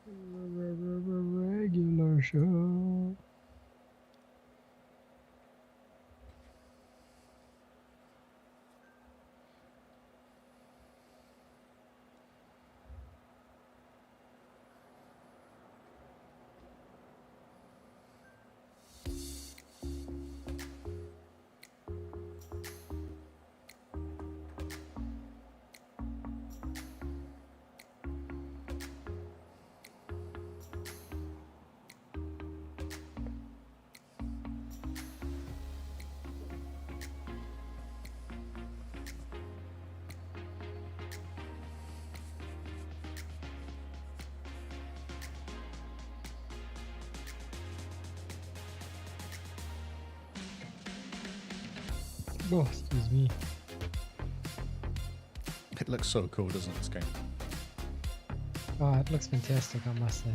Regular show. Oh, excuse me. It looks so cool, doesn't it, this game? Oh, it looks fantastic, I must say.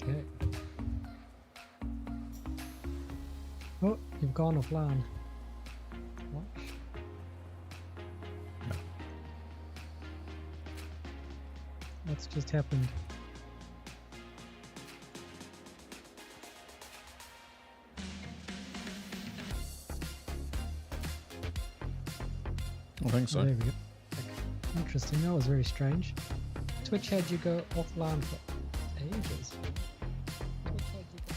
Okay. Oh, you've gone offline. What? No. What's just happened? I think so. There we go. Interesting. That was very strange. Twitch had you go offline for ages. Twitch had you go.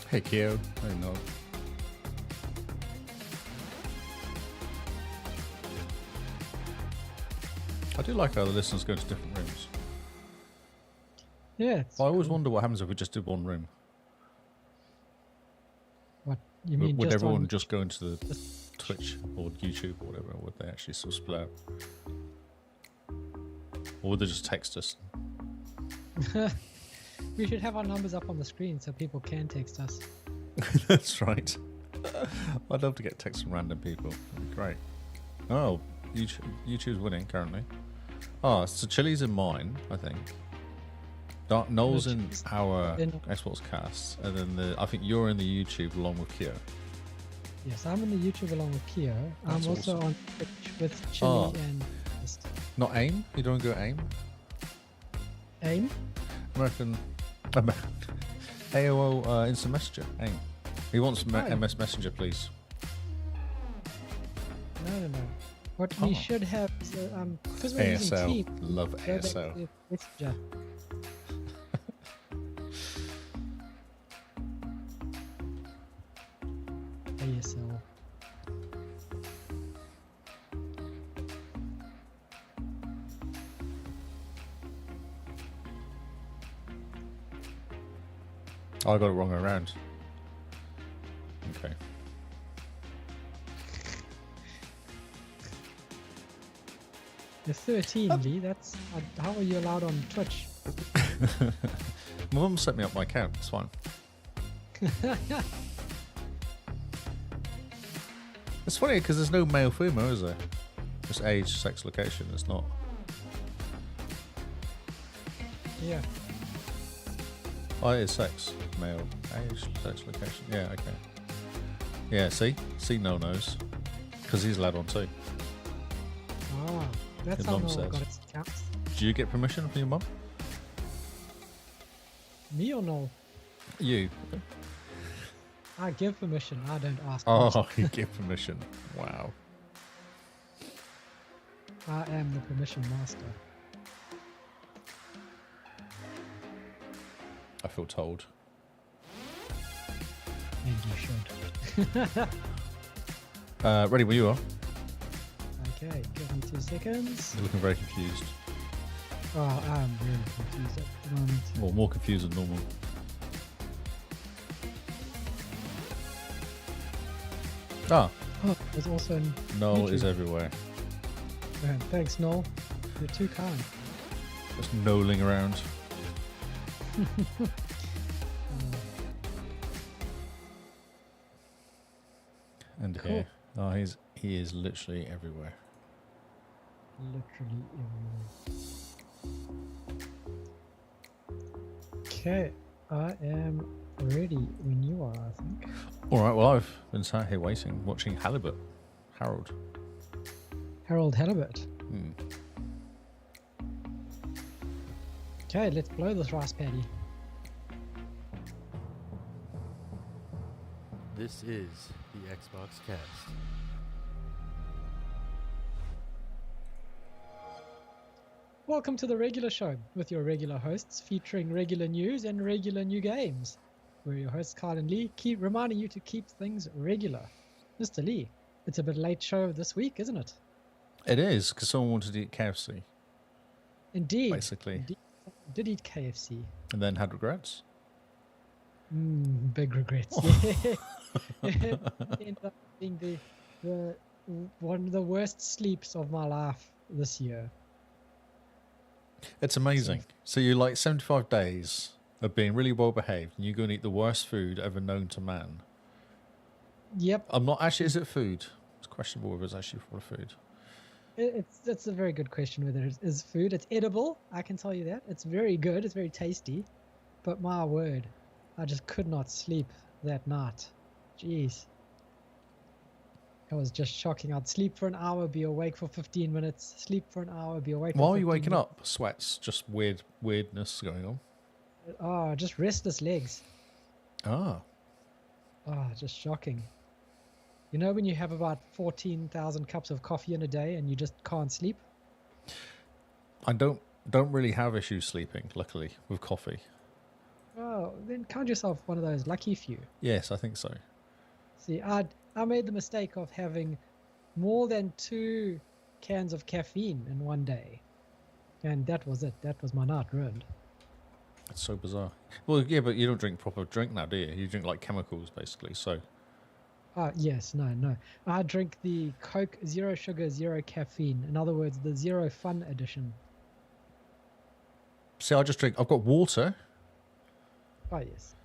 Hey, Kyo. I know. I do like how the listeners go to different rooms. Yeah. It's I always cool. wonder what happens if we just did one room. What you mean? Would just everyone on, just go into the Twitch or YouTube or whatever, or would they actually sort of split out? Or would they just text us? We should have our numbers up on the screen so people can text us. That's right. I'd love to get texts from random people. That'd be great. Oh, YouTube's winning currently. Oh, so Chili's in mine, I think. Noel's in Chili's our in- Xbox cast, and then I think you're in the YouTube along with Kyo. Yes, I'm in the YouTube along with Keo. That's I'm also awesome. on Twitch with Chili Oh. and Not AIM? You don't go AIM? AIM. American AOL Instant Messenger. AIM. He wants Oh. MS Messenger, please. No. What Oh. we should have is because we're using ASL. Teams. Love go back ASL. to Messenger. ASL. Oh, I got it wrong around. Okay. You're 13, Lee. That's how are you allowed on Twitch? My mum set me up my account. It's fine. It's funny because there's no male female, is there? Just age, sex, location. It's not. Yeah. Oh, it is sex. Male, age, sex, location. Yeah, okay. Yeah, see? See, no knows. Because he's allowed on too. Ah. That's Your how mum Noel said. got its accounts. Do you get permission from your mum? Me or Noel? You. I give permission. I don't ask Oh, permission. you give permission. Wow. I am the permission master. I feel told. And you should. Ready when you are. Okay, give me 2 seconds. You're looking very confused. Oh, I'm really confused at the moment. Or more confused than normal. Ah, Oh, there's also an Noel is YouTube. everywhere. Thanks, Noel. You're too kind. Just knolling around. And Cool. here. Oh, he is literally everywhere. Literally everywhere. Okay, I am ready when you are, I think. Alright, well I've been sat here waiting, watching Harold. Harold Halibut. Hmm. Okay, let's blow this rice paddy. This is the Xbox Cast. Welcome to the regular show with your regular hosts featuring regular news and regular new games. We're your hosts, Carl and Lee, keep reminding you to keep things regular. Mr. Lee, it's a bit late show this week, isn't it? It is, because someone wanted to eat KFC, Indeed. basically. Indeed. Did eat KFC. And then had regrets. Big regrets. Yeah. Ended up being the one of the worst sleeps of my life this year. It's amazing. So you're like 75 days of being really well behaved, and you go and eat the worst food ever known to man. Yep. I'm not actually, is it food? It's questionable whether it's actually for food. It's a very good question whether it is food. It's edible, I can tell you that. It's very good, it's very tasty. But my word, I just could not sleep that night. Jeez. It was just shocking. I'd sleep for an hour, be awake for 15 minutes, sleep for an hour, be awake for Why are 15 you waking minutes. up? Sweats, just weirdness going on. Oh, just restless legs. Ah. Oh, just shocking. You know when you have about 14,000 cups of coffee in a day and you just can't sleep? I don't really have issues sleeping, luckily, with coffee. Oh, then count yourself one of those lucky few. Yes, I think so. See, I made the mistake of having more than 2 cans of caffeine in one day. And that was it. That was my night ruined. It's so bizarre. Well, yeah, but you don't drink proper drink now, do you? You drink like chemicals, basically, so... Yes, no. I drink the Coke Zero Sugar, Zero Caffeine. In other words, the Zero Fun edition. See, I've got water Oh, yes.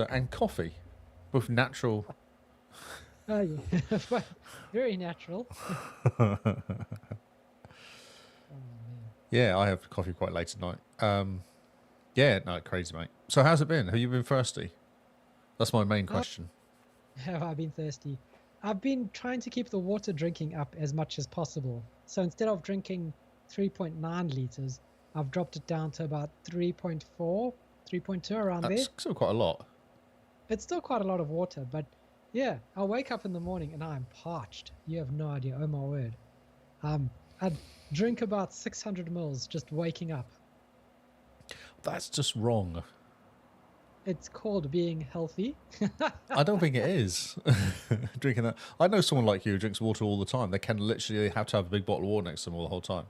and coffee. Both natural. Oh, yeah. Very natural. Oh, man. Yeah, I have coffee quite late at night. Yeah, no, crazy, mate. So how's it been? Have you been thirsty? That's my main question. Have I been thirsty? I've been trying to keep the water drinking up as much as possible. So instead of drinking 3.9 liters, I've dropped it down to about 3.4, 3.2 around there. That's still quite a lot. It's still quite a lot of water, but yeah, I wake up in the morning and I'm parched. You have no idea. Oh my word. I drink about 600 mils just waking up. That's just wrong. It's called being healthy. I don't think it is. Drinking that. I know someone like you who drinks water all the time. They can literally have to have a big bottle of water next to them all the whole time.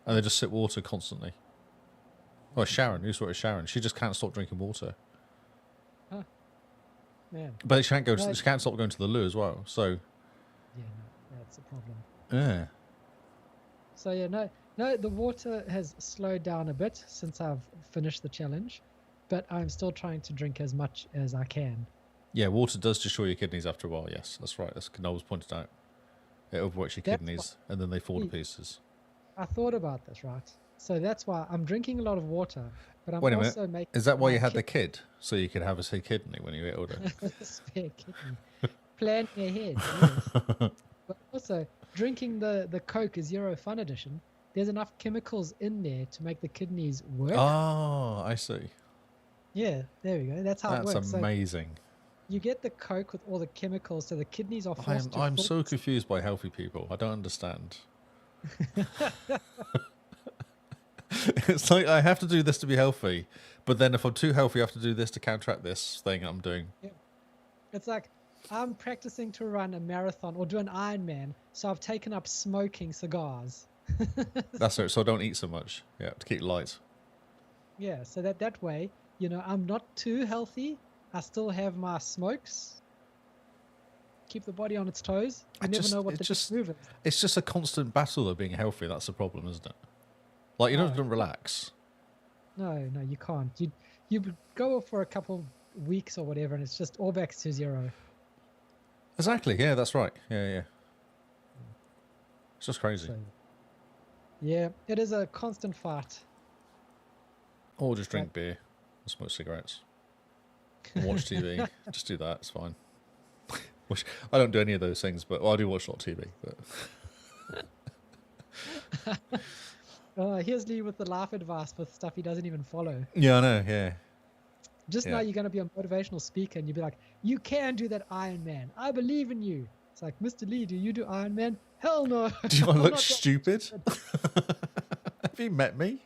And they just sip water constantly. Oh, Sharon. You saw it, Sharon. She just can't stop drinking water. Huh. Man. But she can't go. Right. She can't stop going to the loo as well. So Yeah, no, that's a problem. yeah, So yeah, no, the water has slowed down a bit since I've finished the challenge, but I'm still trying to drink as much as I can. yeah. Water does destroy your kidneys after a while. Yes, that's right. That's Noel's pointed out. It overworks your That's kidneys, and then they fall to pieces. I thought about this, right? So that's why I'm drinking a lot of water, but I'm Wait a also minute. making. Is that why my you had the kid? So you could have a say kidney when you eat older? spare kidney. Planning ahead. Yes. But also, drinking the Coke Zero Fun Edition, there's enough chemicals in there to make the kidneys work. Oh, I see. Yeah, there we go. That's how it That's works. So amazing. you get the Coke with all the chemicals, so the kidneys are forced to I'm filter. so confused by healthy people. I don't understand. It's like I have to do this to be healthy, but then if I'm too healthy, I have to do this to counteract this thing I'm doing. Yeah. It's like I'm practicing to run a marathon or do an Ironman, so I've taken up smoking cigars. That's it. So I don't eat so much. Yeah, to keep light. Yeah, so that way, I'm not too healthy. I still have my smokes. Keep the body on its toes. You never know what the next move is. It's just a constant battle of being healthy. That's the problem, isn't it? Like, you don't relax. No, you can't. You go for a couple weeks or whatever, and it's just all back to zero. Exactly. Yeah, that's right. Yeah. It's just crazy. So, yeah, it is a constant fight. Or just drink beer and smoke cigarettes. Or watch TV. Just do that. It's fine. Which I don't do any of those things, but I do watch a lot of TV. But Here's Lee with the life advice for stuff he doesn't even follow. yeah, I know. Yeah. Just now you're going to be a motivational speaker and you'll be like, you can do that Iron Man. I believe in you. It's like, Mr. Lee, do you do Iron Man? Hell no. Do I look stupid? Have you met me?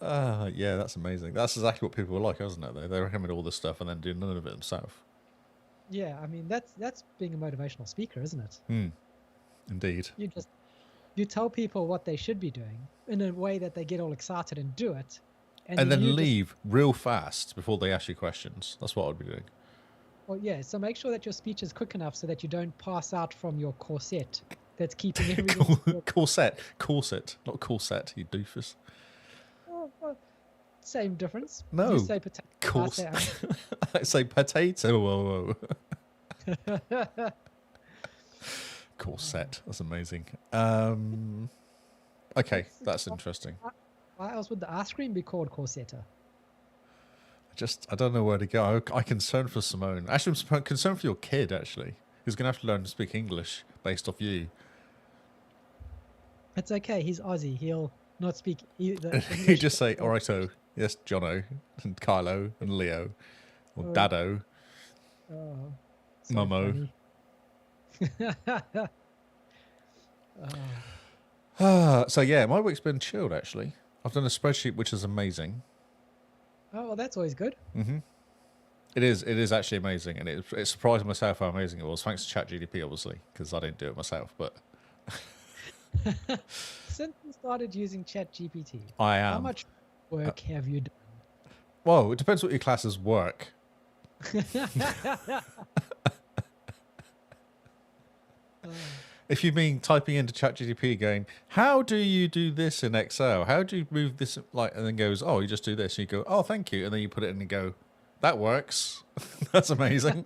Yeah, that's amazing. That's exactly what people are like, isn't it? They recommend all this stuff and then do none of it themselves. Yeah, I mean, that's being a motivational speaker, isn't it? Indeed. You tell people what they should be doing in a way that they get all excited and do it. And then leave real fast before they ask you questions. That's what I'd be doing. Well, yeah, so make sure that your speech is quick enough so that you don't pass out from your corset that's keeping everything... Corset, not corset, you doofus. Well, same difference. No. You say potato. Corset. I say potato. Whoa. Corset. That's amazing. Okay, that's interesting. Why else would the ice cream be called Corsetta? I don't know where to go. I'm concerned for Simone. Actually, I'm concerned for your kid, actually. Who's going to have to learn to speak English based off you. It's okay. He's Aussie. He'll not speak either. You just say, all righto. Yes, Jono, and Kylo, and Leo, or Dado, so Momo. So yeah, my week's been chilled, actually. I've done a spreadsheet, which is amazing. Oh, well, that's always good. Mm-hmm. It is actually amazing, and it surprised myself how amazing it was, thanks to ChatGPT, obviously, because I didn't do it myself. But since you started using ChatGPT, I am. How much work have you done? Well, it depends what your class is work. If you mean typing into ChatGPT going, how do you do this in Excel? How do you move this? And then goes, oh, you just do this. And you go, oh, thank you. And then you put it in and go, that works. That's amazing.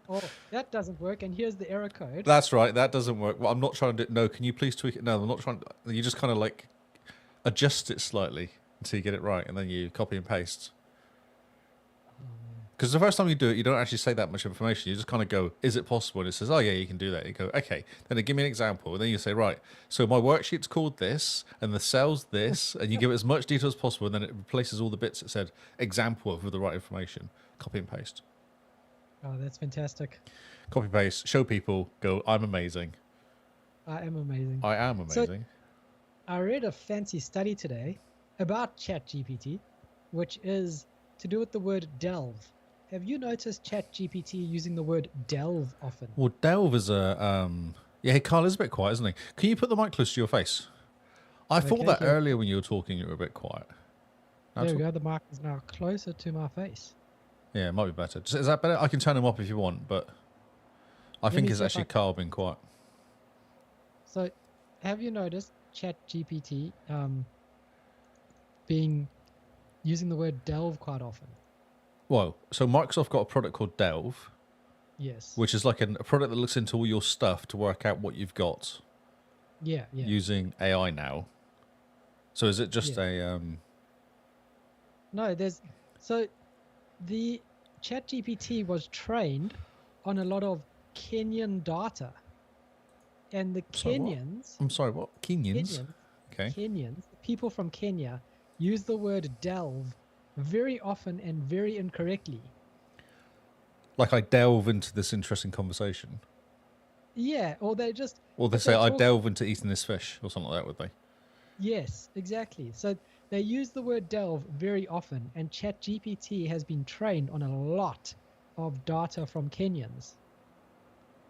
Oh, that doesn't work. And here's the error code. That's right. That doesn't work. Well, I'm not trying to do. No, can you please tweak it? No, I'm not trying to. You just kind of like adjust it slightly until you get it right. And then you copy and paste. Because the first time you do it, you don't actually say that much information. You just kind of go, is it possible? And it says, oh, yeah, you can do that. You go, okay. Then give me an example. And then you say, right, so my worksheet's called this, and the cell's this, and you give it as much detail as possible, and then it replaces all the bits that said example of with the right information. Copy and paste. Oh, that's fantastic. Copy paste, show people, go, I'm amazing. I am amazing. I am amazing. So, I read a fancy study today about ChatGPT, which is to do with the word delve. Have you noticed ChatGPT using the word delve often? Well, delve is a... Yeah, Carl is a bit quiet, isn't he? Can you put the mic close to your face? I thought that earlier when you were talking, you were a bit quiet. There we go. The mic is now closer to my face. Yeah, it might be better. Is that better? I can turn him up if you want, but I think it's actually Carl being quiet. So, have you noticed ChatGPT using the word delve quite often? Well, so Microsoft got a product called Delve. Yes. Which is like a product that looks into all your stuff to work out what you've got. Yeah. Using AI now. So is it just a... No, So the ChatGPT was trained on a lot of Kenyan data. And the Sorry, what? Kenyans, I'm sorry, what? Kenyans? Kenyans, Okay. Kenyans, the people from Kenya, use the word delve very often and very incorrectly. Like I delve into this interesting conversation. Yeah, or they just... Or they if say, they're I talk- delve into eating this fish, or something like that, would they? Yes, exactly. So they use the word delve very often, and ChatGPT has been trained on a lot of data from Kenyans.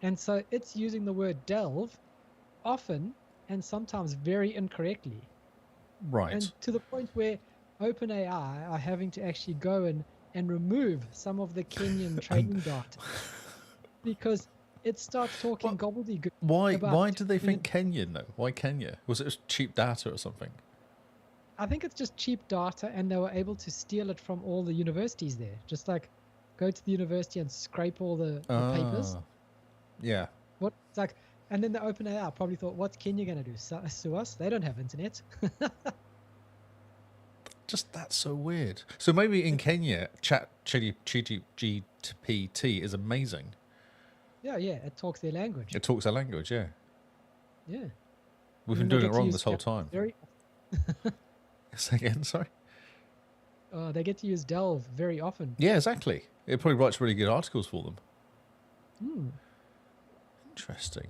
And so it's using the word delve often and sometimes very incorrectly. Right. And to the point where OpenAI are having to actually go and remove some of the Kenyan training data because it starts talking gobbledygook Why about... did they think Kenyan, though? Why Kenya? Was it just cheap data or something? I think it's just cheap data, and they were able to steal it from all the universities there. Just like go to the university and scrape all the papers. Yeah. What it's like, and then the OpenAI probably thought, "What's Kenya going to do? Sue us? They don't have internet." Just that's so weird. So maybe in Kenya, ChatGPT is amazing. Yeah, it talks their language. It talks their language, yeah. Yeah, We've And been they doing it get to wrong use this whole delve time. Very, Say again, sorry? they get to use delve very often. Yeah, exactly. It probably writes really good articles for them. Hmm. Interesting.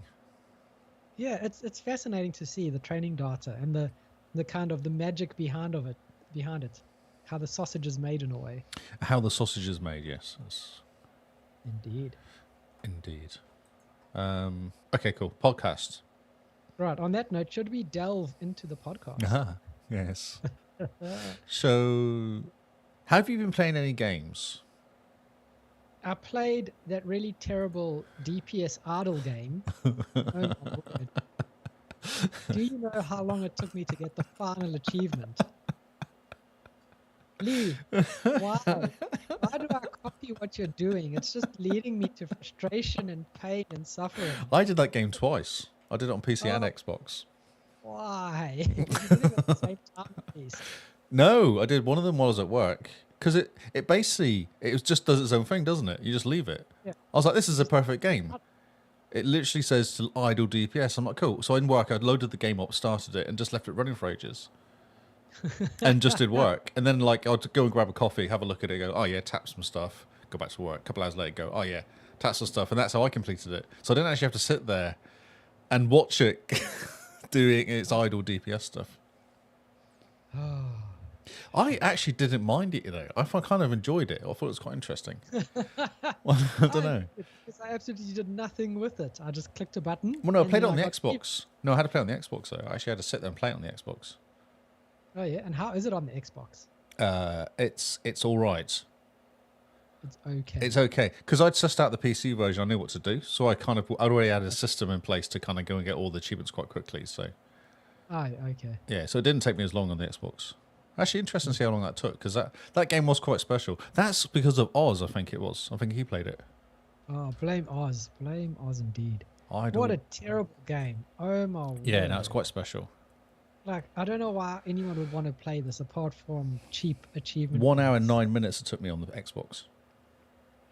Yeah, it's fascinating to see the training data and the kind of the magic behind it, how the sausage is made in a way. How the sausage is made, yes. That's Indeed. indeed. Okay, cool. Podcast. Right. On that note, should we delve into the podcast? Yes. So, have you been playing any games? I played that really terrible DPS idle game. Oh my word. Do you know how long it took me to get the final achievement? Lee, why? Why do I copy what you're doing? It's just leading me to frustration and pain and suffering. I did that game twice. I did it on PC and Oh. Xbox. Why? You did it at the same time, at least. No, I did one of them while I was at work. Because it basically, just does its own thing, doesn't it? You just leave it. Yeah. I was like, this is a perfect game. It literally says to idle DPS. I'm like, cool. So in work, I'd loaded the game up, started it, and just left it running for ages. And just did work. And then like I'd go and grab a coffee, have a look at it, go, oh yeah, tap some stuff, go back to work. A couple hours later, go, oh yeah, tap some stuff. And that's how I completed it. So I didn't actually have to sit there and watch it doing its idle DPS stuff. I actually didn't mind it, you know. I kind of enjoyed it. I thought it was quite interesting. Well, I don't know. Because I absolutely did nothing with it. I just clicked a button. Well, no, I and played it then on the got Xbox. No, I had to play it on the Xbox, though. I actually had to sit there and play it on the Xbox. Oh yeah, and how is it on the Xbox? It's all right. It's okay. It's okay. Because I'd sussed out the PC version. I knew what to do. So I'd already had a system in place to kind of go and get all the achievements quite quickly. So, okay. yeah, so it didn't take me as long on the Xbox. Actually, interesting to see how long that took, because that game was quite special. That's because of Oz, I think it was. I think he played it. Oh, blame Oz. Blame Oz indeed. Idle. What a terrible game. Oh my Yeah, word. no, it's quite special. Like, I don't know why anyone would want to play this apart from cheap achievement. 1 hour and points. 9 minutes it took me on the Xbox.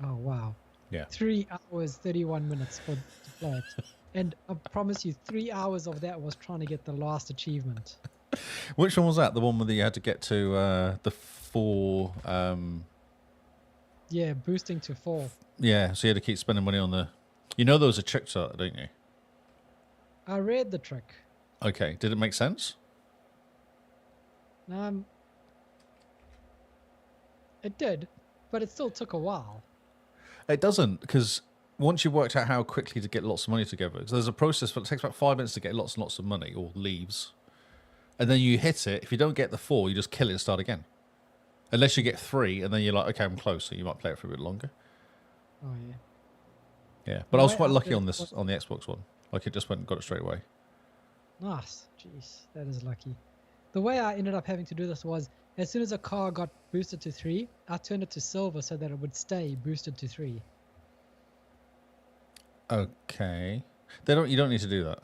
Oh, wow. Yeah. 3 hours, 31 minutes to play it. And I promise you, 3 hours of that was trying to get the last achievement. Which one was that? The one where you had to get to the 4... Yeah, boosting to 4. Yeah, so you had to keep spending money on the... You know there was a trick to that, don't you? I read the trick. Okay, did it make sense? It did, but it still took a while. It doesn't, because once you've worked out how quickly to get lots of money together, because there's a process, but it takes about 5 minutes to get lots and lots of money, or leaves. And then you hit it. If you don't get the 4, you just kill it and start again. Unless you get 3, and then you're like, okay, I'm close, so you might play it for a bit longer. Oh, yeah. Yeah, but I was quite lucky did on it this on the Xbox One. Like, it just went and got it straight away. Nice. Jeez, that is lucky. The way I ended up having to do this was, as soon as a car got boosted to 3, I turned it to silver so that it would stay boosted to 3. Okay. You don't need to do that.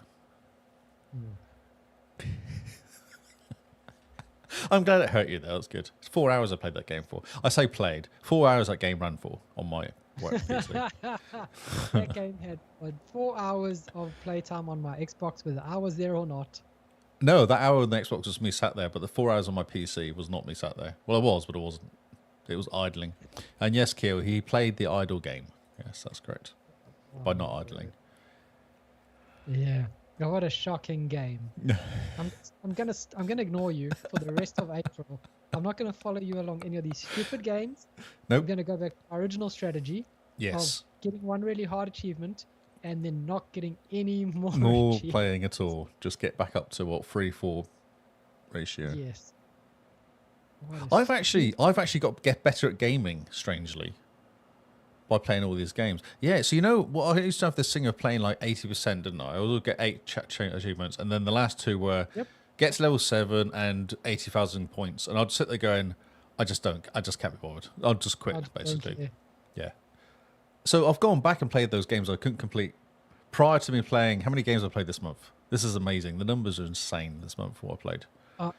I'm glad it hurt you, though. That's good. It's 4 hours I played that game for. I say played. 4 hours that game ran for on my work PC. That game had 4 hours of playtime on my Xbox, whether I was there or not. No, that hour on the Xbox was me sat there, but the 4 hours on my PC was not me sat there. Well, it was, but it wasn't. It was idling. And yes, Keo, he played the idle game. Yes, that's correct. By not idling. Yeah. Oh, what a shocking game. I'm gonna ignore you for the rest of April. I'm not gonna follow you along any of these stupid games. Nope. I'm gonna go back to our original strategy Yes. of getting one really hard achievement and then not getting any more More achievements. playing at all. Just get back up to what 3-4 ratio. Yes. I've actually got get better at gaming, strangely, by playing all these games. Yeah, so you know what, I used to have this thing of playing like 80%, didn't I? I would get 8 achievements, and then the last 2 were get to level 7 and 80,000 points, and I'd sit there going, I just can't be bothered. I'll just quit, basically. Yeah. So I've gone back and played those games I couldn't complete prior to me playing. How many games I played this month? This is amazing. The numbers are insane this month for what I played.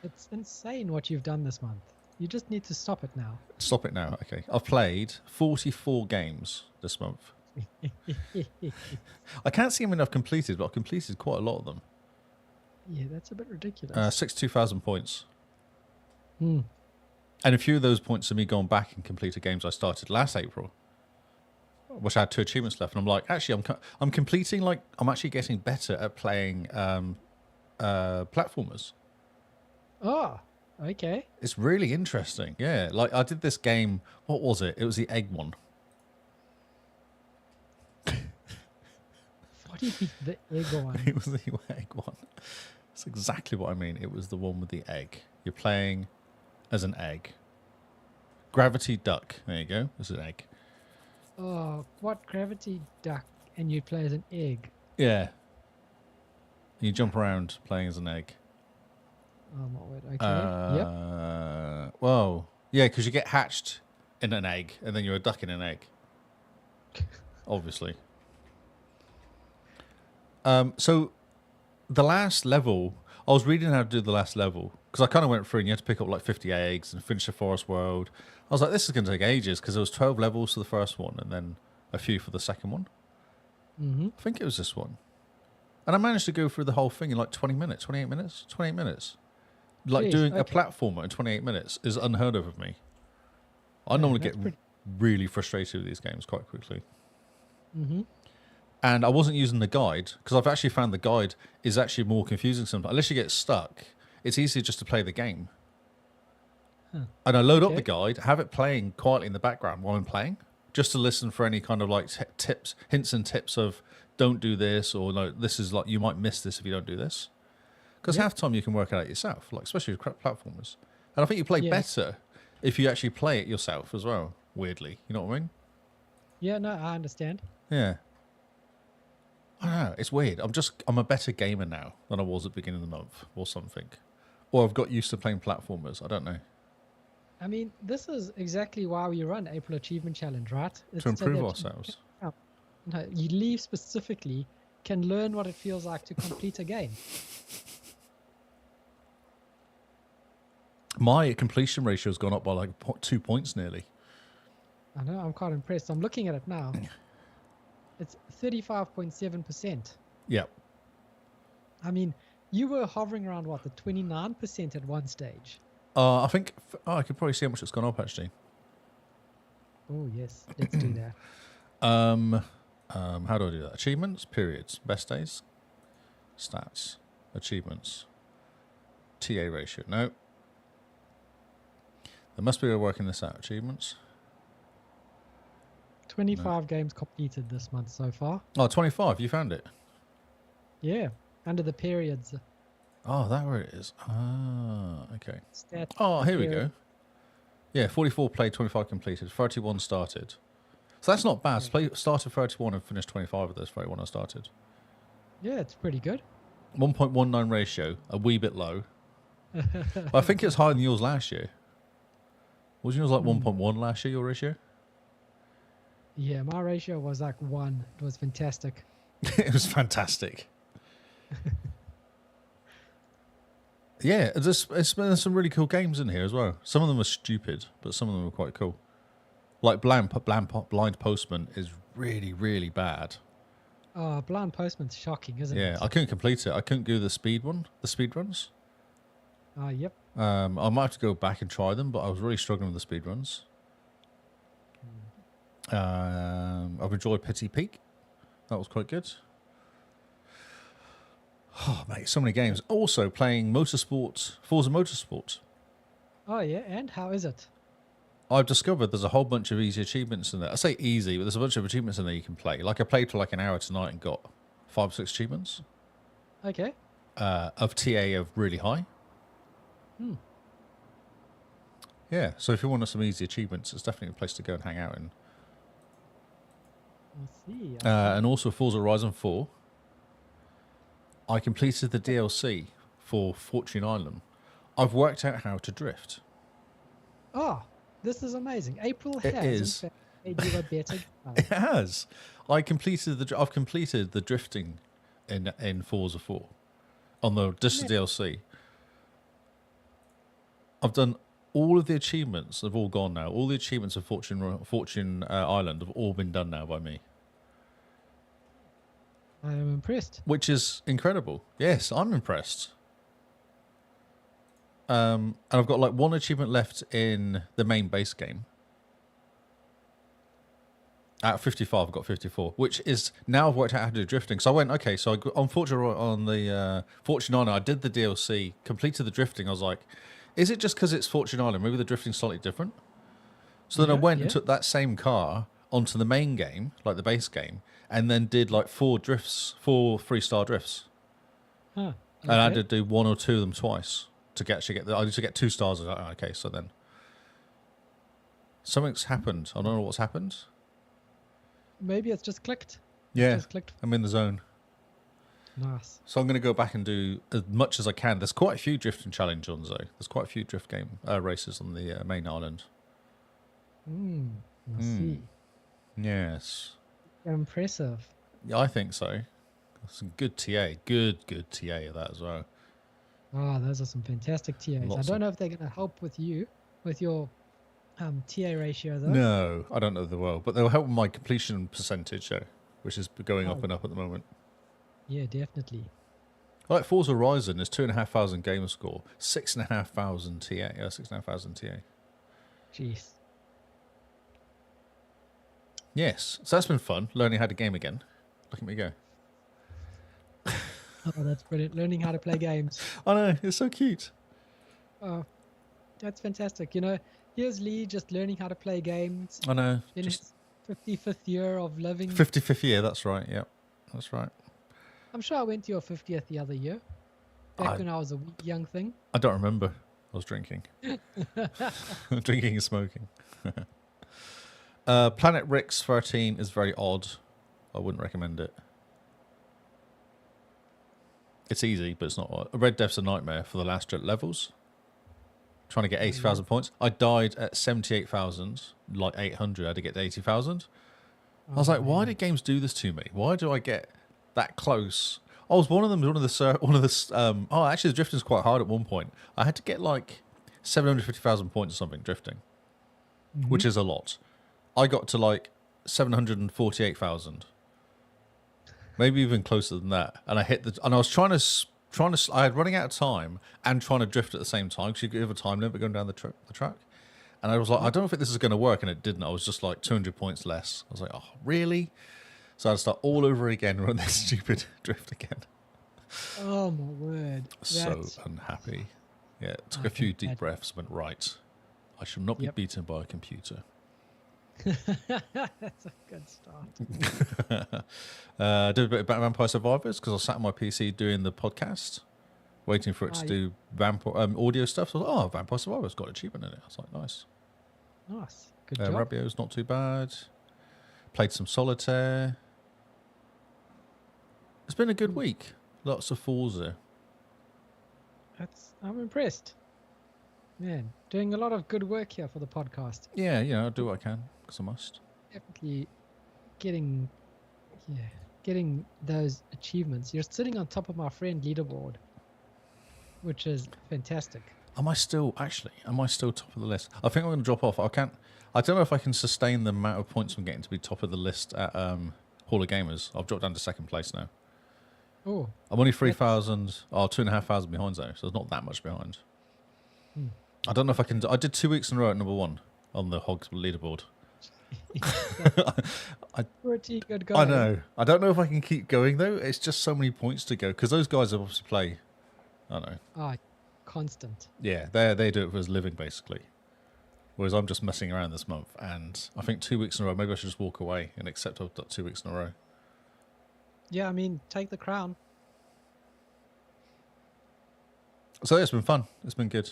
It's insane what you've done this month. You just need to stop it now. Stop it now. Okay. I've played 44 games this month. I can't see how many I've completed, but I've completed quite a lot of them. Yeah, that's a bit ridiculous. 62,000 points. Hmm. And a few of those points are me going back and completed games I started last April, which I had 2 achievements left. And I'm like, actually, I'm completing, like, I'm actually getting better at playing platformers. Oh, okay. It's really interesting. Yeah, like I did this game. What was it? It was the egg one. What do you mean the egg one? It was the egg one. That's exactly what I mean. It was the one with the egg. You're playing as an egg. Gravity duck. There you go. It's an egg. Oh, what gravity duck? And you play as an egg. Yeah. You jump around playing as an egg. Oh my word. Okay. Yep. Whoa. Yeah, because you get hatched in an egg, and then you're a duck in an egg. Obviously. So the last level, I was reading how to do the last level, because I kind of went through and you had to pick up like 50 eggs and finish the forest world. I was like, this is going to take ages, because there was 12 levels for the first one and then a few for the second one. Mm-hmm. I think it was this one. And I managed to go through the whole thing in like 28 minutes. Like Jeez, doing a okay. platformer in 28 minutes is unheard of me. I normally get really frustrated with these games quite quickly. Mm-hmm. And I wasn't using the guide, because I've actually found the guide is actually more confusing sometimes. Unless you get stuck, it's easier just to play the game. Huh. And I load up Okay. the guide, have it playing quietly in the background while I'm playing, just to listen for any kind of like tips, hints and tips of don't do this, or no, this is like, you might miss this if you don't do this. Because half the time you can work it out yourself, like especially with platformers. And I think you play better if you actually play it yourself as well, weirdly. You know what I mean? Yeah, no, I understand. Yeah. I don't know. It's weird. I'm a better gamer now than I was at the beginning of the month or something. Or I've got used to playing platformers. I don't know. I mean, this is exactly why we run April Achievement Challenge, right? It's To improve that ourselves. No, you leave specifically can learn what it feels like to complete a game. My completion ratio has gone up by like 2 points nearly. I know, I'm quite impressed. I'm looking at it now. It's 35.7%. Yep. I mean, you were hovering around, what, the 29% at one stage? I think I could probably see how much it's gone up actually. Oh, yes. Let's do that. How do I do that? Achievements, periods, best days, stats, achievements, TA ratio. No. There must be a way of working this out. Achievements. 25 games completed this month so far. Oh, 25. You found it. Yeah, under the periods. Oh, that where it is. Ah, okay. Stat Oh, here we period. go. Yeah, 44 played, 25 completed, 31 started. So that's not bad. Started 31 and finished 25 of those 31 I started. Yeah, it's pretty good. 1.19 ratio, a wee bit low. But I think it's higher than yours last year. Was yours like 1.1 last year, your ratio? Yeah, my ratio was like 1. It was fantastic. It was fantastic. Yeah, there's some really cool games in here as well. Some of them are stupid, but some of them are quite cool. Like Blind Postman is really, really bad. Oh, Blind Postman's shocking, isn't Yeah, it? I couldn't complete it. I couldn't do the speed runs. Oh, yep. I might have to go back and try them, but I was really struggling with the speed runs. I've enjoyed Pity Peak. That was quite good. Oh, mate, so many games. Also playing Forza Motorsport. Oh, yeah. And how is it? I've discovered there's a whole bunch of easy achievements in there. I say easy, but there's a bunch of achievements in there you can play. Like I played for like an hour tonight and got 5 or 6 achievements. Okay. Of TA of really high. Hmm. Yeah, so if you want some easy achievements, it's definitely a place to go and hang out in. I see. And also Forza Horizon 4. I completed the DLC for Fortune Island. I've worked out how to drift. Oh, this is amazing. April It has is. in fact made you a better guy. It has. I've completed the drifting in Forza 4 on the just the DLC. I've done all of the achievements. They've all gone now. All the achievements of Fortune Island have all been done now by me, I am impressed. which is incredible. Yes, I'm impressed. And I've got like 1 achievement left in the main base game. Out of 55, I've got 54, which is now I've worked out how to do drifting. So I went, okay, so unfortunately on the Fortune Island, I did the DLC, completed the drifting. I was like, is it just because it's Fortune Island? Maybe the drifting's slightly different. So then I went and took that same car onto the main game, like the base game, and then did like 4 3-star drifts. Huh. And I had to do 1 or 2 of them twice I need to get 2 stars. I was like, oh, okay, so then something's happened. I don't know what's happened. Maybe it's just clicked. Yeah, Just clicked. I'm in the zone. Nice. So I'm going to go back and do as much as I can. There's quite a few drifting challenges, though. There's quite a few drift game races on the main island. I see. Yes. Impressive. Yeah, I think so. Some good TA. Good TA of that as well. Oh, those are some fantastic TAs. Lots I don't know if they're going to help with you, with your TA ratio, though. No, I don't know the world, but they'll help with my completion percentage, though, which is going up and up at the moment. Yeah, definitely. Like Forza Horizon is 2,500 gamer score, 6,500 TA. 6,500 TA. Jeez. Yes, so that's been fun, learning how to game again. Look at me go. Oh, that's brilliant. Learning how to play games. I know, it's so cute. Oh, that's fantastic. You know, here's Lee just learning how to play games I know. in Just his 55th year of living. 55th year, that's right. Yep, that's right. I'm sure I went to your 50th the other year, back when I was a wee young thing. I don't remember. I was drinking. Drinking and smoking. Planet Rick's 13 is very odd. I wouldn't recommend it. It's easy, but it's not odd. Red Death's a nightmare for the last levels. Trying to get 80,000 points. I died at 78,000, like 800. I had to get to 80,000. I was like, why did games do this to me? Why do I get that close? I was actually the drifting's quite hard at one point. I had to get like 750,000 points or something drifting, which is a lot. I got to like 748,000, maybe even closer than that. And I hit and I was trying to, I had running out of time and trying to drift at the same time because you have a time limit going down the track. And I was like, I don't know if this is going to work. And it didn't. I was just like 200 points less. I was like, oh, really? So I had to start all over again and run this stupid drift again. Oh, my word. So unhappy. Yeah, took a few deep breaths, went, right, I should not be beaten by a computer. That's a good start. Did a bit of Vampire Survivors because I sat on my PC doing the podcast, waiting for it to do audio stuff. So I was like, oh, Vampire Survivors got an achievement in it. I was like, nice. Nice. Good job. Rabio's not too bad. Played some solitaire. It's been a good week. Lots of Forza. I'm impressed. Man, doing a lot of good work here for the podcast. Yeah, I'll do what I can because I must. Definitely getting those achievements. You're sitting on top of my friend leaderboard. which is fantastic. Am I still top of the list? I think I'm going to drop off. I don't know if I can sustain the amount of points I'm getting to be top of the list at Hall of Gamers. I've dropped down to second place now. Oh, I'm only 2,500 behind though, so it's not that much behind. I don't know if I can. I did 2 weeks in a row at number 1 on the Hogs leaderboard. pretty good guy. I know. I don't know if I can keep going though. It's just so many points to go because those guys obviously play. I don't know. Ah, constant. Yeah, they do it for his living basically. Whereas I'm just messing around this month, and I think 2 weeks in a row. Maybe I should just walk away and accept I've done 2 weeks in a row. Yeah, I mean, take the crown. So yeah, it's been fun. It's been good.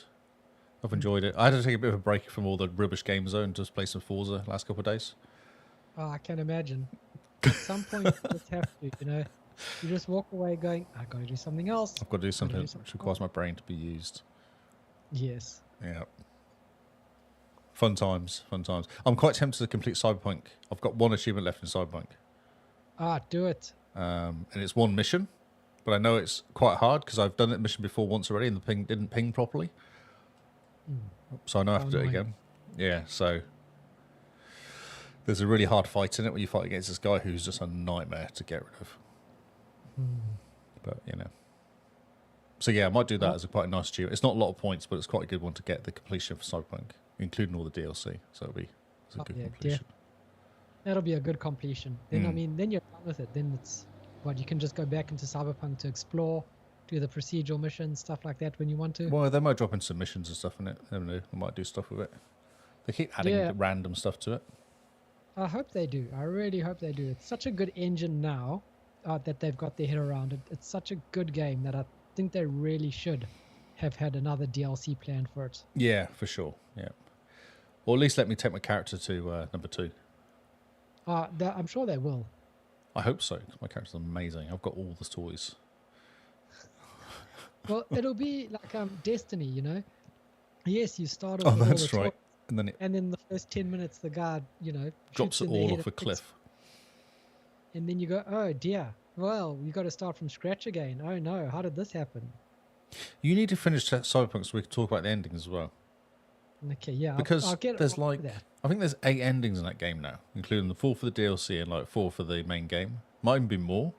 I've enjoyed it. I had to take a bit of a break from all the rubbish games though and just play some Forza last couple of days. Oh, I can imagine. At some point, you just have to, you just walk away going, I gotta do something else. I've got to do something which requires my brain to be used. Yes. Yeah. Fun times, fun times. I'm quite tempted to complete Cyberpunk. I've got one achievement left in Cyberpunk. Ah, do it. And it's one mission, but I know it's quite hard because I've done that mission before once already and the ping didn't ping properly. So I know I have to do it again. Yeah, so there's a really hard fight in it when you fight against this guy who's just a nightmare to get rid of. But, So yeah, I might do that as quite a nice achievement. It's not a lot of points, but it's quite a good one to get the completion for Cyberpunk, including all the DLC. So it's a good completion. That'll be a good completion. Then, I mean, then you're done with it. Then it's, you can just go back into Cyberpunk to explore, do the procedural missions, stuff like that when you want to. Well, they might drop in submissions and stuff in it. I don't know. They might do stuff with it. They keep adding random stuff to it. I hope they do. I really hope they do. It's such a good engine now that they've got their head around it. It's such a good game that I think they really should have had another DLC plan for it. Yeah, for sure. Yeah. Or at least let me take my character to number 2. I'm sure they will. I hope so. 'Cause my character's amazing. I've got all the toys. Well, it'll be like Destiny, Yes, you start Oh, off with all that's the right. toys, and then the first 10 minutes, the guy, Drops shoots it in the all head off a and cliff. And then you go, oh dear, well, you got to start from scratch again. Oh no, how did this happen? You need to finish Cyberpunk so we can talk about the endings as well. Okay, yeah. Because I'll get there's that. I think there's 8 endings in that game now, including the 4 for the DLC and 4 for the main game. Might even be more.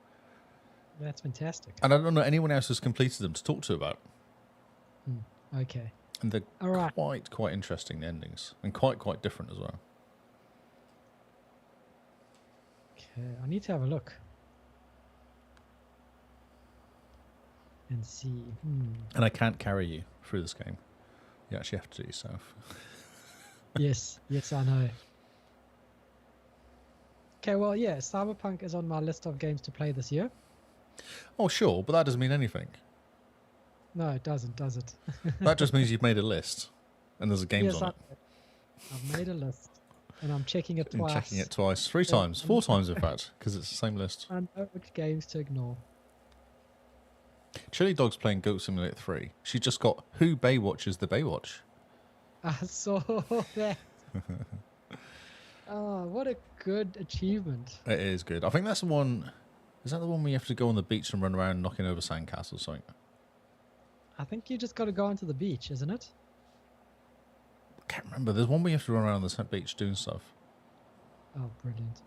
That's fantastic. And I don't know anyone else who's completed them to talk to about. Okay. And they're All right. quite interesting, the endings. And quite different as well. Okay, I need to have a look. And see. And I can't carry you through this game. You actually have to do it yourself. Yes, I know. Okay, well, yeah, Cyberpunk is on my list of games to play this year. Oh, sure, but that doesn't mean anything. No, it doesn't, does it? That just means you've made a list. And there's games on it. I've made a list. And I'm checking it twice. Checking it twice. 3 times. 4 times, in fact, because it's the same list. I know which games to ignore. Chili Dog's playing Goat Simulator 3. She just got Who Baywatches the Baywatch. I saw that. Oh, what a good achievement. It is good. I think that's the one... Is that the one where you have to go on the beach and run around knocking over sandcastles or something? I think you just got to go onto the beach, isn't it? I can't remember. There's one where you have to run around the beach doing stuff. Oh, brilliant.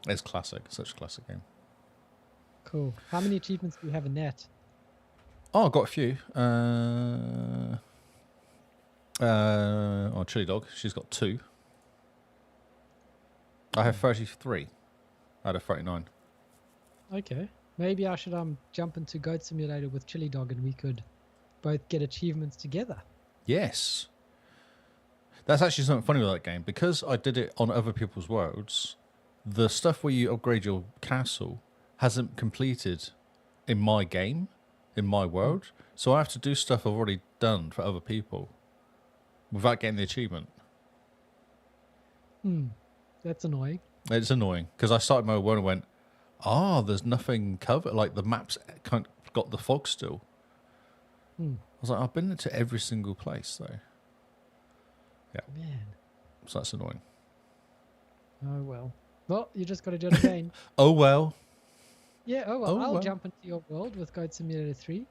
It's classic. Such a classic game. Cool. How many achievements do you have in that? Oh, I've got a few. Chili Dog. She's got 2. I have 33 out of 39. Okay. Maybe I should jump into Goat Simulator with Chili Dog and we could both get achievements together. Yes. That's actually something funny with that game. Because I did it on other people's worlds, the stuff where you upgrade your castle hasn't completed in my game, in my world. So I have to do stuff I've already done for other people without getting the achievement. That's annoying. It's annoying because I started my world and went, there's nothing covered. Like the map's kind of got the fog still. I was like, I've been to every single place though. Yeah. Man. So that's annoying. Oh, well. Well, you just got to do it again. Oh, well. Yeah, I'll jump into your world with Goat Simulator 3.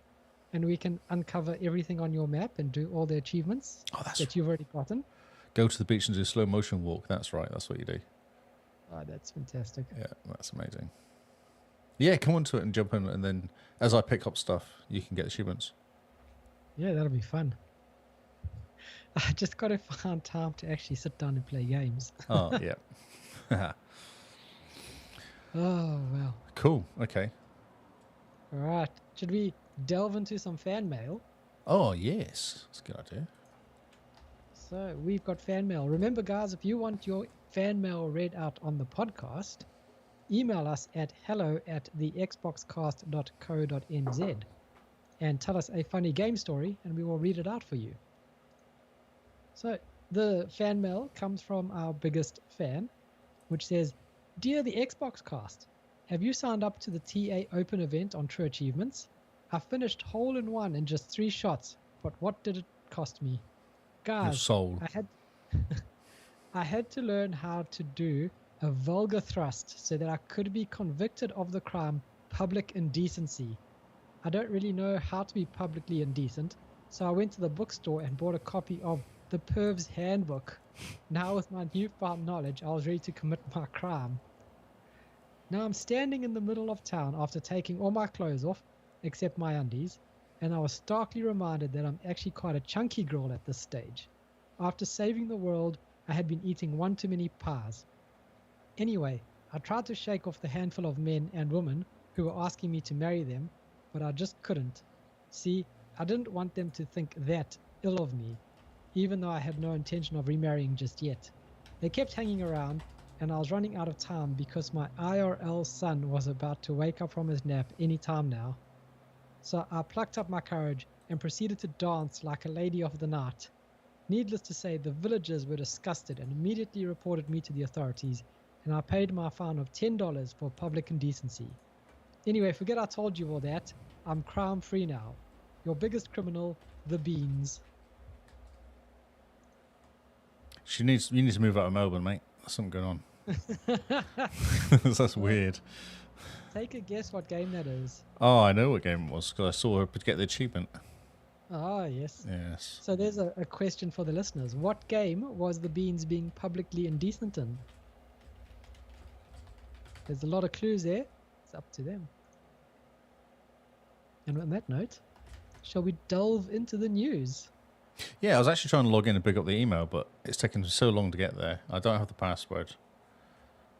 and we can uncover everything on your map and do all the achievements Oh, that's that you've already gotten. Go to the beach and do a slow motion walk. That's right. That's what you do. Oh, that's fantastic. Yeah, that's amazing. Yeah, come onto it and jump in, and then as I pick up stuff, you can get achievements. Yeah, that'll be fun. I just got to find time to actually sit down and play games. Oh, yeah. Oh, well. Cool. Okay. All right. Should we delve into some fan mail? Oh, yes. That's a good idea. So we've got fan mail. Remember, guys, if you want your fan mail read out on the podcast, email us at hello@thexboxcast.co.nz and tell us a funny game story, and we will read it out for you. So the fan mail comes from our biggest fan, which says, "Dear the Xbox Cast, have you signed up to the TA Open event on True Achievements? I finished hole in one in just 3 shots, but what did it cost me? Your Guys, soul. I had to learn how to do a vulgar thrust so that I could be convicted of the crime public indecency. I don't really know how to be publicly indecent, so I went to the bookstore and bought a copy of The Perv's Handbook. Now with my newfound knowledge, I was ready to commit my crime. Now I'm standing in the middle of town after taking all my clothes off, except my undies, and I was starkly reminded that I'm actually quite a chunky girl at this stage. After saving the world, I had been eating one too many pies. Anyway, I tried to shake off the handful of men and women who were asking me to marry them, but I just couldn't. See, I didn't want them to think that ill of me, even though I had no intention of remarrying just yet. They kept hanging around, and I was running out of time because my IRL son was about to wake up from his nap any time now. So I plucked up my courage and proceeded to dance like a lady of the night. Needless to say, the villagers were disgusted and immediately reported me to the authorities, and I paid my fine of $10 for public indecency. Anyway, forget I told you all that. I'm crime-free now. Your biggest criminal, the Beans." You need to move out of Melbourne, mate. There's something going on. That's weird. Take a guess what game that is. Oh, I know what game it was because I saw her get the achievement. Ah, yes. Yes. So there's a question for the listeners. What game was the Beans being publicly indecent in? There's a lot of clues there. It's up to them. And on that note, shall we delve into the news? Yeah, I was actually trying to log in and pick up the email, but it's taken so long to get there. I don't have the password.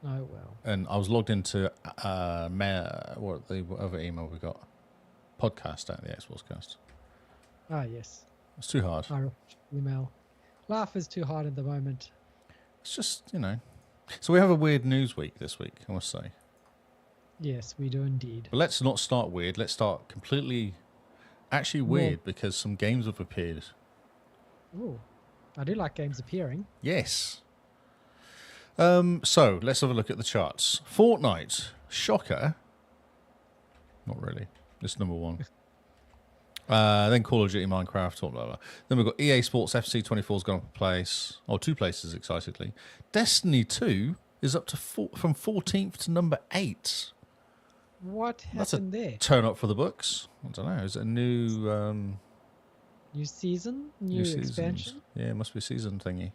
Oh, well. And I was logged into what the other email we got? Podcast at the Xbox Cast. Ah, yes. It's too hard. Our email. Life is too hard at the moment. It's just, So we have a weird news week this week, I must say. Yes, we do indeed. But let's not start weird. Let's start completely actually weird because some games have appeared. Ooh, I do like games appearing. Yes. So let's have a look at the charts. Fortnite, shocker. Not really. It's number 1. Then Call of Duty, Minecraft, blah, blah, blah. Then we've got EA Sports FC24's gone up a place. 2 places, excitedly. Destiny 2 is up to from 14th to number 8. What That's a happened there? turn up for the books. I don't know. Is it a new... New season? New expansion? Yeah, it must be a season thingy.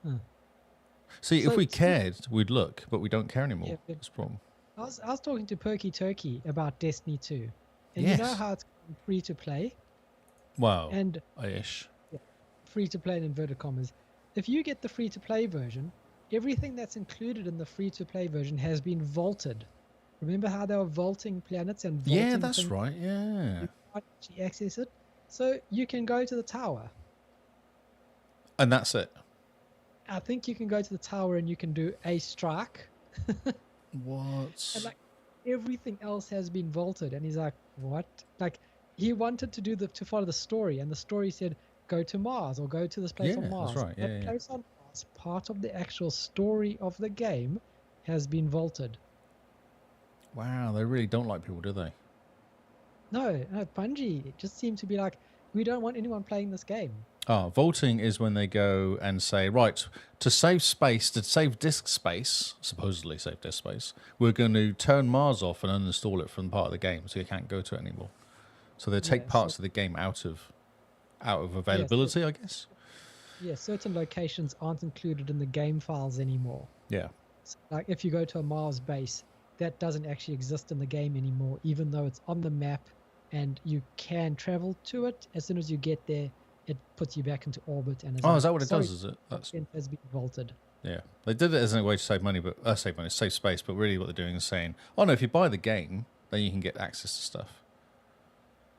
Huh. See, So if we cared, we'd look, but we don't care anymore. Yeah, That's the problem. I was talking to Perky Turkey about Destiny 2. And Yes. you know how it's free to play? Wow. And Ish. free to play in inverted commas. If you get the free to play version, everything that's included in the free to play version has been vaulted. Remember how they were vaulting planets and vaulting Yeah, that's things? right. Yeah. You can't actually access it. So you can go to the tower. And that's it. I think you can go to the tower and you can do a strike. What? And like everything else has been vaulted. And he's like, what? Like he wanted to follow the story, and the story said go to Mars or go to this place on Mars. That's right. Yeah, That place on Mars, part of the actual story of the game, has been vaulted. Wow, they really don't like people, do they? No, Bungie just seem to be like, we don't want anyone playing this game. Vaulting is when they go and say, right, to save disk space, supposedly save disk space, we're going to turn Mars off and uninstall it from part of the game so you can't go to it anymore. So they take Yeah, parts of the game out of availability, I guess. Yeah, certain locations aren't included in the game files anymore. Yeah. So, like if you go to a Mars base, that doesn't actually exist in the game anymore, even though it's on the map and you can travel to it. As soon as you get there, it puts you back into orbit and is Oh, like, is that what it sorry, does? Is it? That's content has been vaulted. yeah. They did it as a way to save money, but save space. But really, what they're doing is saying, oh no, if you buy the game, then you can get access to stuff.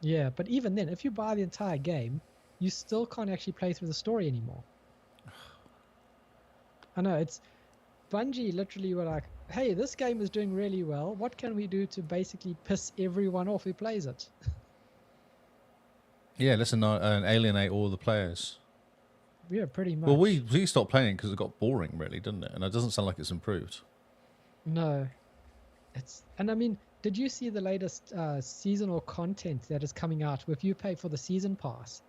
Yeah, but even then, if you buy the entire game, you still can't actually play through the story anymore. I know, it's Bungie literally were like, hey, this game is doing really well. What can we do to basically piss everyone off who plays it? Yeah, listen, and alienate all the players. Yeah, pretty much. Well, we stopped playing because it got boring, really, didn't it? And it doesn't sound like it's improved. No. And I mean, did you see the latest seasonal content that is coming out? If you pay for the season pass,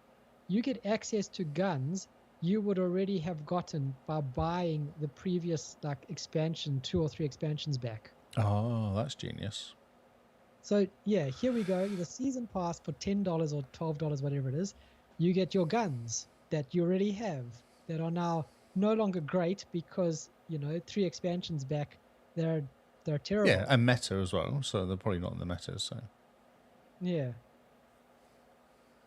you get access to guns you would already have gotten by buying the previous expansion, 2 or 3 expansions back. Oh, that's genius. So yeah, here we go. The season pass for $10 or $12, whatever it is, you get your guns that you already have that are now no longer great because 3 expansions back, they're terrible. Yeah, and meta as well. So they're probably not in the meta. So yeah.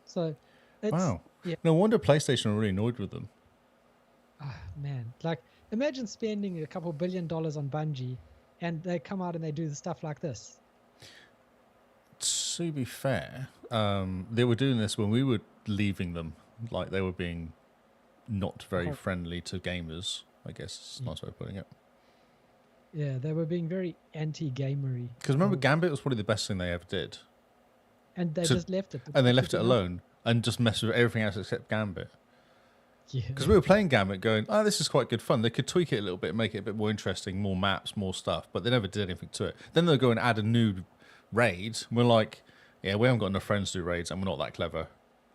So it's, wow. Yeah. No wonder PlayStation are really annoyed with them. Oh, man, imagine spending a couple $1 billion on Bungie, and they come out and they do the stuff like this. To be fair, they were doing this when we were leaving them. Like they were being not very friendly to gamers. I guess is a nice way of putting it. Yeah, they were being very anti-gamery. Because remember, Gambit was probably the best thing they ever did. And they just left it. And they left it alone and just messed with everything else except Gambit. Yeah. Because we were playing Gambit going, oh, this is quite good fun. They could tweak it a little bit, make it a bit more interesting, more maps, more stuff, but they never did anything to it. Then they'll go and add a new raid. We're like, yeah, we haven't got enough friends to do raids and we're not that clever.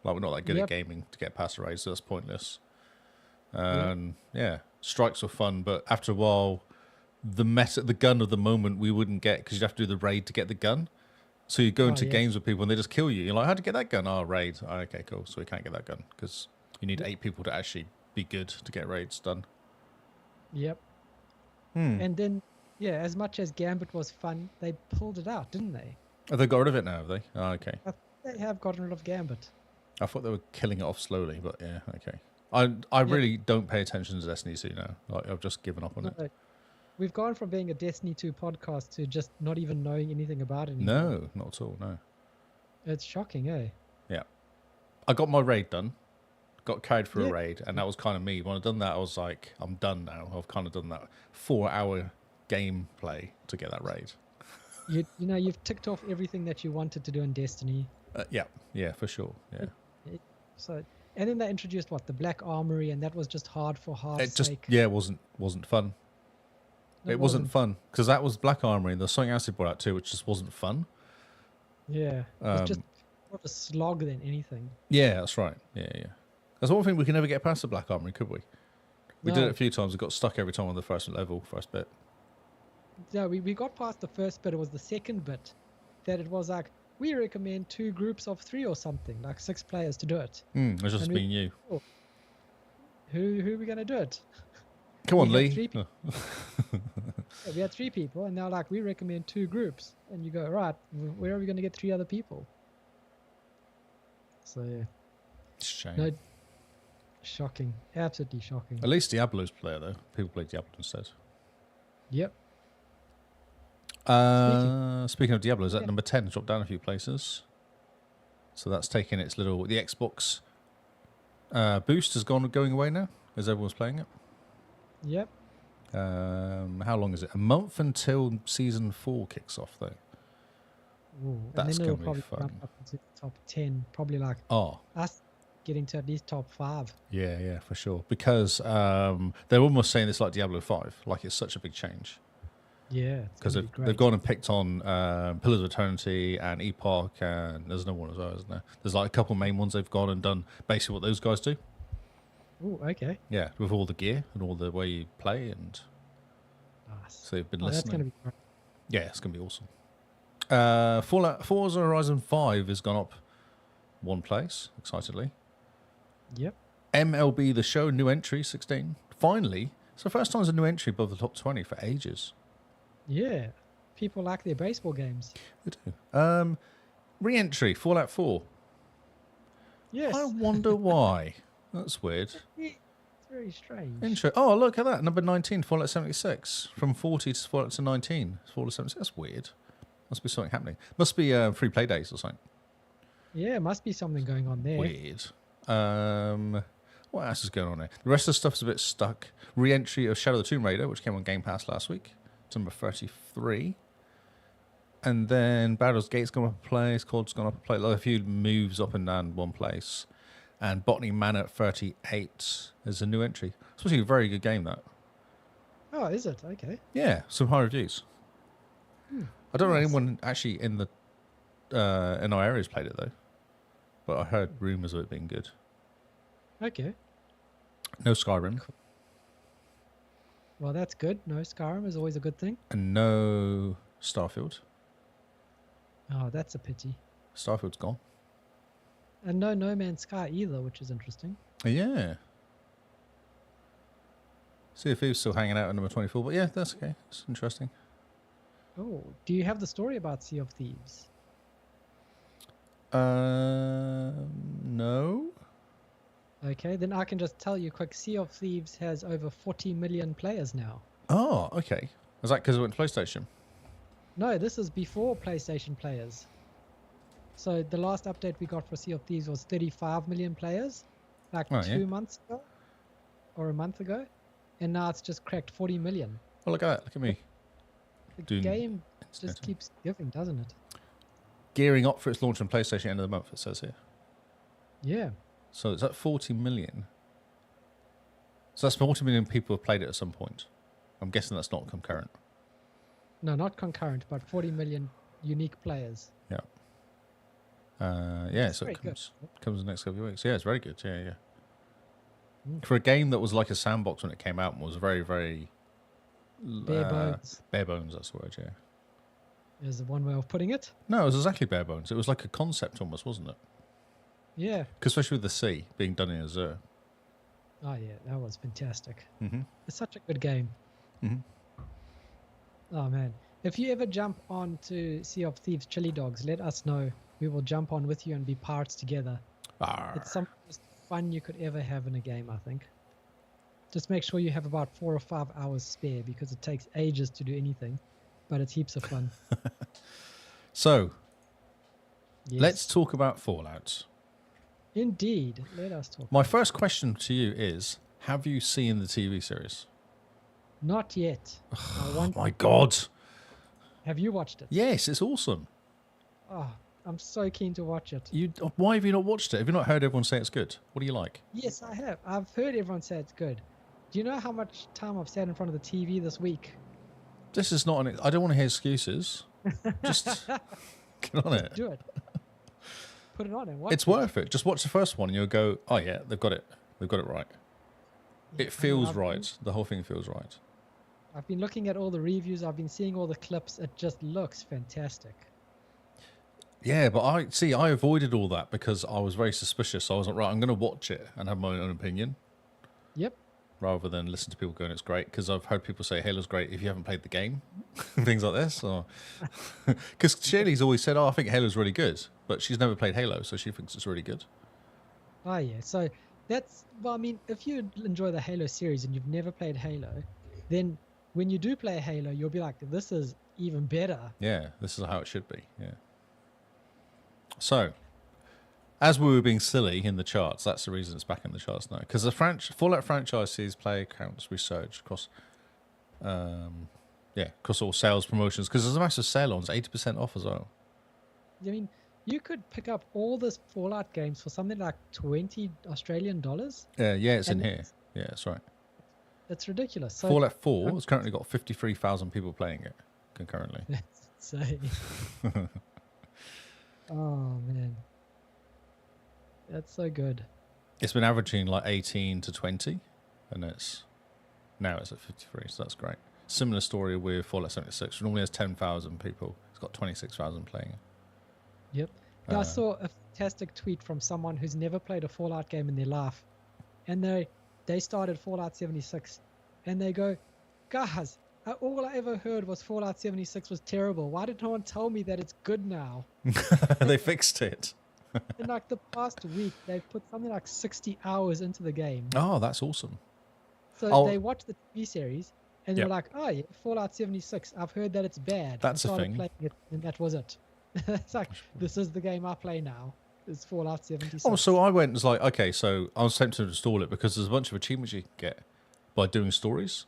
Like, we're not that good at gaming to get past the raids, so that's pointless. Yeah, strikes were fun, but after a while, the gun of the moment we wouldn't get because you'd have to do the raid to get the gun. So you go into games with people and they just kill you. You're like, how'd you get that gun? Oh, raid. Oh, okay, cool. So we can't get that gun because you need 8 people to actually be good to get raids done. Yep. And then, yeah, as much as Gambit was fun, they pulled it out, didn't they? Oh, they got rid of it now, have they? Oh, okay. They have gotten rid of Gambit. I thought they were killing it off slowly, but yeah, okay. I really don't pay attention to Destiny 2 now. Like, I've just given up on it. We've gone from being a Destiny 2 podcast to just not even knowing anything about it anymore. No, not at all, no. It's shocking, eh? Yeah. I got my raid done. Got carried for a raid, and that was kind of me. When I'd done that, I was like, I'm done now. I've kind of done that 4-hour gameplay to get that raid. You've ticked off everything that you wanted to do in Destiny. Yeah, for sure. Yeah. So, and then they introduced the Black Armory, and that was just hard for hard's sake. It wasn't fun. It wasn't fun because that was Black Armory, and there's something else they brought out too, which just wasn't fun. Yeah, it's just more of a slog than anything. Yeah, that's right. Yeah. That's one thing we can never get past the Black Armory, could we? We did it a few times. We got stuck every time on the first bit. Yeah, we got past the first bit. It was the second bit that it was like, we recommend 2 groups of 3 or something, like 6 players to do it. It's just being you. Oh, who are we going to do it? Come on, Lee. We had 3 people, and now we recommend 2 groups. And you go, right, where are we going to get 3 other people? So, yeah. Shame. No, shocking. Absolutely shocking. At least Diablo's player, though. People play Diablo instead. Yep. Speaking of Diablo, is that number 10? Dropped down a few places. So that's taking its the Xbox boost is going away now, as everyone's playing it. Yep. How long is it? A month until season 4 kicks off, though. Ooh, that's going to be fun. Up into the top 10, probably us getting to at least top 5. Yeah, for sure. Because they're almost saying this like Diablo 5, like it's such a big change. Yeah, because they've gone and picked on Pillars of Eternity and Epoch, and there's another one as well, isn't there? There's a couple main ones they've gone and done basically what those guys do. Oh, okay. Yeah, with all the gear and all the way you play, and nice. So they've been listening. That's going to be great. Yeah, it's going to be awesome. Forza Horizon 5 has gone up one place, excitedly. Yep. MLB The Show, new entry, 16. Finally, it's the first time there's a new entry above the top 20 for ages. Yeah. People like their baseball games. They do. Re-entry, Fallout 4. Yes. I wonder why. That's weird. It's very strange. Oh, look at that. Number 19, Fallout 76. From 40 to Fallout to 19. Fallout 76. That's weird. Must be something happening. Must be free play days or something. Yeah, must be something going on there. Weird. What else is going on here? The rest of the stuff's a bit stuck. Re-entry of Shadow of the Tomb Raider, which came on Game Pass last week. It's number 33. And then Baldur's Gate's gone up a place. COD's gone up a place. Like a few moves up and down one place. And Botany Manor at 38 is a new entry. It's supposed to be a very good game, that. Oh, is it? Okay. Yeah, some high reviews. I don't know Nice. anyone actually in our areas played it, though. But I heard rumours of it being good. Okay. No Skyrim. Well, that's good. No Skyrim is always a good thing. And no Starfield. Oh, that's a pity. Starfield's gone. And no No Man's Sky either, which is interesting. Yeah. Sea of Thieves still hanging out at number 24, but yeah, that's okay. It's interesting. Oh, do you have the story about Sea of Thieves? No. Okay, then I can just tell you quick. Sea of Thieves has over 40 million players now. Oh, okay. Was that because it went to PlayStation? No, this is before PlayStation players. So the last update we got for Sea of Thieves was 35 million players, like Oh, yeah. 2 months ago, or a month ago, and now it's just cracked 40 million. Oh, look at that. Look at me. The Doing game just incidentally. keeps giving, doesn't it? Gearing up for its launch on PlayStation end of the month, it says here. Yeah. So it's at 40 million. So that's 40 million people have played it at some point. I'm guessing that's not concurrent. No, not concurrent, but 40 million unique players. Yeah. That's so very it good. comes in the next couple of weeks. Yeah, it's very good. Yeah, yeah. Mm. For a game that was like a sandbox when it came out and was very, very... Bare bones Bare bones, that's the word, yeah. is the one way of putting it. No, it was exactly bare bones. It was like a concept almost, wasn't it? Yeah. 'Cause especially with the sea being done in Azure. Oh, yeah, that was fantastic. Mm-hmm. It's such a good game. Mm-hmm. Oh, man. If you ever jump on to Sea of Thieves Chili Dogs, let us know. We will jump on with you and be pirates together. It's some most fun you could ever have in a game, I think. Just make sure you have about 4 or 5 hours spare because it takes ages to do anything, but it's heaps of fun. So, Yes. let's talk about Fallout. Indeed. Let us talk. My first question to you is, have you seen the TV series? Not yet. I Oh want. my God. Have you watched it? Yes, it's awesome. Oh, I'm so keen to watch it. Why have you not watched it? Have you not heard everyone say it's good? What do you like? Yes, I have. I've heard everyone say it's good. Do you know how much time I've sat in front of the TV this week? This is not I don't want to hear excuses. Just get on it. Do it. Put it on and watch It's worth it. Just watch the first one and you'll go, oh yeah, they've got it. They've got it right. Yeah, It feels I've right. The whole thing feels right. I've been looking at all the reviews. I've been seeing all the clips. It just looks fantastic. Yeah, but I avoided all that because I was very suspicious. So I wasn't right. I'm going to watch it and have my own opinion Yep. rather than listen to people going, it's great. Because I've heard people say Halo's great if you haven't played the game. Things like this. Because Shirley's always said, oh, I think Halo's really good. But she's never played Halo, so she thinks it's really good. Oh, yeah. So that's, well, I mean, if you enjoy the Halo series and you've never played Halo, then when you do play Halo, you'll be like, this is even better. Yeah, this is how it should be. Yeah. So, as we were being silly in the charts, that's the reason it's back in the charts now. Because the Fallout franchise sees play counts research across, across all sales promotions. Because there's a massive sale on, it's 80% off as well. I mean, you could pick up all this Fallout games for something like $20 Australian dollars. Yeah, it's in And here. Yeah, that's right. It's ridiculous. So Fallout 4 has currently got 53,000 people playing it concurrently. that's insane. Oh man, that's so good. It's been averaging like 18 to 20, and now it's at 53, so that's great. Similar story with Fallout 76. It normally has 10,000 people. It's got 26,000 playing it. Yep. Yeah, I saw a fantastic tweet from someone who's never played a Fallout game in their life, and they started Fallout 76, and they go, guys, all I ever heard was Fallout 76 was terrible. Why did no one tell me that it's good now? They fixed it. In like the past week, they've put something like 60 hours into the game. Oh, that's awesome. So they watched the TV series, and they Yep. were like, oh yeah, Fallout 76, I've heard that it's bad. That's a and started thing. playing it, and that was it. It's like, this is the game I play now. It's Fallout 76. Oh, so I went and was like, okay, so I was tempted to install it because there's a bunch of achievements you can get by doing stories.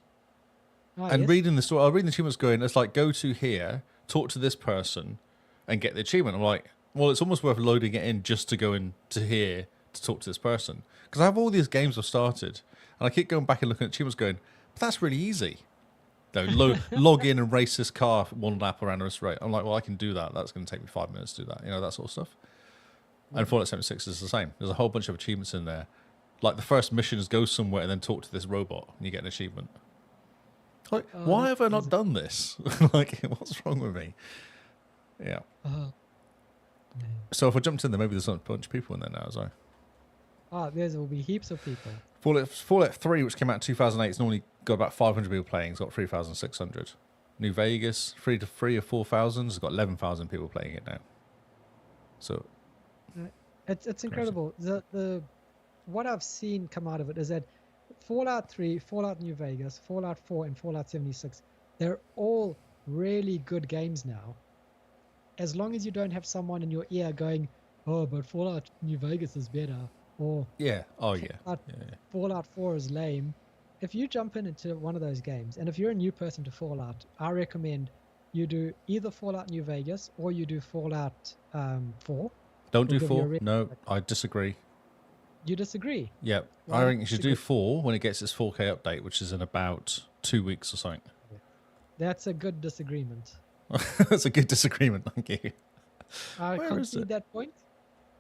Oh, And yes. reading the story, I read the achievements going, it's like, go to here, talk to this person, and get the achievement. I'm like, well, it's almost worth loading it in just to go into here to talk to this person. Because I have all these games I've started, and I keep going back and looking at achievements going, but that's really easy. No, log in and race this car one lap around this rate. I'm like, well, I can do that. That's going to take me 5 minutes to do that. You know, that sort of stuff. And Fallout 76 is the same. There's a whole bunch of achievements in there. Like the first mission is go somewhere and then talk to this robot, and you get an achievement. Like, why have I not done this? Like, what's wrong with me? Yeah. So if I jumped in there, maybe there's a bunch of people in there now as well. There will be heaps of people. Fallout 3, which came out in 2008, it's normally got about 500 people playing. It's got 3,600. New Vegas, 3 or 4,000. It's got 11,000 people playing it now. So It's incredible. The what I've seen come out of it is that Fallout 3, Fallout New Vegas, Fallout 4, and Fallout 76, they're all really good games now. As long as you don't have someone in your ear going, oh, but Fallout New Vegas is better, or yeah, Fallout 4 is lame. If you jump into one of those games, and if you're a new person to Fallout, I recommend you do either Fallout New Vegas or you do Fallout 4. Don't do 4. No, I disagree. You disagree? Yeah, I think you should do 4 when it gets its 4K update, which is in about 2 weeks or something. That's a good disagreement. That's a good disagreement, thank you. I concede that point.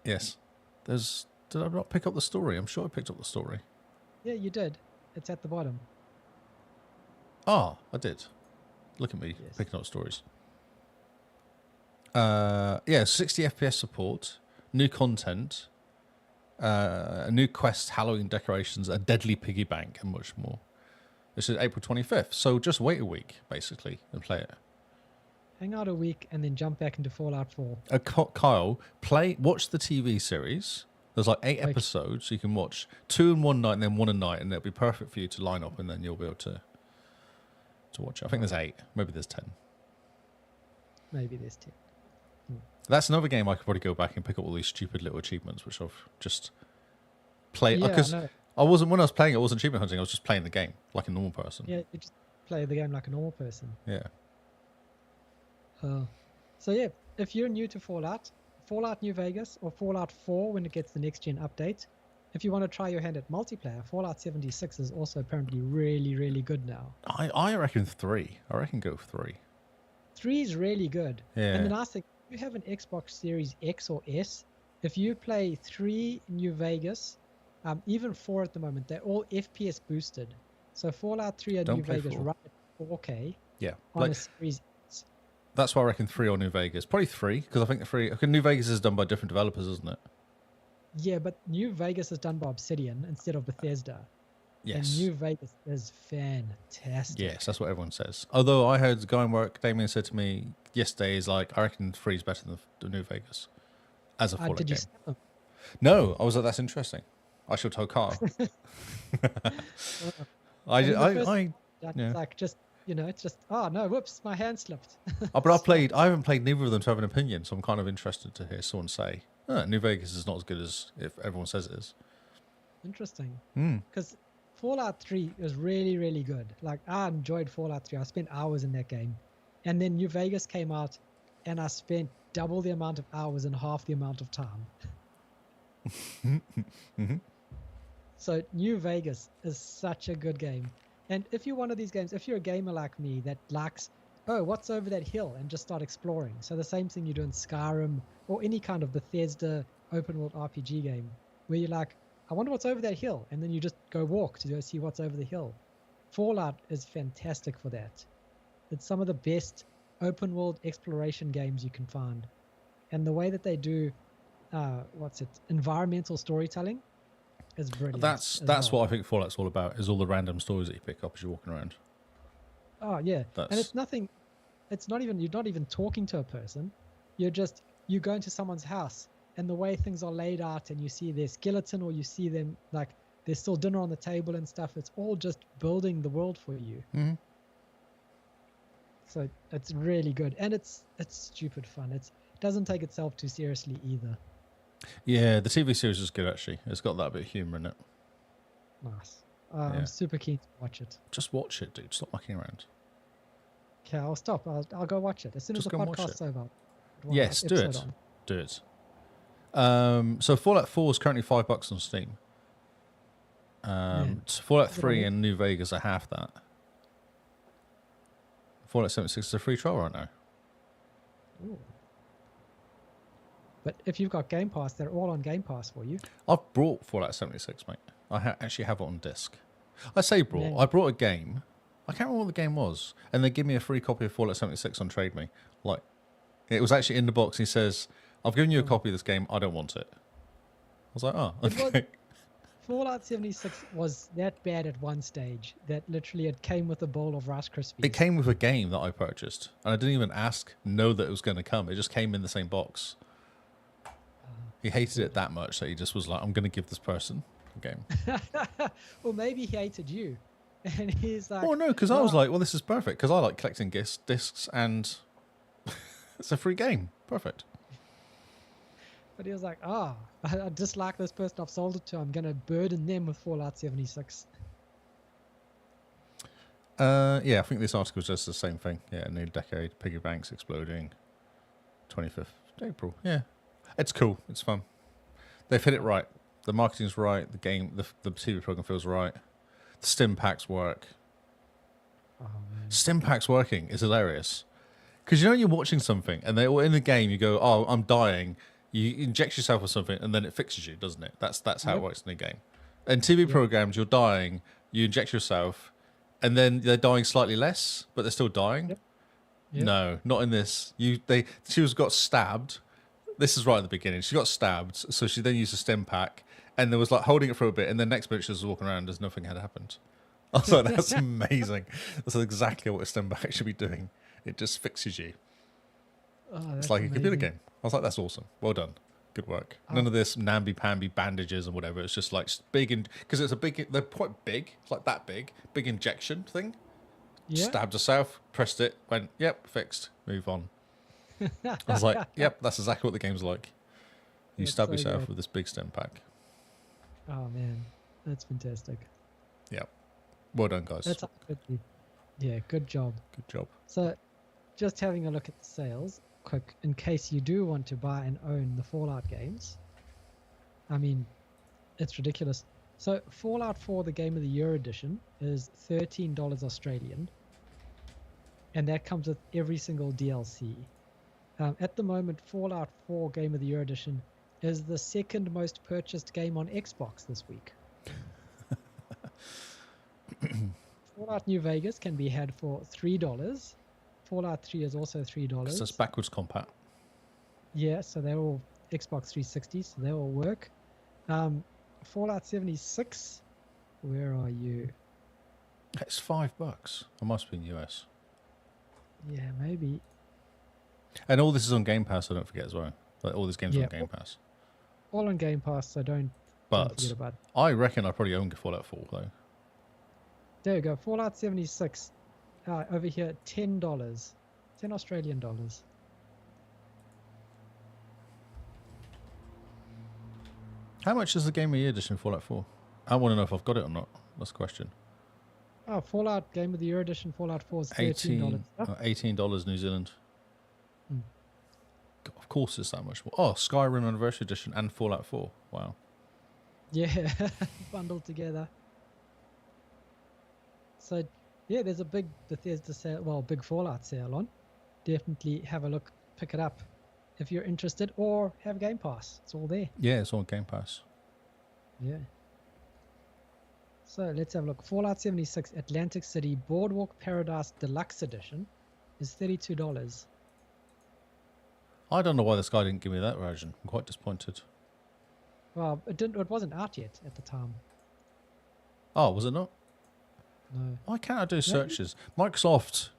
Yes. Did I not pick up the story? I'm sure I picked up the story. Yeah, you did. It's at the bottom. Ah, I did. Look at me picking up stories. 60 FPS support, new content, a new quest, Halloween decorations, a deadly piggy bank, and much more. This is April 25th, so just wait a week, basically, and play it. Hang out a week and then jump back into Fallout 4. Kyle, watch the TV series. There's like 8 episodes, so you can watch 2 in one night and then 1 a night, and it'll be perfect for you to line up, and then you'll be able to watch it. I think there's 8, maybe there's 10. Maybe there's 10. That's another game I could probably go back and pick up all these stupid little achievements, which I've just played. Because I wasn't, when I was playing it, I wasn't achievement hunting, I was just playing the game like a normal person. Yeah, you just play the game like a normal person. Yeah. So yeah, if you're new to Fallout New Vegas or Fallout 4 when it gets the next gen update, if you want to try your hand at multiplayer, Fallout 76 is also apparently really, really good now. I reckon 3. I reckon go 3. 3 is really good. Yeah. And the nice thing, if you have an Xbox Series X or S, if you play 3 New Vegas, even 4 at the moment, they're all FPS boosted. So Fallout 3 and New Vegas run at 4K on a Series X. That's why I reckon 3 or New Vegas. Probably 3, because I think the 3... New Vegas is done by different developers, isn't it? Yeah, but New Vegas is done by Obsidian instead of Bethesda. Yes. And New Vegas is fantastic. Yes, that's what everyone says. Although I heard the guy in work, Damien, said to me yesterday, is like, I reckon 3 is better than the New Vegas as a Fallout did game. You snap them? No, I was like, that's interesting. I shall tell Carl. It's like just, it's just, oh no, whoops, my hand slipped. But I haven't played neither of them to have an opinion, so I'm kind of interested to hear someone say, New Vegas is not as good as if everyone says it is. Interesting. Because Fallout 3 is really, really good. Like, I enjoyed Fallout 3. I spent hours in that game. And then New Vegas came out, and I spent double the amount of hours in half the amount of time. So New Vegas is such a good game. And if you're one of these games, if you're a gamer like me that likes, oh, what's over that hill, and just start exploring. So the same thing you do in Skyrim or any kind of Bethesda open world RPG game, where you're like, I wonder what's over that hill, and then you just go walk to go see what's over the hill. Fallout is fantastic for that. It's some of the best open world exploration games you can find. And the way that they do what's it? Environmental storytelling is brilliant. That's as well. what I think Fallout's all about. Is all the random stories that you pick up as you're walking around. Oh yeah, and That's it's nothing. It's not even, you're not even talking to a person. You go into someone's house, and the way things are laid out, and you see their skeleton, or you see them like there's still dinner on the table and stuff. It's all just building the world for you. Mhm. So it's really good, and it's stupid fun. It doesn't take itself too seriously either. Yeah, the TV series is good actually. It's got that bit of humour in it. Nice. Yeah. I'm super keen to watch it. Just watch it, dude. Stop mucking around. Okay, I'll stop. I'll go watch it as soon Just as the go and watch podcast's it. over. Yes, do it. Do it. So Fallout 4 is currently $5 on Steam. Fallout Is it 3 on and New Vegas are half that. Fallout 76 is a free trial right now. Ooh. But if you've got Game Pass, they're all on Game Pass for you. I've brought Fallout 76, mate. I actually have it on disc. I say brought. Yeah. I brought a game. I can't remember what the game was. And they give me a free copy of Fallout 76 on Trade Me. Like, it was actually in the box. He says, I've given you a copy of this game. I don't want it. I was like, oh, It was- okay. Fallout 76 was that bad at one stage that literally it came with a bowl of Rice Krispies. It came with a game that I purchased. And I didn't even know that it was going to come. It just came in the same box. He hated it that much that he just was like, I'm going to give this person a game. Or maybe he hated you. And he's like, Oh, no, because I was "Oh, like, well, this is perfect. Because I like collecting discs and it's a free game. Perfect. But he was like, I dislike this person I've sold it to. I'm going to burden them with Fallout 76. Yeah, I think this article is just the same thing. Yeah, nearly a decade. Piggy banks exploding. 25th April. Yeah. It's cool. It's fun. They've hit it right. The marketing's right. The game, the TV program feels right. The stim packs work. Oh, man. Stim packs working is hilarious. Because you're watching something and they in the game you go, oh, I'm dying. You inject yourself with something and then it fixes you, doesn't it? That's how it Yep. works in the game. In TV programs, you're dying, you inject yourself, and then they're dying slightly less, but they're still dying. Yep. Yep. No, not in this. She got stabbed. This is right at the beginning. She got stabbed, so she then used a stim pack, and there was like holding it for a bit, and then next minute she was walking around as nothing had happened. I was like, that's amazing. That's exactly what a stim pack should be doing. It just fixes you. Oh, It's that's like a computer amazing. game. I was like, that's awesome. Well done. Good work. None of this namby-pamby bandages and whatever. It's just like big, because they're quite big. It's like that big injection thing. Yeah. Stabbed herself, pressed it, went, yep, fixed, move on. I was like, yep, that's exactly what the game's like. You That's stab so yourself great. with this big stem pack. Oh, man. That's fantastic. Yep. Well done, guys. That's absolutely. Yeah, good job. Good job. So, just having a look at the sales, quick, in case you do want to buy and own the Fallout games. I mean, it's ridiculous. So, Fallout 4, the Game of the Year edition, is $13 Australian. And that comes with every single DLC. At the moment, Fallout 4 Game of the Year edition is the second most purchased game on Xbox this week. Fallout New Vegas can be had for $3. Fallout 3 is also $3. So it's backwards compat. Yeah, so they're all Xbox 360, so they all work. Fallout 76, where are you? It's $5. I must be in US. Yeah, maybe. And all this is on Game Pass, I don't forget as well. Like all these games are Yeah. on Game Pass. All on Game Pass, so don't But forget about it. I reckon I probably own Fallout 4 though. There you go. Fallout 76, over here, $10. 10 Australian dollars. How much is the Game of the Year edition Fallout 4? I want to know if I've got it or not. That's the question. Oh, Fallout Game of the Year edition, Fallout 4 is $13. $18 New Zealand. Hmm. God, of course it's that much more. Oh, Skyrim Anniversary Edition and Fallout 4. Wow. Yeah, bundled together. So, yeah, there's a big Bethesda sale, well, big Fallout sale on. Definitely have a look, pick it up if you're interested, or have Game Pass. It's all there. Yeah, it's on Game Pass. Yeah. So let's have a look. Fallout 76 Atlantic City Boardwalk Paradise Deluxe Edition is $32. I don't know why this guy didn't give me that version. I'm quite disappointed. Well, it didn't. It wasn't out yet at the time. Oh, was it not? No. Why can't I do searches? Microsoft.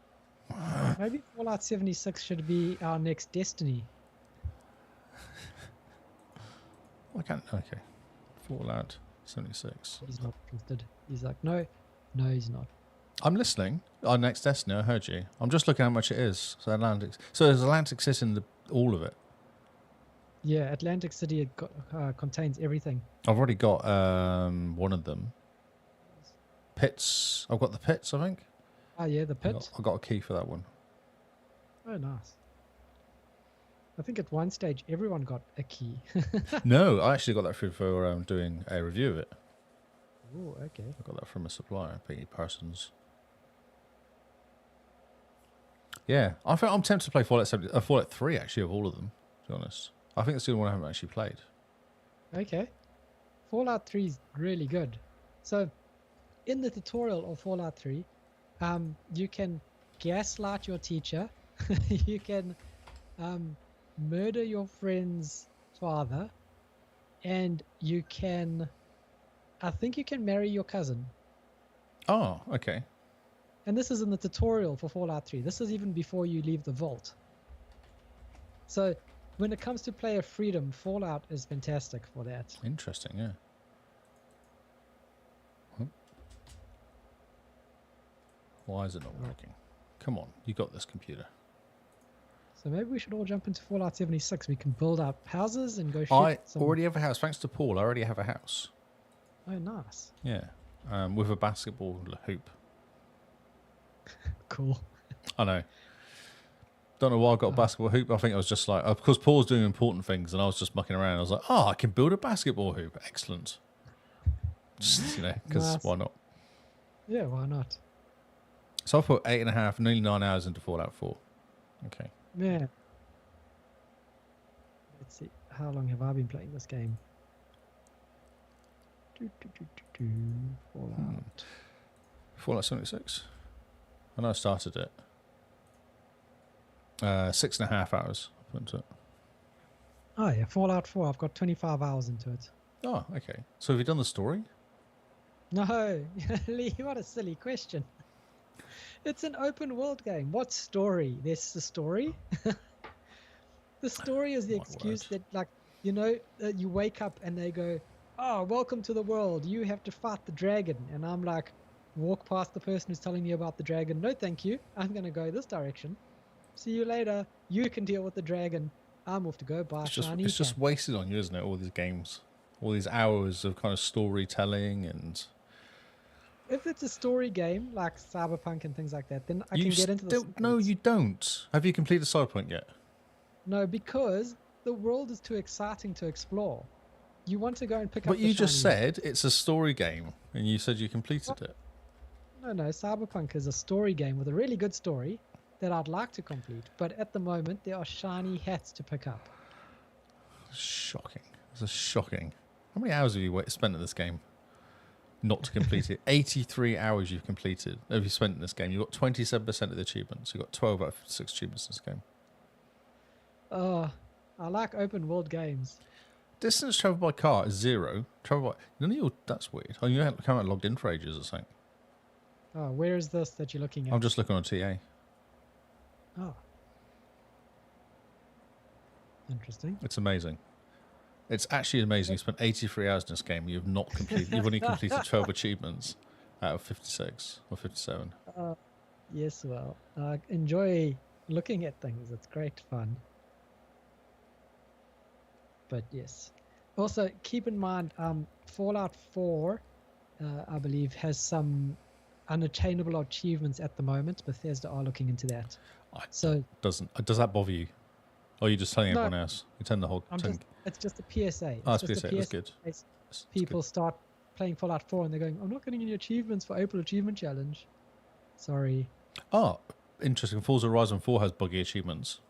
Maybe Fallout 76 should be our next Destiny. Why can't? Okay. Fallout 76. He's not interested. He's like, no, he's not. I'm listening. Our next Destiny, I heard you. I'm just looking how much it is. So there's Atlantic City in all of it. Yeah, Atlantic City contains everything. I've already got one of them. Pits. I've got the pits, I think. Oh yeah, the pit. I got a key for that one. Oh, nice. I think at one stage everyone got a key. No, I actually got that for doing a review of it. Oh, okay. I got that from a supplier, P. Parsons. Yeah, I'm tempted to play Fallout 3 actually of all of them. To be honest, I think it's the only one I haven't actually played. Okay. Fallout 3 is really good. So, in the tutorial of Fallout 3, you can gaslight your teacher. You can murder your friend's father, and you can, I think you can marry your cousin. Oh, okay. And this is in the tutorial for Fallout 3. This is even before you leave the vault. So when it comes to player freedom, Fallout is fantastic for that. Interesting, yeah. Why is it not working? Come on, you got this, computer. So maybe we should all jump into Fallout 76. We can build up houses and go shoot I some... already have a house. Thanks to Paul, I already have a house. Oh, nice. Yeah, with a basketball hoop. Cool. I know. Don't know why I got a basketball hoop. I think I was just like, of course, Paul's doing important things, and I was just mucking around. I was like, oh, I can build a basketball hoop. Excellent. Just, because Nice. why not? Yeah, why not? So I put 8.5, nearly 9 hours into Fallout 4. Okay. Yeah. Let's see. How long have I been playing this game? Fallout. Fallout 76. I know I started it. 6.5 hours I put into it. Oh, yeah. Fallout 4. I've got 25 hours into it. Oh, okay. So have you done the story? No. Lee, what a silly question. It's an open world game. What story? There's the story. The story is the excuse that, like, you wake up and they go, oh, welcome to the world. You have to fight the dragon. And I'm like, walk past the person who's telling me about the dragon. No, thank you. I'm going to go this direction. See you later. You can deal with the dragon. I'm off to go buy shiny. It's just wasted on you, isn't it? All these games. All these hours of kind of storytelling and... If it's a story game like Cyberpunk and things like that, then I can get into the... No, you don't. Have you completed Cyberpunk yet? No, because the world is too exciting to explore. You want to go and pick up. But you just said it's a story game, and you said you completed it. No, Cyberpunk is a story game with a really good story that I'd like to complete. But at the moment, there are shiny hats to pick up. Shocking. This is shocking. How many hours have you spent in this game? Not to complete it. 83 hours you've completed. Have you spent in this game? You've got 27% of the achievements. You've got 12 out of 6 achievements in this game. I like open world games. Distance traveled by car is 0. That's weird. Oh, you haven't logged in for ages or something. Oh, where is this that you're looking at? I'm just looking on TA. Oh. Interesting. It's amazing. It's actually amazing. You spent 83 hours in this game. You've not completed. You've only completed 12 achievements out of 56 or 57. Yes, well, I enjoy looking at things. It's great fun. But yes. Also, keep in mind, Fallout 4, I believe, has some unattainable achievements at the moment. Bethesda are looking into that. Does that bother you? Or are you just telling everyone else? You turn the whole thing. It's just a PSA. Oh, it's PSA. That's good. People start playing Fallout 4 and they're going, I'm not getting any achievements for April Achievement Challenge. Sorry. Oh, interesting. Forza Horizon 4 has buggy achievements.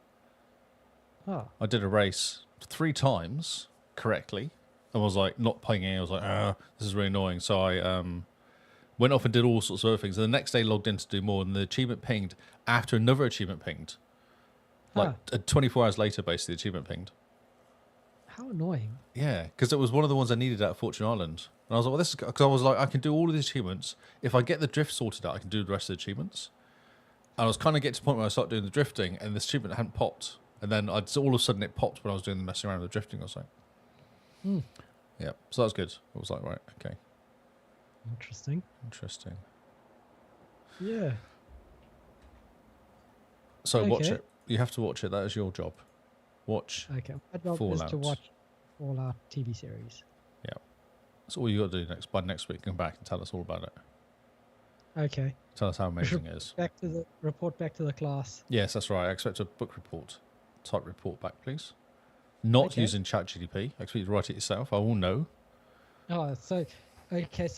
Oh. I did a race 3 times correctly. I was like, not playing it. I was like, this is really annoying. So I went off and did all sorts of other things. And the next day logged in to do more. And the achievement pinged after another achievement pinged. Like 24 hours later, basically, the achievement pinged. How annoying. Yeah, because it was one of the ones I needed out of Fortune Island. And I was like, well, this is... Because I was like, I can do all of these achievements. If I get the drift sorted out, I can do the rest of the achievements. And I was kind of getting to the point where I started doing the drifting, and this achievement hadn't popped. And then all of a sudden it popped when I was doing the messing around with the drifting or something. Yeah, so that was good. I was like, right, okay. Interesting. Yeah. So watch Okay. it. You have to watch it. That is your job. Watch. Okay. My job is Fallout. to watch Fallout TV series. Yeah. That's all you got to do by next week. Come back and tell us all about it. Okay. Tell us how amazing it is. Report back to the class. Yes, that's right. I expect a book report. Type report back, please. Not Okay. using ChatGPT. I expect you to write it yourself. I will know. Oh, so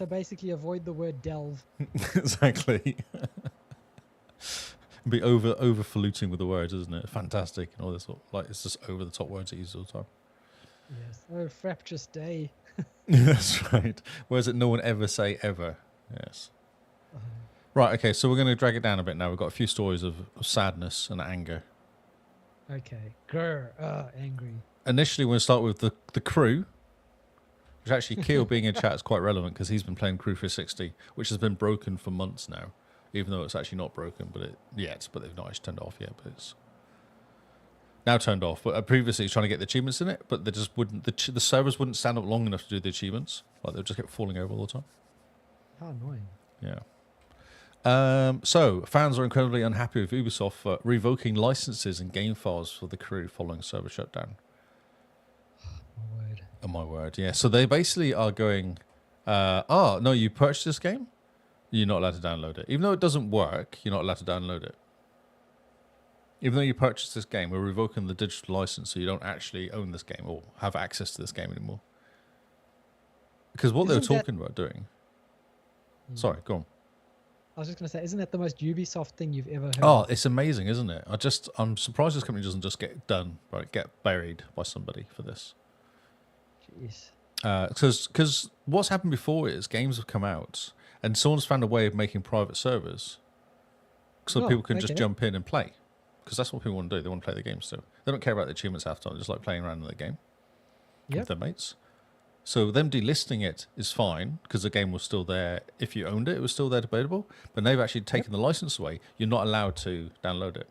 basically avoid the word delve. Exactly. Be overfaluting with the words, isn't it? Fantastic and all this sort. Like it's just over the top words it uses all the time. Yes. Oh, fraptious day. That's right. Words that no one ever say ever. Yes. Right. Okay. So we're going to drag it down a bit now. We've got a few stories of sadness and anger. Okay. Grr. Angry. Initially, we're going to start with the crew. Which actually, Keel being in chat is quite relevant because he's been playing Crew 360, which has been broken for months now. Even though it's actually not broken, but they've not actually turned it off yet. But it's now turned off. But previously, he was trying to get the achievements in it, but they just wouldn't. The servers wouldn't stand up long enough to do the achievements. Like they would just kept falling over all the time. How annoying. Yeah. So fans are incredibly unhappy with Ubisoft revoking licenses and game files for the crew following server shutdown. My word. Oh my word! Yeah. So they basically are going. No, you purchased this game. You're not allowed to download it. Even though it doesn't work, you're not allowed to download it. Even though you purchased this game, we're revoking the digital license so you don't actually own this game or have access to this game anymore. Because what they were talking about doing... Sorry, go on. I was just going to say, isn't that the most Ubisoft thing you've ever heard? Oh, it's amazing, isn't it? I'm surprised this company doesn't just get buried by somebody for this. Jeez. Because what's happened before is games have come out and someone's found a way of making private servers so people can just jump in and play. Because that's what people want to do. They want to play the game still. They don't care about the achievements half the time. They just like playing around in the game with their mates. So them delisting it is fine because the game was still there. If you owned it, it was still there debatable. But they've actually taken the license away. You're not allowed to download it.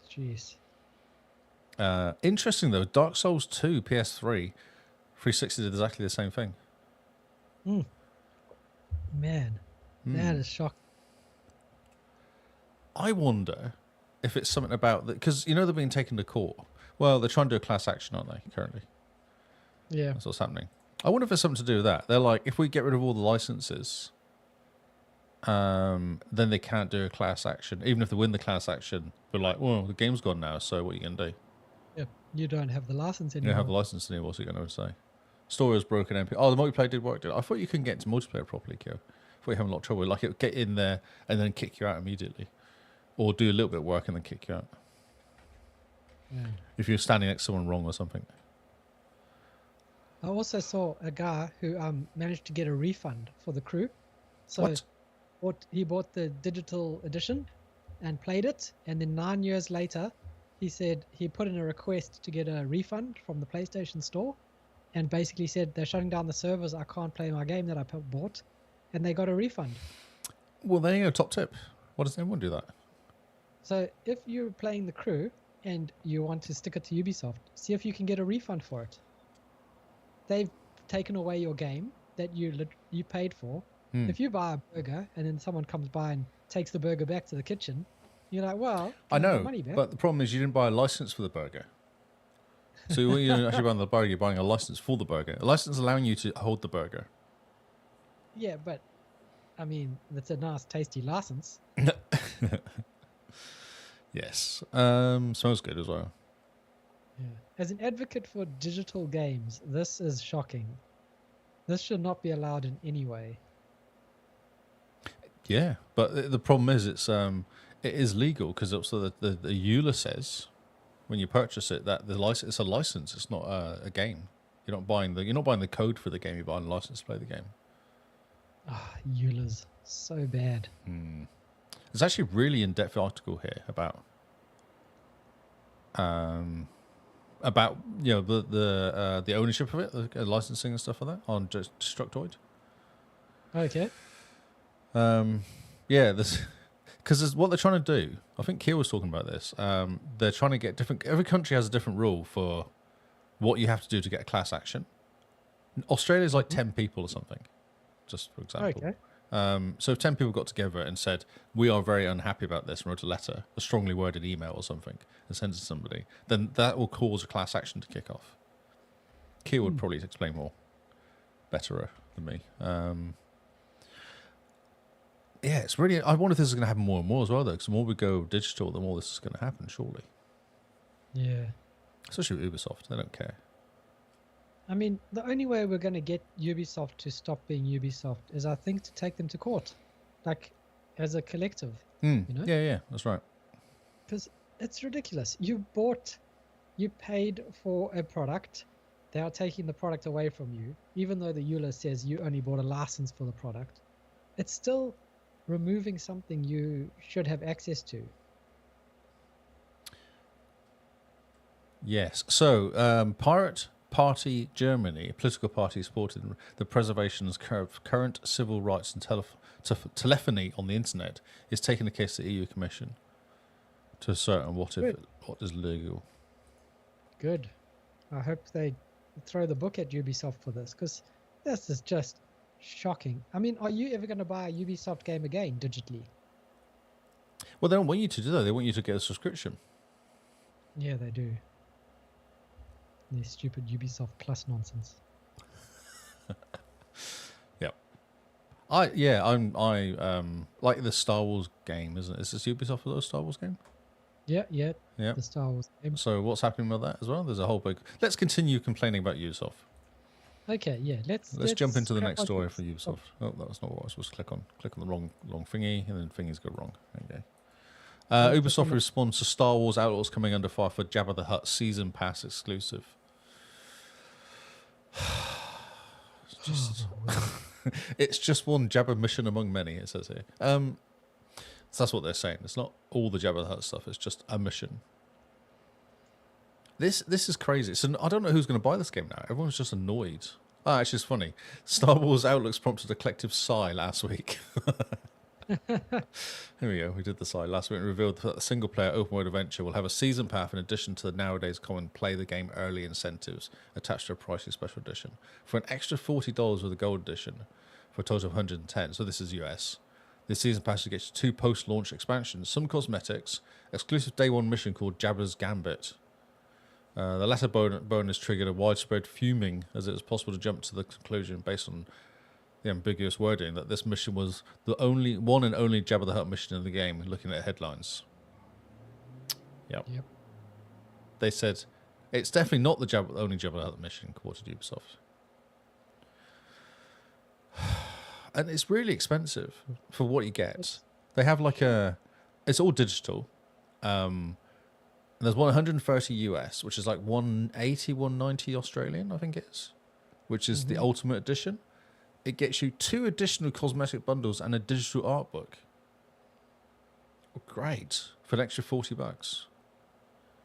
Jeez. Interesting though, Dark Souls 2 PS3 360 did exactly the same thing. Man, that is shocking. I wonder if it's something about that, because you know they're being taken to court. Well, they're trying to do a class action, aren't they, currently? Yeah. That's what's happening. I wonder if it's something to do with that. They're like, if we get rid of all the licenses, then they can't do a class action. Even if they win the class action, they're like, well, the game's gone now, so what are you going to do? Yeah. You don't have the license You anymore. don't have the license anymore, what's it going to say? Story was broken, MP. Oh, the multiplayer did work. I thought you couldn't get into multiplayer properly, Kyo. I thought you were having a lot of trouble. Like, it would get in there and then kick you out immediately. Or do a little bit of work and then kick you out. Yeah. If you're standing next to someone wrong or something. I also saw a guy who managed to get a refund for the crew. So he bought the digital edition and played it. And then 9 years later, he said he put in a request to get a refund from the PlayStation Store. And basically said, they're shutting down the servers. I can't play my game that I bought. And they got a refund. Well, there you go. Top tip. Why doesn't everyone do that? So if you're playing the crew and you want to stick it to Ubisoft, see if you can get a refund for it. They've taken away your game that you paid for. If you buy a burger and then someone comes by and takes the burger back to the kitchen, you're like, well, I know, money back. but the problem is you didn't buy a license for the burger. So when you're actually buying the burger, you're buying a license for the burger. A license allowing you to hold the burger. Yeah, but, I mean, that's a nice, tasty license. Yes. Smells good as well. Yeah. As an advocate for digital games, this is shocking. This should not be allowed in any way. Yeah, but the problem is it is legal because the EULA says when you purchase it that it's a license. It's not a game. You're not buying the code for the game. You're buying a license to play the game. Ah, EULA's so bad. There's actually a really in-depth article here about about the ownership of it, the licensing and stuff like that on just Destructoid. Okay. Yeah, this because what they're trying to do. I think Kiel was talking about this. They're trying to get different. Every country has a different rule for what you have to do to get a class action. Australia's like 10 people or something, just for example. Okay. So if 10 people got together and said, we are very unhappy about this, and wrote a letter, a strongly worded email or something, and sent it to somebody, then that will cause a class action to kick off. Kiel would probably explain more better than me. Yeah, it's really... I wonder if this is going to happen more and more as well, though, because the more we go digital, the more this is going to happen, surely. Yeah. Especially with Ubisoft. They don't care. I mean, the only way we're going to get Ubisoft to stop being Ubisoft is, I think, to take them to court, like as a collective. You know? Yeah, that's right. Because it's ridiculous. You paid for a product. They are taking the product away from you, even though the EULA says you only bought a license for the product. It's still removing something you should have access to. Yes. So, Pirate Party Germany, a political party supporting the preservation of current civil rights and telephony on the internet, is taking the case to the EU Commission to ascertain what is legal. Good. I hope they throw the book at Ubisoft for this, because this is just shocking. I mean, are you ever going to buy a Ubisoft game again digitally? Well, they don't want you to do that. They want you to get a subscription. Yeah, they do. Their stupid Ubisoft Plus nonsense. Yeah. I like the Star Wars game, isn't it? Is this Ubisoft with the Star Wars game? Yeah. The Star Wars game. So what's happening with that as well? There's a whole big... Let's continue complaining about Ubisoft. Okay, yeah. Let's jump into the next story for Ubisoft. Oh, that's not what I was supposed to click on. Click on the wrong thingy, and then thingies go wrong. Okay. Ubisoft responds to Star Wars Outlaws coming under fire for Jabba the Hutt Season Pass exclusive. It's just one Jabba mission among many, it says here. So that's what they're saying. It's not all the Jabba the Hutt stuff. It's just a mission. This is crazy. So I don't know who's going to buy this game now. Everyone's just annoyed. Oh, actually, it's funny. Star Wars Outlooks prompted a collective sigh last week. Here we go. We did the sigh last week and revealed that the single-player open-world adventure will have a season pass in addition to the nowadays common play-the-game early incentives attached to a pricey special edition. For an extra $40 with a gold edition, for a total of $110. So this is US. This season pass gets 2 post-launch expansions, some cosmetics, exclusive day one mission called Jabba's Gambit. The latter bonus triggered a widespread fuming, as it was possible to jump to the conclusion based on the ambiguous wording that this mission was the one and only Jabba the Hutt mission in the game, looking at headlines. Yep. They said, it's definitely not the only Jabba the Hutt mission, quoted Ubisoft. And it's really expensive for what you get. They have it's all digital. There's 130 US, which is like 180, 190 Australian, I think it is, which is the Ultimate Edition. It gets you 2 additional cosmetic bundles and a digital art book. Great. For an extra $40.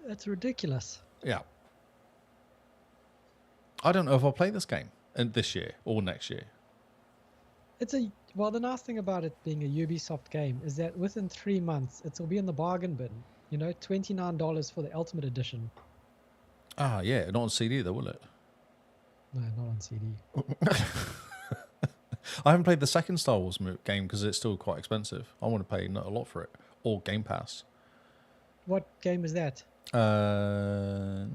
That's ridiculous. Yeah. I don't know if I'll play this game this year or next year. Well, the nice thing about it being a Ubisoft game is that within 3 months, it'll be in the bargain bin. You know, $29 for the Ultimate Edition. Ah, yeah. Not on CD, though, will it? No, not on CD. I haven't played the second Star Wars game because it's still quite expensive. I want to pay not a lot for it. Or Game Pass. What game is that? The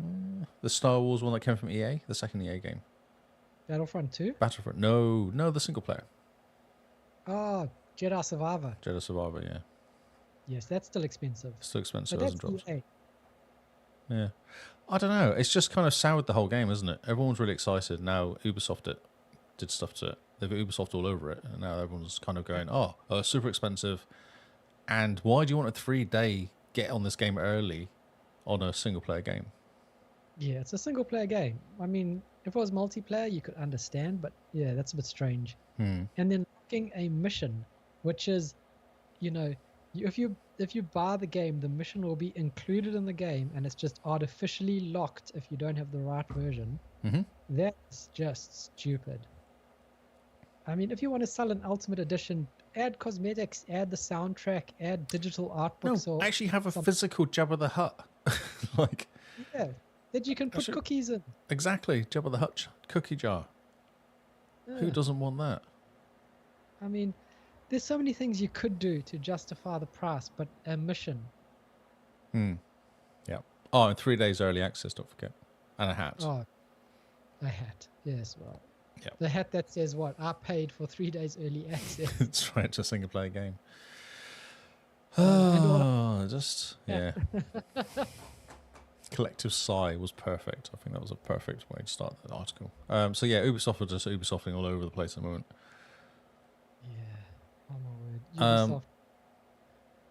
Star Wars one that came from EA. The second EA game. Battlefront 2? Battlefront. No, the single player. Oh, Jedi Survivor. Jedi Survivor, yeah. Yes, that's still expensive. Still expensive, But hasn't dropped. EA. Yeah. I don't know. It's just kind of soured the whole game, isn't it? Everyone's really excited. Now Ubisoft did stuff to it. They've got Ubisoft all over it. And now everyone's kind of going, super expensive. And why do you want a 3-day get on this game early on a single-player game? Yeah, it's a single-player game. I mean, if it was multiplayer, you could understand. But yeah, that's a bit strange. And then looking a mission, which is, If you buy the game, the mission will be included in the game, and it's just artificially locked if you don't have the right version. Mm-hmm. That's just stupid. I mean, if you want to sell an Ultimate Edition, add cosmetics, add the soundtrack, add digital art No, books, or actually have a something. physical Jabba the Hutt. Like, Yeah, that you can put Actually- cookies in. exactly, Jabba the Hutt cookie jar. Who Yeah. doesn't want that? I mean, there's so many things you could do to justify the price, but a mission. Yeah. Oh, and 3 days early access, don't forget. And a hat. Oh, a hat. Yes, well. Yeah. The hat that says what? I paid for 3 days early access. That's right, it's a single player game. And all Oh, just, yeah. Collective sigh was perfect. I think that was a perfect way to start that article. So yeah, Ubisoft are just Ubisofting all over the place at the moment. Yeah. Oh my word.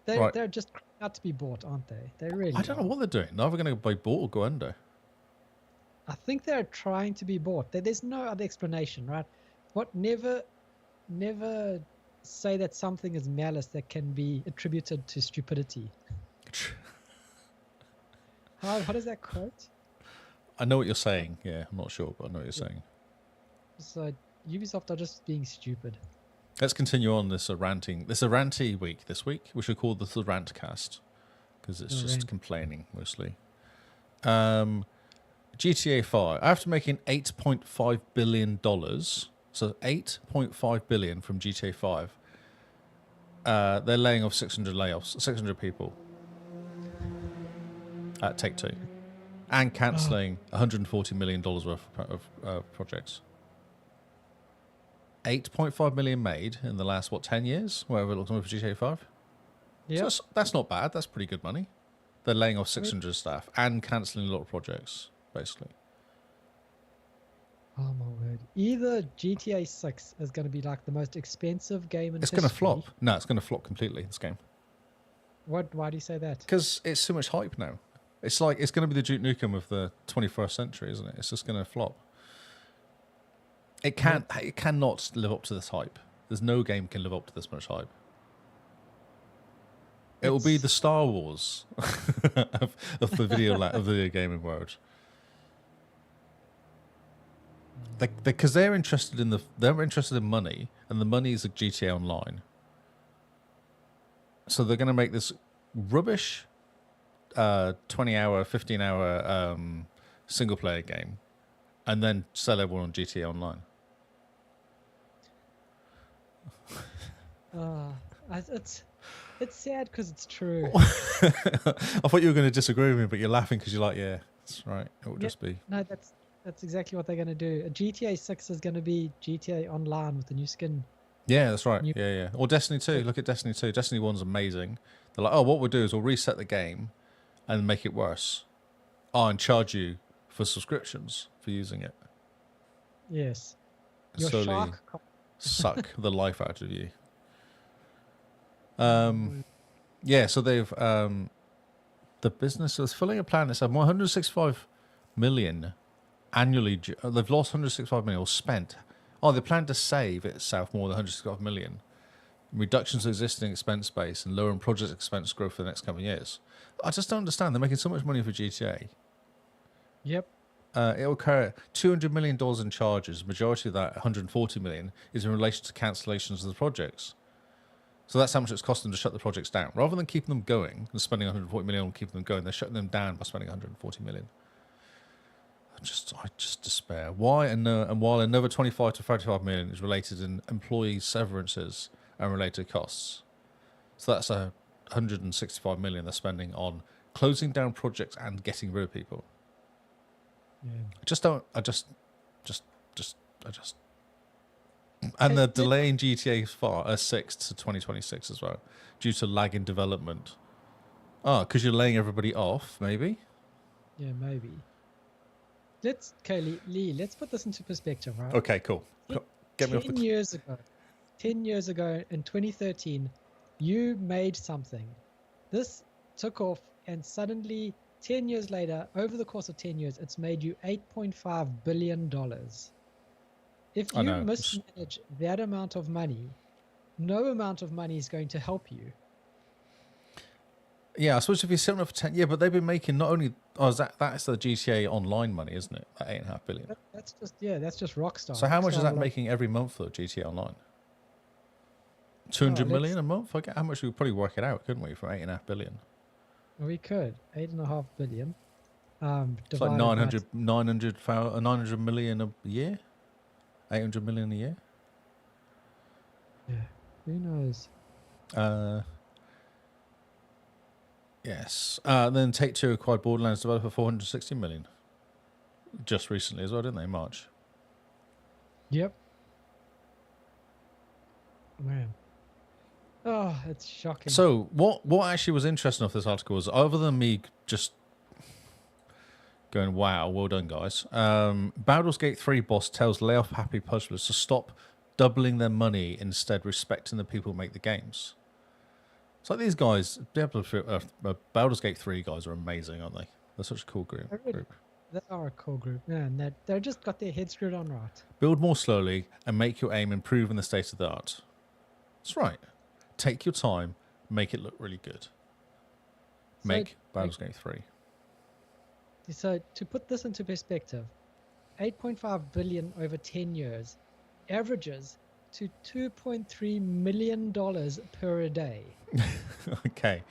Ubisoft. Right. They're just out to be bought, aren't they? They really I don't know are. what they're doing. They're either going to be bought or go under. I think they're trying to be bought. There's no other explanation, right? What never say that something is malice that can be attributed to stupidity. How does that quote? I know what you're saying. Yeah, I'm not sure, but I know what you're saying. So Ubisoft are just being stupid. Let's continue on this ranting. This is a ranty week this week, which we call the Rantcast, because it's The just rant. complaining mostly. GTA 5, after making $8.5 billion, so $8.5 billion from GTA 5, they're laying off 600 people at Take-Two, and cancelling $140 million worth of projects. 8.5 million made in the last, 10 years? Whatever it looks like for GTA 5. Yeah. So that's not bad. That's pretty good money. They're laying off 600 staff and cancelling a lot of projects, basically. Oh my word. Either GTA 6 is going to be like the most expensive game in It's history. going to flop. No, it's going to flop completely, this game. Why do you say that? Because it's so much hype now. It's like, it's going to be the Duke Nukem of the 21st century, isn't it? It's just going to flop. It cannot live up to this hype. There's no game can live up to this much hype. It will be the Star Wars of the video gaming world. Because they're interested in money, and the money is a GTA Online. So they're going to make this rubbish 20-hour, 15-hour single-player game, and then sell everyone on GTA Online. It's sad because it's true. I thought you were going to disagree with me, but you're laughing because you're like, yeah, that's right. It will just be. No, that's exactly what they're going to do. GTA 6 is going to be GTA Online with the new skin. Yeah, that's right. Yeah. Or Destiny 2. Look at Destiny 2. Destiny 1's amazing. They're like, oh, what we'll do is we'll reset the game and make it worse. Oh, and charge you for subscriptions for using it. Yes. And Your slowly shark. suck the life out of you. Yeah, so they've the business is filling a plan that's had 165 million annually. They've lost 165 million or spent. Oh, they plan to save itself more than 165 million. Reductions in existing expense base and lowering project expense growth for the next couple of years. I just don't understand. They're making so much money for GTA. Yep. It will carry $200 million in charges. Majority of that, 140 million, is in relation to cancellations of the projects. So that's how much it's costing them to shut the projects down. Rather than keeping them going and spending 140 million on keeping them going, they're shutting them down by spending 140 million. I just despair. Why? And while another 25 to 35 million is related in employee severances and related costs. So that's 165 million they're spending on closing down projects and getting rid of people. Yeah. I just. And they're delaying GTA 6 to 2026 as well, due to lag in development. Oh, because you're laying everybody off, maybe? Yeah, maybe. Lee, let's put this into perspective, right? Okay, cool. Get me off the... 10 years ago in 2013, you made something. This took off, and suddenly, 10 years later, over the course of 10 years, it's made you $8.5 billion. If you mismanage that amount of money, no amount of money is going to help you. Yeah, I suppose if you're selling it for 10, yeah, but they've been making not only. Oh, that's the GTA Online money, isn't it? That 8.5 billion. That's just Rockstar. So how much is Rockstar that will making every month for GTA Online? Oh, 200 million a month? I get how much we could probably work it out, couldn't we, for 8.5 billion? we could 8.5 billion. It's like Divided by 900 million a year, 800 million a year. yeah, who knows? Yes. Then Take-Two acquired Borderlands developer 460 million. Just recently as well, didn't they? March. Yep. Man. Oh, it's shocking. So what actually was interesting of this article was, other than me just going, wow, well done, guys. Baldur's Gate 3 boss tells layoff happy publishers to stop doubling their money, instead respecting the people who make the games. It's like these guys, Baldur's Gate 3 guys are amazing, aren't they? They're such a cool group. They are a cool group, man. They're just got their heads screwed on right. Build more slowly and make your aim improve in the state of the art. That's right. Take your time, make it look really good. Make Baldur's Gate 3. So to put this into perspective, 8.5 billion over 10 years averages to $2.3 million per day. Okay.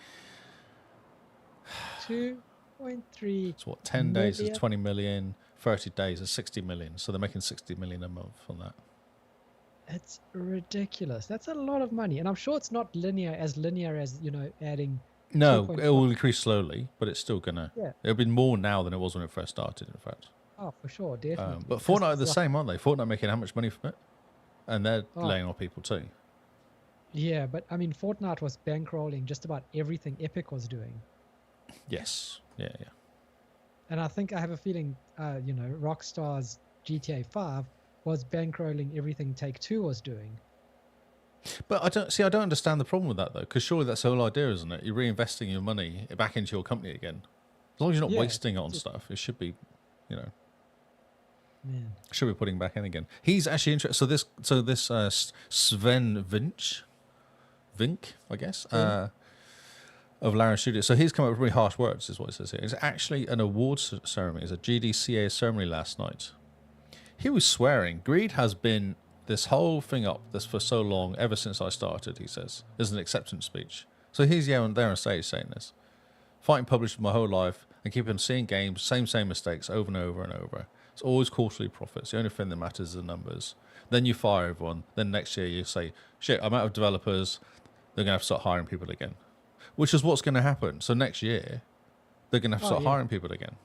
2.3. So what, 10 days is 20 million, 30 days is 60 million. So they're making 60 million a month on that. It's ridiculous. That's a lot of money. And I'm sure it's not linear as, adding. No, it will increase slowly, but it's still going to. Yeah. It'll be more now than it was when it first started, in fact. Oh, for sure, definitely. But Fortnite are the same, aren't they? Fortnite making how much money from it? And they're laying off people too. Yeah, but I mean, Fortnite was bankrolling just about everything Epic was doing. Yes. Yeah. And I think I have a feeling, Rockstar's GTA 5 was bankrolling everything Take-Two was doing. But I don't understand the problem with that, though, because surely that's the whole idea, isn't it? You're reinvesting your money back into your company again. As long as you're not wasting it on stuff, it should be, Man. Should be putting back in again. He's actually interested. So this Sven Vink, I guess, of Larian Studios. So he's come up with really harsh words, is what it says here. It's actually an awards ceremony. It's a GDCA ceremony last night. He was swearing. Greed has been this whole thing up this for so long, ever since I started, he says. There's an acceptance speech. So he's there on stage saying this. Fighting publishers my whole life and keeping seeing games, same mistakes over and over and over. It's always quarterly profits. The only thing that matters is the numbers. Then you fire everyone. Then next year you say, shit, I'm out of developers. They're going to have to start hiring people again. Which is what's going to happen. So next year, they're going to have to start hiring people again.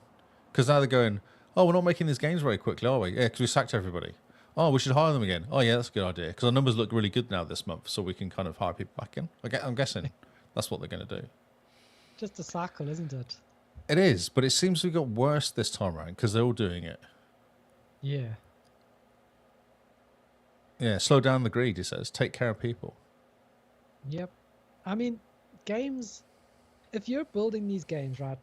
Because now they're going, oh, we're not making these games very quickly, are we? Yeah, because we sacked everybody. Oh, we should hire them again. Oh, yeah, that's a good idea. Because our numbers look really good now this month, so we can kind of hire people back in. I'm guessing that's what they're going to do. Just a cycle, isn't it? It is, but it seems to have got worse this time around because they're all doing it. Yeah. Yeah, slow down the greed, he says. Take care of people. Yep. I mean, games, if you're building these games, right,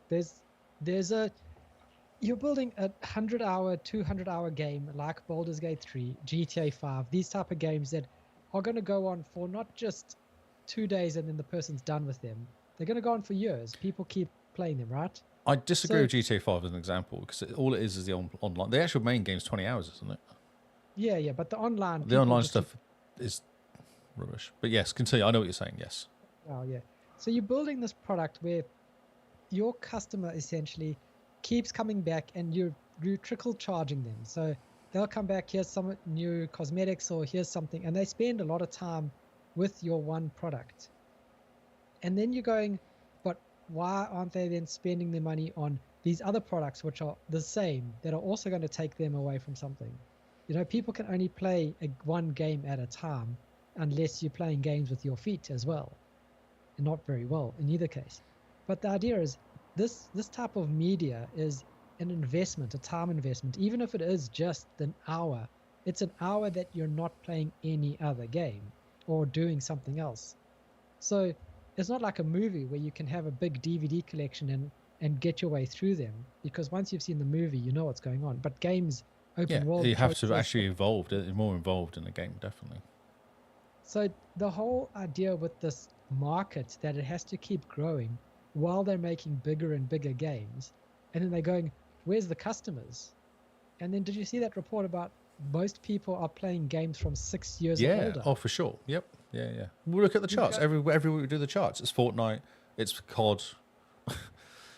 you're building a 100-hour, 200-hour game like Baldur's Gate 3, GTA 5, these type of games that are going to go on for not just 2 days and then the person's done with them. They're going to go on for years. People keep playing them, right? I disagree with GTA 5 as an example because all it is the online. The actual main game's 20 hours, isn't it? Yeah, but the online... The online stuff is rubbish. But yes, continue. I know what you're saying, yes. Oh, yeah. So you're building this product where your customer essentially keeps coming back and you're trickle charging them. So they'll come back, here's some new cosmetics or here's something, and they spend a lot of time with your one product. And then you're going, but why aren't they then spending their money on these other products which are the same, that are also going to take them away from something? People can only play one game at a time unless you're playing games with your feet as well. And not very well in either case. But the idea is this type of media is an investment, a time investment. Even if it is just an hour, it's an hour that you're not playing any other game or doing something else. So it's not like a movie where you can have a big DVD collection and get your way through them, because once you've seen the movie, you know what's going on. But games, open world, you have to actually more involved in the game, definitely. So the whole idea with this market that it has to keep growing while they're making bigger and bigger games, and then they're going, where's the customers? And then did you see that report about most people are playing games from 6 years and Yeah. older? Oh, for sure. Yep. Yeah, yeah. We'll look at the charts. Every week we do the charts. It's Fortnite. It's COD.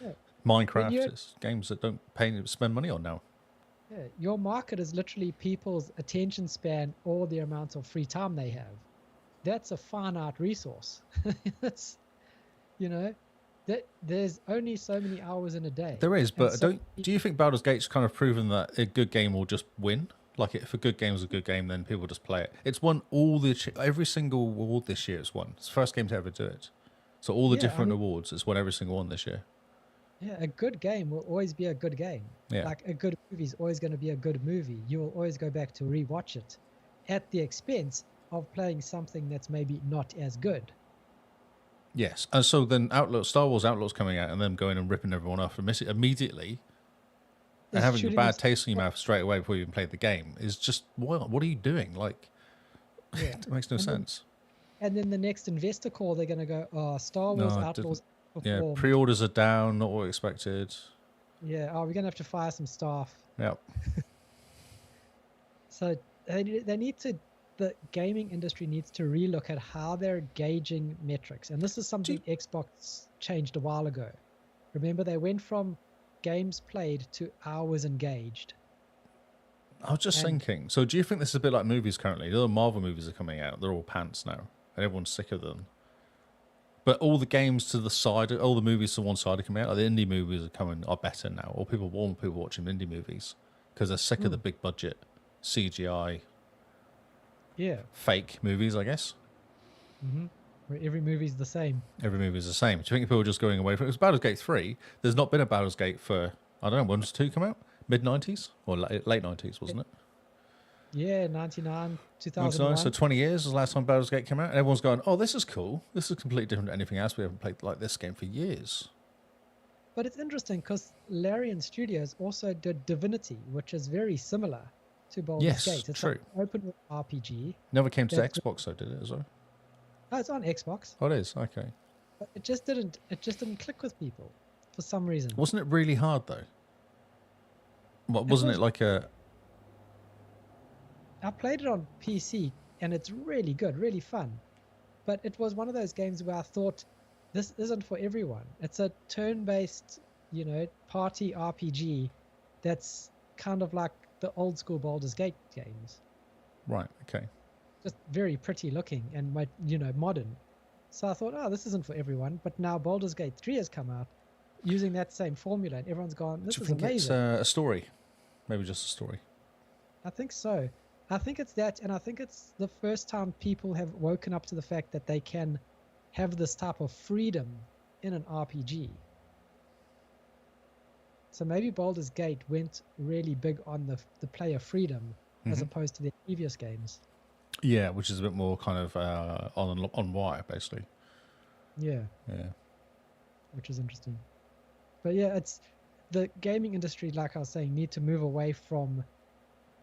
Yeah. Minecraft. It's games that don't spend money on now. Yeah, your market is literally people's attention span or the amount of free time they have. That's a finite resource. That's, that there's only so many hours in a day. There is, but do you think Baldur's Gate's kind of proven that a good game will just win? Like, if a good game is a good game, then people just play it. It's won every single award this year. It's won. It's the first game to ever do it. So all the different awards, it's won every single one this year. Yeah, a good game will always be a good game. Yeah. Like a good movie is always going to be a good movie. You will always go back to rewatch it, at the expense of playing something that's maybe not as good. Yes, and so then Star Wars Outlaws coming out and them going and ripping everyone off immediately and having a bad taste in your mouth straight away before you even played the game is just, what are you doing? Like, it makes no sense. And then the next investor call, they're going to go, oh, Star Wars Outlaws. Yeah, pre-orders are down, not what we expected. Yeah, we're going to have to fire some staff. Yep. So they need to, the gaming industry needs to relook at how they're gauging metrics. And this is something Xbox changed a while ago. Remember, they went from games played to hours engaged. I was just thinking, so do you think this is a bit like movies currently? The Marvel movies are coming out. They're all pants now, and everyone's sick of them. But all the games to the side, all the movies to one side are coming out. Like the indie movies are better now. Or people watching indie movies because they're sick of the big budget CGI. Yeah. Fake movies, I guess. Mm-hmm. Where every movie's the same. Every movie's the same. Do you think people are just going away from it? It was Baldur's Gate 3. There's not been a Baldur's Gate for, I don't know, when does 2 come out? Mid-90s? Or late 90s, wasn't it? Yeah, 99, 2001. So 20 years was the last time Baldur's Gate came out. And everyone's going, oh, this is cool. This is completely different to anything else. We haven't played like this game for years. But it's interesting because Larian Studios also did Divinity, which is very similar to Baldur's Gate. It's true. an open RPG. Never came to Xbox, though, did it, as well? Oh, it's on Xbox. Oh, it is? Okay. But it just didn't click with people for some reason. Wasn't it really hard, though? Wasn't it like a... I played it on PC, and it's really good, really fun. But it was one of those games where I thought, this isn't for everyone. It's a turn-based, party RPG that's kind of like the old school Baldur's Gate games. Right, okay. Just very pretty looking and, modern. So I thought, this isn't for everyone. But now Baldur's Gate 3 has come out using that same formula, and everyone's gone, this is amazing. It's a story? Maybe just a story. I think so. I think it's that, and I think it's the first time people have woken up to the fact that they can have this type of freedom in an RPG. So maybe Baldur's Gate went really big on the player freedom as opposed to the previous games. Yeah, which is a bit more kind of on wire, basically. Yeah. Yeah. Which is interesting. But yeah, it's the gaming industry, like I was saying, need to move away from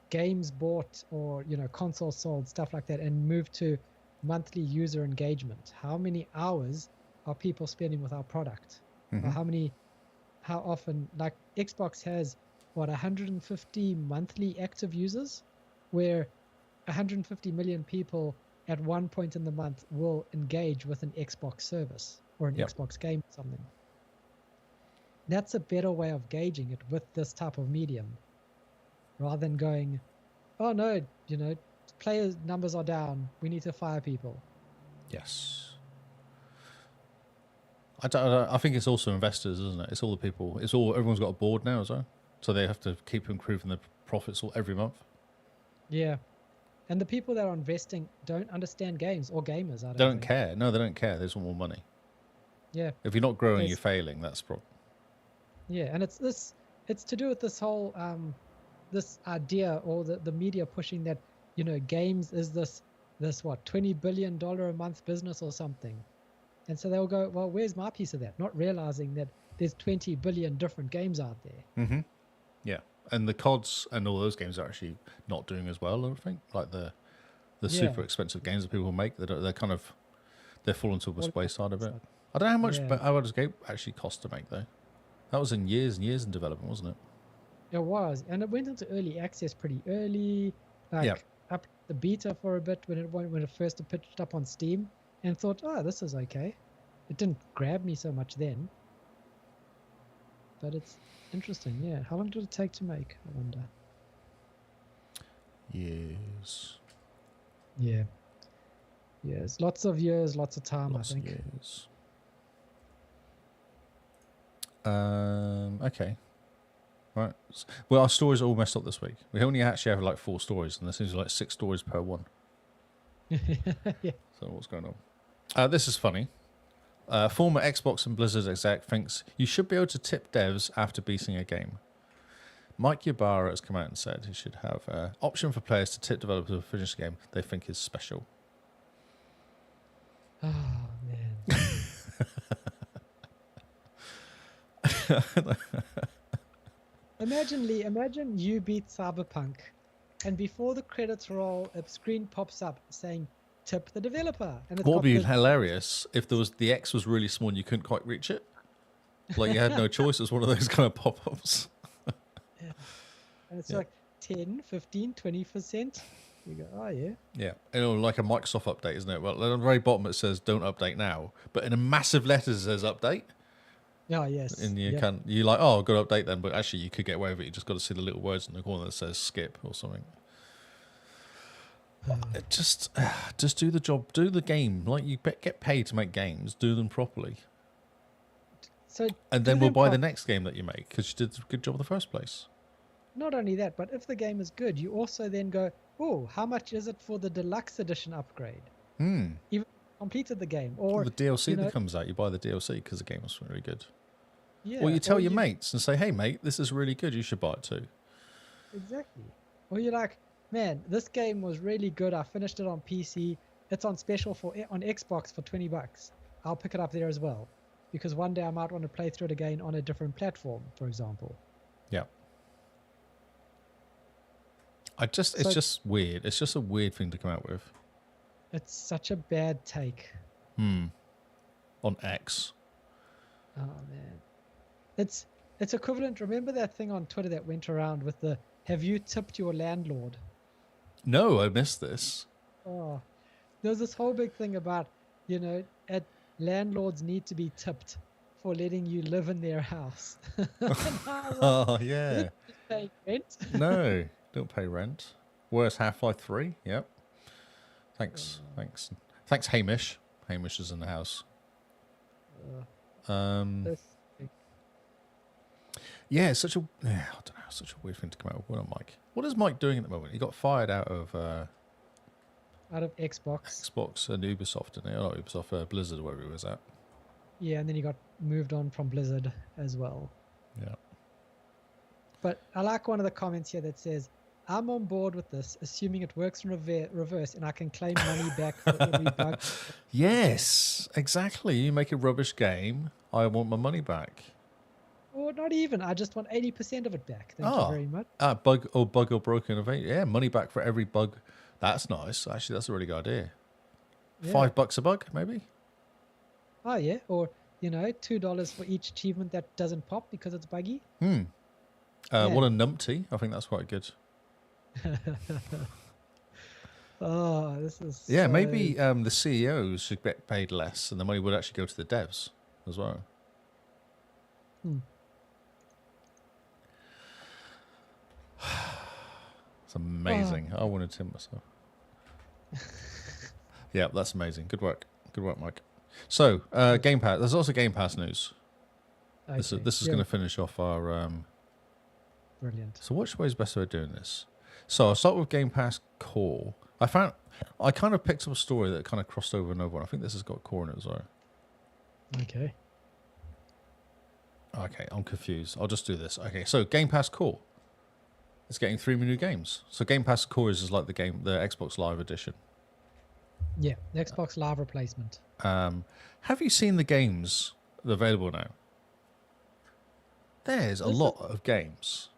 games bought or consoles sold, stuff like that, and move to monthly user engagement. How many hours are people spending with our product? Or how often, like Xbox has 150 monthly active users, where 150 million people at one point in the month will engage with an Xbox service or an Xbox game or something. That's a better way of gauging it with this type of medium, rather than going, oh no, players numbers are down, we need to fire people. Yes. I think it's also investors, isn't it? It's all the people. Everyone's got a board now as well, so they have to keep improving their profits every month. Yeah, and the people that are investing don't understand games or gamers. They don't care. No, they don't care. They just want more money. Yeah. If you're not growing, you're failing. That's the problem. Yeah, and it's to do with this whole this idea, or the media pushing that games is this what, $20 billion a month business or something. And so they'll go, well, where's my piece of that? Not realizing that there's 20 billion different games out there. Mm-hmm. Yeah. And the CODs and all those games are actually not doing as well, I think. Like the super expensive games that people make, they're falling to the wayside a bit. I don't know how much, Yeah. but how much a game actually cost to make though. That was in years and years in development, wasn't it? It was, and it went into early access pretty early, Yeah. like up the beta for a bit when it first pitched up on Steam, and thought, oh, this is okay. It didn't grab me so much then, but it's interesting. Yeah, how long did it take to make? I wonder. Years. Yeah, yes, lots of years, lots of time. Lots I think. of years. Okay. Right. Well, our stories are all messed up this week. We only actually have like 4 stories, and there seems like 6 stories per one. Yeah. So what's going on? This is funny. Former Xbox and Blizzard exec thinks you should be able to tip devs after beating a game. Mike Ybarra has come out and said he should have an option for players to tip developers who finish a game they think is special. Oh man. Imagine you beat Cyberpunk, and before the credits roll, a screen pops up saying "tip the developer," and it's What would got be the- hilarious if there was the X was really small and you couldn't quite reach it? Like you had no choice. It was one of those kind of pop-ups. and it's Yeah. like 10, 15, 20%. You go, oh yeah. Yeah, like a Microsoft update, isn't it? Well, on the very bottom it says "Don't update now," but in a massive letters it says "Update." Oh yes. And you Yep. can you're like, oh, I've got to update then, but actually you could get away with it. You just got to see the little words in the corner that says "skip" or something. It just do the job, do the game. Like you get paid to make games, do them properly, So and do then we'll them buy the prop- next game that you make because you did a good job in the first place. Not only that, but if the game is good, you also then go, oh, how much is it for the deluxe edition upgrade? Even completed the game, or the DLC you know, that comes out, you buy the DLC because the game was really good. yeah, Or you tell your mates and say, hey, mate, this is really good. You should buy it too. Exactly. Or you're like, man, this game was really good. I finished it on PC. It's on special on Xbox for $20. I'll pick it up there as well, because one day I might want to play through it again on a different platform, for example. Yeah. It's just weird. It's just a weird thing to come out with. It's such a bad take. On X. Oh man, it's equivalent. Remember that thing on Twitter that went around with the "Have you tipped your landlord?" No, I missed this. Oh, there's this whole big thing about, landlords need to be tipped for letting you live in their house. Oh, yeah. Just paying rent. No, don't pay rent. Worse, Half-Life 3. Yep. Thanks, Hamish. Hamish is in the house. This thing. Yeah, it's such a I don't know, such a weird thing to come out with. What Mike? What is Mike doing at the moment? He got fired out of Out of Xbox. Xbox and Ubisoft, didn't he? Not Ubisoft, Blizzard, wherever he was at. Yeah, and then he got moved on from Blizzard as well. Yeah. But I like one of the comments here that says, I'm on board with this, assuming it works in reverse and I can claim money back for every bug. Yes, exactly. You make a rubbish game, I want my money back. Or not even. I just want 80% of it back. Thank you very much. Bug or broken event. Yeah, money back for every bug. That's nice. Actually, that's a really good idea. Yeah. $5 a bug, maybe? Oh, yeah. Or, $2 for each achievement that doesn't pop because it's buggy. What a numpty. I think that's quite good. Oh, this is Yeah, so... maybe the CEOs should get paid less and the money would actually go to the devs as well. It's amazing. I wanted to myself. Yeah, that's amazing. Good work. Good work, Mike. So, Game Pass. There's also Game Pass news. Okay. This is going to finish off our... Brilliant. So which way is best way of doing this? So I'll start with Game Pass Core. I kind of picked up a story that kind of crossed over another one. I think this has got Core in it as well. Okay. Okay, I'm confused. I'll just do this. Okay, so Game Pass Core. It's getting 3 new games. So Game Pass Core is like the Xbox Live edition. Yeah, the Xbox Live replacement. Have you seen the games that are available now? There's a lot of games.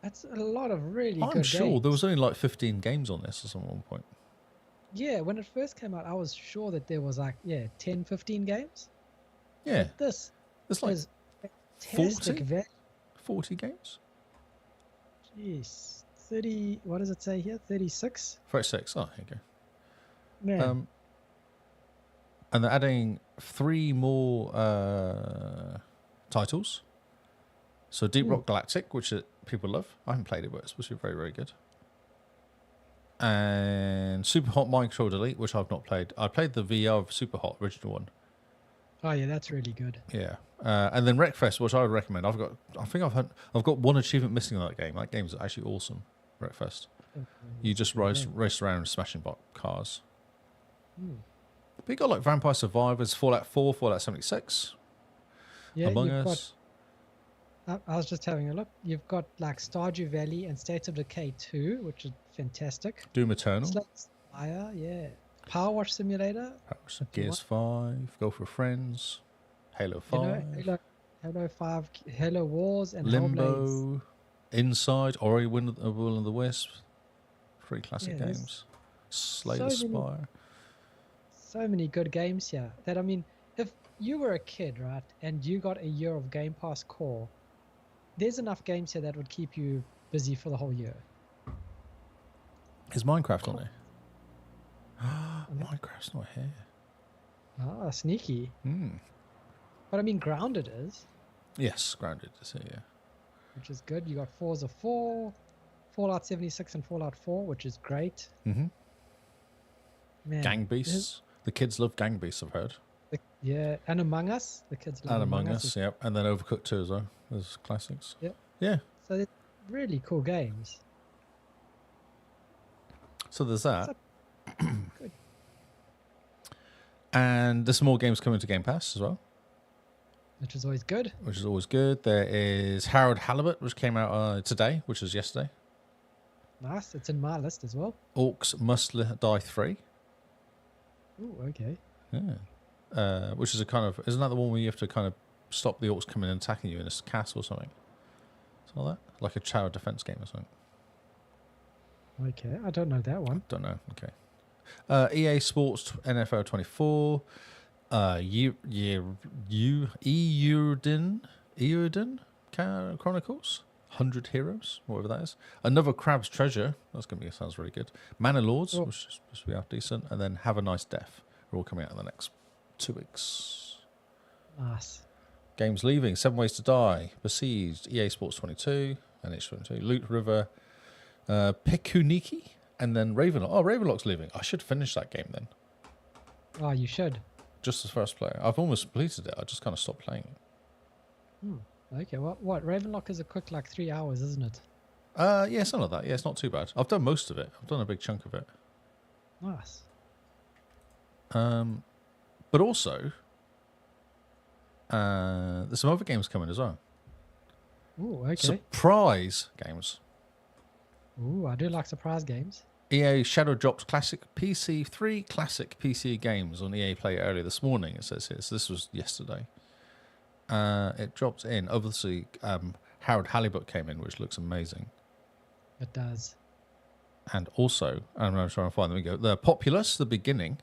That's a lot of really good I'm sure games. there was only like 15 games on this at one point. Yeah, when it first came out, I was sure that there was 10, 15 games. Yeah, But this it's like is fantastic 40, value. 40 games. Jeez. 30, what does it say here? 36? 36. Oh, here you Man. go. And they're adding 3 more titles. So Deep Ooh. Rock Galactic, which people love. I haven't played it, but it's supposed to be very, very good. And Super Hot Mind Control Delete, which I've not played. I played the VR of Super Hot, original one. Oh yeah, that's really good. Yeah. And then Wreckfest, which I would recommend. I've got one achievement missing on that game. That game's actually awesome. Wreckfest. You just race around smashing cars. Hmm. But you got like Vampire Survivors, Fallout 4, Fallout 76, Yeah, Among you've Us. got. I was just having a look. You've got like Stardew Valley and State of Decay 2, which is fantastic. Doom Eternal. Fire, yeah. Power Wash Simulator. Gears 5, Go for Friends, Halo 5, Halo 5, Halo Wars, and Hellblades. Limbo, Inside, Ori Will and the Wisp, 3 classic Yeah, games, Slay the so many- Spire. So many good games here that, I mean, if you were a kid, right, and you got a year of Game Pass Core, there's enough games here that would keep you busy for the whole year. Is Minecraft on there? Minecraft's not here. Ah, sneaky. But I mean, Grounded is, Yes, Grounded is here, yeah. which is good. You got Forza 4, Fallout 76 and Fallout 4, which is great. Mm-hmm. Man, Gang Beasts. The kids love Gang Beasts, I've heard. yeah, and Among Us. The kids love And Among Us, yep. And then Overcooked 2 as well. Those classics. Yep. Yeah. So they're really cool games. So there's that. Good. And there's some more games coming to Game Pass as well, Which is always good. which is always good. There is Harold Halibut, which came out today, which was yesterday. Nice. It's in my list as well. Orcs Must Die 3. Ooh, okay. Yeah. Which is a kind of... Isn't that the one where you have to kind of stop the orcs coming and attacking you in a castle or something? Something like that? Like a tower defense game or something. Okay, I don't know that one. Don't know. Okay. EA Sports NFL 24. Euden Chronicles. 100 Heroes, whatever that is. Another Crab's Treasure. That's going to be, sounds really good. Manor Lords, which is supposed to be half decent. And then Have a Nice Death. Are all coming out in the next 2 weeks. Nice. Games leaving. 7 Ways to Die. Besieged. EA Sports 22. NH22. Loot River. Pekuniki. And then Ravenlock. Oh, Ravenlock's leaving. I should finish that game then. Oh, you should. Just as first player. I've almost completed it. I just kind of stopped playing it. Okay, what? Ravenlock is a quick like 3 hours, isn't it? Yeah, something like that. Yeah, it's not too bad. I've done most of it. I've done a big chunk of it. Nice. But also, there's some other games coming as well. Ooh, okay. Surprise games. Ooh, I do like surprise games. EA Shadow dropped classic PC 3 classic PC games on EA Play earlier this morning. It says here. So this was yesterday. It dropped in. Obviously, Harold Halibut came in, which looks amazing. It does. And also, I'm trying to find them. We go. The Populous, the beginning.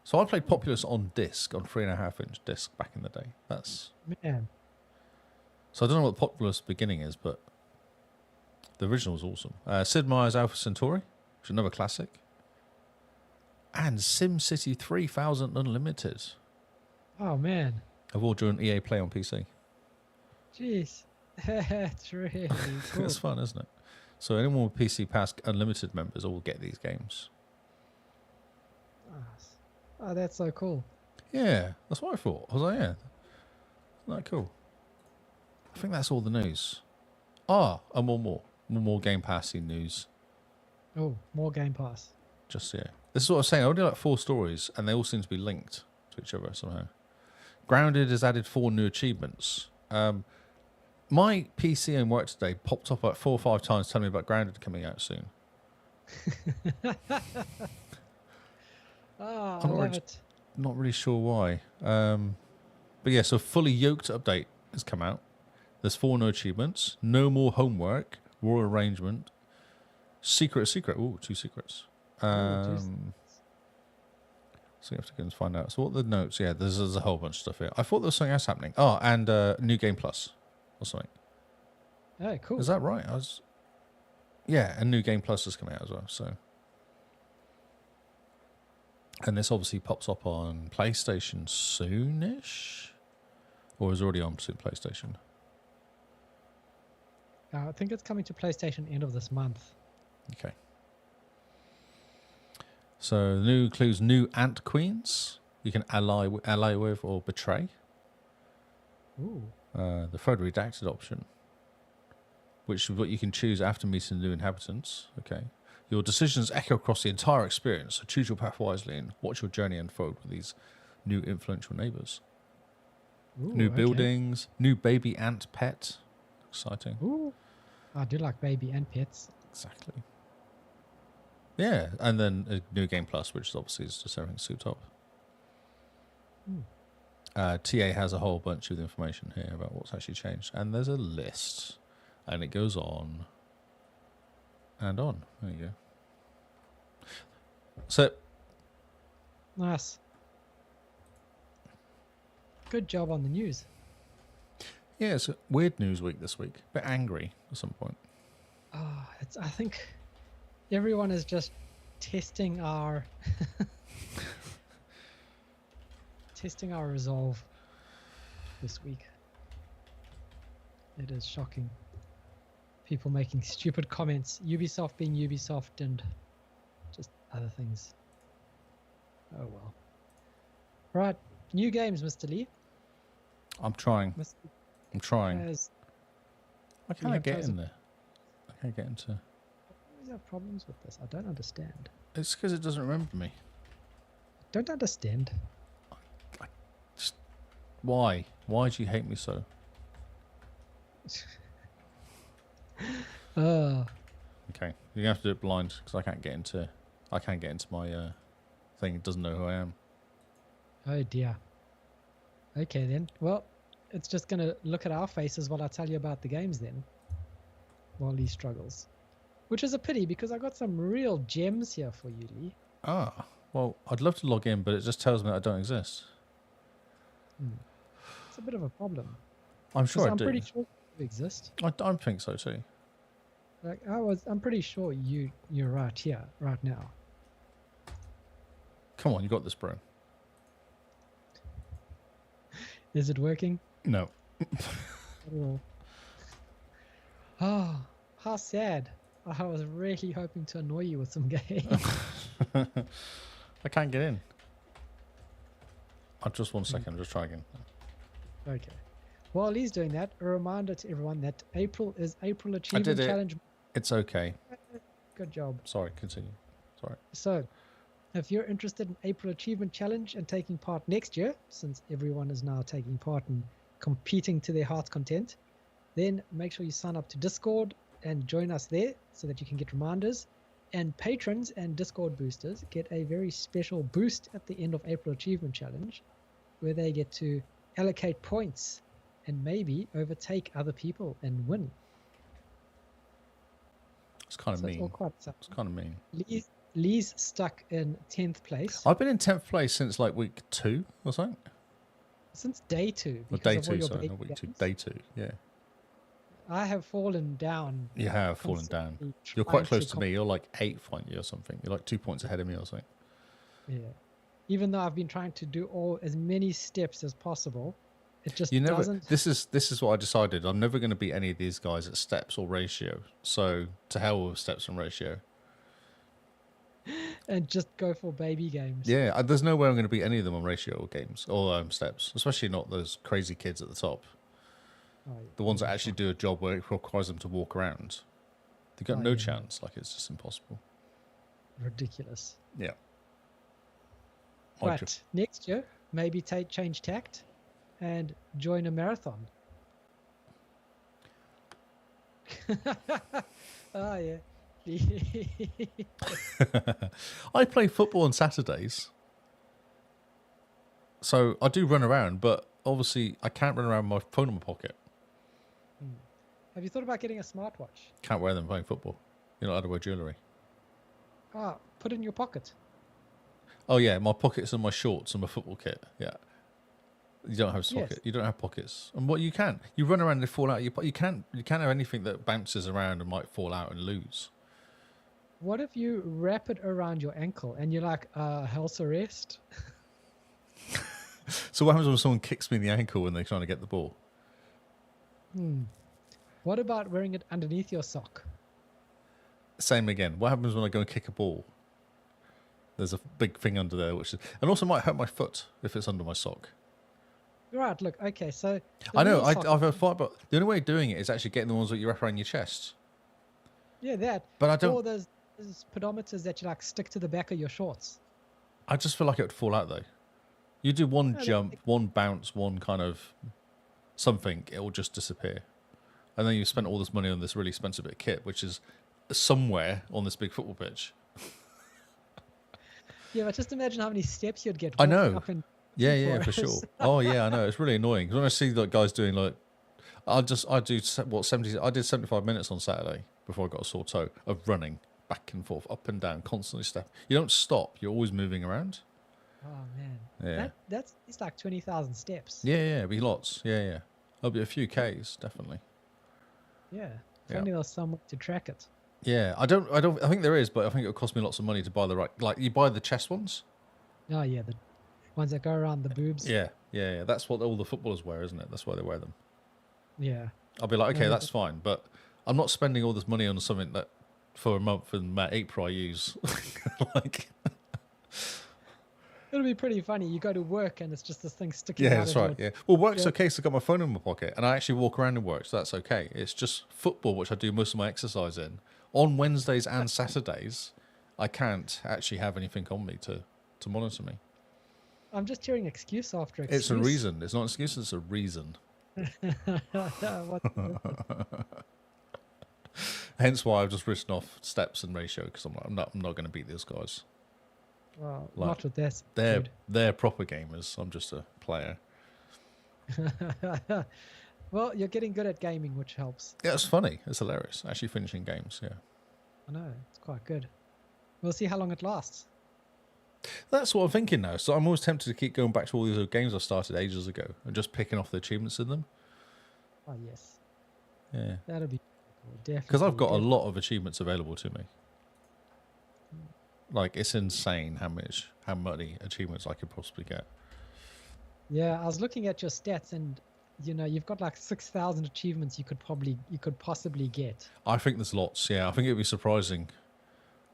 So I played Populous on disc, on 3.5-inch disc back in the day. That's Man. so I don't know what the Populous beginning is, but the original was awesome. Sid Meier's Alpha Centauri, which is another classic, and SimCity 3000 Unlimited. Oh man. Have all during EA Play on PC. Jeez. That's really cool. It's fun, isn't it? So anyone with PC Pass Unlimited members all get these games. Nice. Oh, that's so cool. Yeah, that's what I thought. I was like, yeah, isn't that cool? I think that's all the news. And one more Game Passy news. Oh, more Game Pass. Just yeah, this is what I was saying. I only like 4 stories, and they all seem to be linked to each other somehow. Grounded has added 4 new achievements. My PC and work today popped up like 4 or 5 times telling me about Grounded coming out soon. Oh, I I'm love it. Not really sure why. But yeah, so Fully Yoked update has come out. There's 4 new achievements. No more homework. Royal arrangement. Secret. Ooh, 2 secrets. So you have to go and find out. So what are the notes? Yeah, there's a whole bunch of stuff here. I thought there was something else happening. Oh, and New Game Plus or something. Oh, cool. Is that right? Yeah, and New Game Plus is coming out as well. So, and this obviously pops up on PlayStation soonish, or is already on PlayStation. I think it's coming to PlayStation end of this month. Okay. So the new includes new ant queens you can ally with or betray. Ooh. The photo redacted option, which is what you can choose after meeting new inhabitants. Okay. Your decisions echo across the entire experience, so choose your path wisely and watch your journey unfold with these new influential neighbours. Ooh, New okay. buildings, new baby ant pet. Exciting. Ooh. I do like baby and pets. Exactly. Yeah, and then a new Game Plus, which obviously is just everything souped up. TA has a whole bunch of information here about what's actually changed, and there's a list, and it goes on and on. There you go. So, Nice. Good job on the news. yeah, it's a weird news week this week. A bit angry at some point. Oh, I think everyone is just testing our testing our resolve this week. It is shocking. People making stupid comments, Ubisoft being Ubisoft, and just other things. Oh well. Right, new games, Mr. Lee. I'm trying. Mr. I'm trying. Has, Why can't I get in there? I can't get into... always have problems with this. I don't understand. It's because it doesn't remember me. Don't understand. Why? Why do you hate me so? Okay, you have to do it blind because I can't get into my thing. It doesn't know who I am. Oh dear. Okay then. Well, it's just gonna look at our faces while I tell you about the games then. While Lee struggles. Which is a pity because I got some real gems here for you, Lee. Ah, well, I'd love to log in, but it just tells me that I don't exist. It's a bit of a problem. I'm sure I I'm do. pretty sure you exist. I think so too. Like I'm pretty sure you're right here, right now. Come on, you got this, bro. Is it working? No. Oh, how sad. I was really hoping to annoy you with some games. I can't get in. Just 1 second, just try again. Okay. While he's doing that, a reminder to everyone that April is April Achievement did it. Challenge. It's okay. Good job. Sorry, continue. Sorry. So, if you're interested in April Achievement Challenge and taking part next year, since everyone is now taking part and competing to their heart's content, then make sure you sign up to Discord and join us there so that you can get reminders. And patrons and Discord boosters get a very special boost at the end of April Achievement Challenge, where they get to allocate points and maybe overtake other people and win. It's kind of So it's all mean. quite It's kind of mean. Lee's stuck in 10th place. I've been in 10th place since like week 2 or something. Since day 2. Or because day of all 2, your sorry, baby not week 2. games. Day 2, yeah. I have fallen down. You have fallen down. constantly You're quite trying close to me. You're like 8th, aren't you, or something? You're like 2 points ahead of me or something. Yeah. Even though I've been trying to do as many steps as possible, it just You never. doesn't. This is what I decided. I'm never going to beat any of these guys at steps or ratio. So to hell with steps and ratio. And just go for baby games. Yeah, there's no way I'm going to beat any of them on ratio or games or steps, especially not those crazy kids at the top. Oh, The ones that actually do a job where it requires them to walk around. They've got Oh, no yeah. chance. Like, it's just impossible. Ridiculous. Yeah. But next year, maybe change tact and join a marathon. Oh, yeah. I play football on Saturdays. So I do run around, but obviously I can't run around with my phone in my pocket. Have you thought about getting a smartwatch? Can't wear them playing football. You're not allowed to wear jewellery. Put it in your pocket. Oh yeah, my pockets and my shorts and my football kit. Yeah. You don't have Yes. You don't have pockets. And what you can, you run around and fall out. You can't have anything that bounces around and might fall out and lose. What if you wrap it around your ankle and you're like, house arrest? So what happens when someone kicks me in the ankle when they're trying to get the ball? What about wearing it underneath your sock? Same again. What happens when I go and kick a ball? There's a big thing under there, and also might hurt my foot if it's under my sock. Right, look, okay, so... I know, I've thought about... The only way of doing it is actually getting the ones that you wrap around your chest. Yeah, that. But I don't... Or those pedometers that you, like, stick to the back of your shorts. I just feel like it would fall out, though. You do one jump, one bounce, one kind of something, it will just disappear. And then you've spent all this money on this really expensive bit of kit, which is somewhere on this big football pitch. Yeah, but just imagine how many steps you'd get. I know. Up and Yeah, for sure. Oh yeah, I know. It's really annoying because when I see like guys doing like, I did 75 minutes on Saturday before I got a sore toe of running back and forth, up and down, constantly step. You don't stop. You're always moving around. Oh man. Yeah. It's like 20,000 steps. Yeah, it'll be lots. Yeah. There'll be a few Ks definitely. Yeah. If only there was some way to track it. Yeah, I think there is, but I think it'll cost me lots of money to buy the right. Like you buy the chest ones. Oh yeah, the ones that go around the boobs. Yeah. That's what all the footballers wear, isn't it? That's why they wear them. Yeah. I'll be like, okay, that's fine, but I'm not spending all this money on something that for a month in April I use. Like, it'll be pretty funny. You go to work and it's just this thing sticking out. yeah, that's right. Yeah. Well, work's Yeah. okay, so I've got my phone in my pocket, and I actually walk around in work, so that's okay. It's just football, which I do most of my exercise in. On Wednesdays and Saturdays, I can't actually have anything on me to monitor me. I'm just hearing excuse after excuse. It's a reason. It's not an excuse. It's a reason. Hence why I've just written off steps and ratio because I'm not going to beat these guys. Well, Like, not with this. They're proper gamers. I'm just a player. Well, you're getting good at gaming, which helps. Yeah, it's funny. It's hilarious. Actually finishing games. Yeah. I know, it's quite good. We'll see how long it lasts. That's what I'm thinking now. So I'm always tempted to keep going back to all these old games I started ages ago and just picking off the achievements in them. Oh yes. Yeah. That'll be cool. Definitely. Because I've got a lot of achievements available to me. Like, it's insane how many achievements I could possibly get. Yeah, I was looking at your stats and you've got like 6,000 achievements you could possibly get. I think there's lots, yeah. I think it'd be surprising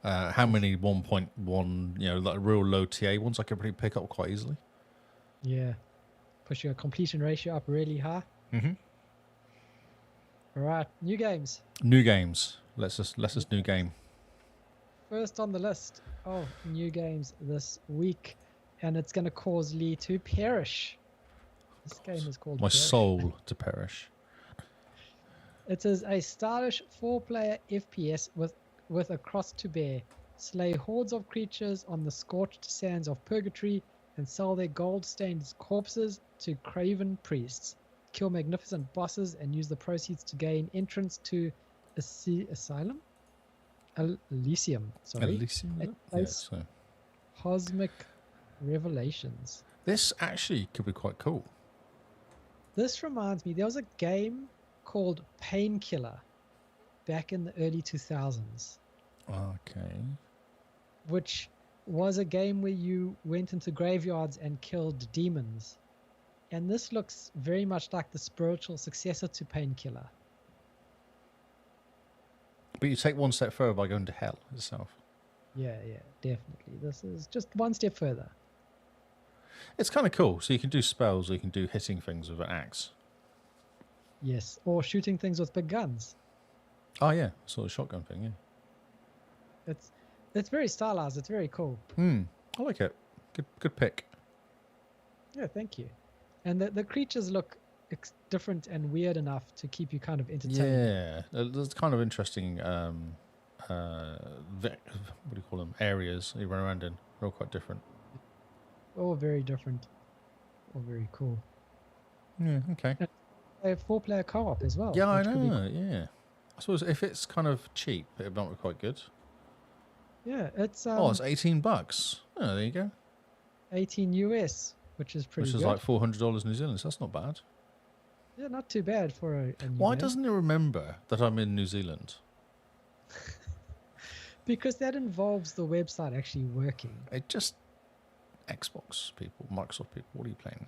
how many 1.1, like real low TA ones I could probably pick up quite easily. Yeah. Push your completion ratio up really high. Mm-hmm. All right, new games. New games. Let's just new game. First on the list of new games this week, and it's going to cause Lee to perish. This game is called My Perish. soul to perish. It is a stylish 4-player FPS with a cross to bear. Slay hordes of creatures on the scorched sands of purgatory and sell their gold-stained corpses to craven priests. Kill magnificent bosses and use the proceeds to gain entrance to Asylum? Elysium, sorry. Elysium? Yeah, so. Cosmic Revelations. This actually could be quite cool. This reminds me, there was a game called Painkiller back in the early 2000s. Okay. Which was a game where you went into graveyards and killed demons. And this looks very much like the spiritual successor to Painkiller. But you take one step further by going to hell itself. Yeah, definitely. This is just one step further. It's kind of cool. So you can do spells, or you can do hitting things with an axe. Yes, or shooting things with big guns. Oh yeah, sort of shotgun thing. Yeah. It's very stylized. It's very cool. I like it. Good pick. Yeah, thank you. And the creatures look different and weird enough to keep you kind of entertained. Yeah, there's kind of interesting. What do you call them? Areas you run around in. They're all quite different. All very different. All very cool. Yeah. Okay. And they have 4-player co-op as well. Yeah, I know. Yeah. I suppose if it's kind of cheap, it might be quite good. Yeah, it's it's $18. Oh, there you go. 18 US, which is pretty which is good. like $400 New Zealand. So that's not bad. Yeah, not too bad for a new Why game. doesn't it remember that I'm in New Zealand? Because that involves the website actually working. It just Xbox people, Microsoft people. What are you playing?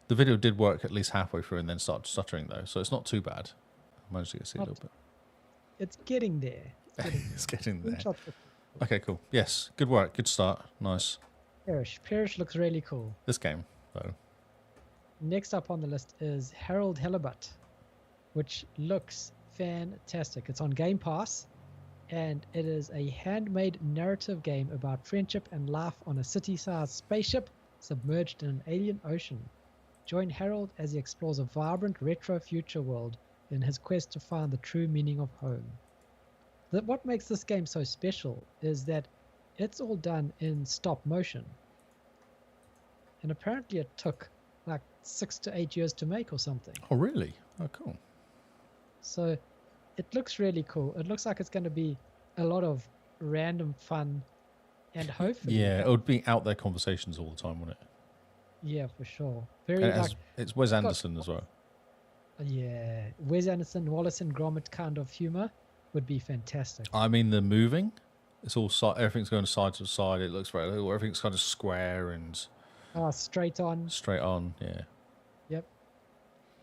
The video did work at least halfway through and then started stuttering though, so it's not too bad. I managed to get to see a little bit. It's getting there. It's getting there. Screenshot for Okay, cool. Yes, good work. Good start. Nice. Perish. Perish looks really cool. This game, though. Next up on the list is Harold Hellebutt, which looks fantastic. It's on Game Pass, and it is a handmade narrative game about friendship and life on a city-sized spaceship submerged in an alien ocean. Join Harold as he explores a vibrant retro future world in his quest to find the true meaning of home. What makes this game so special is that it's all done in stop motion. And apparently it took like 6 to 8 years to make or something. Oh, really? Oh, cool. So it looks really cool. It looks like it's going to be a lot of random fun and hopefully... Yeah, it would be out there conversations all the time, wouldn't it? Yeah, for sure. Very And like... it's Wes Anderson as well. Yeah, Wes Anderson, Wallace and Gromit kind of humor would be fantastic. I mean, the moving, it's all everything's going side to side. It looks very, everything's kind of square and Straight on. straight on. Yeah, Yep.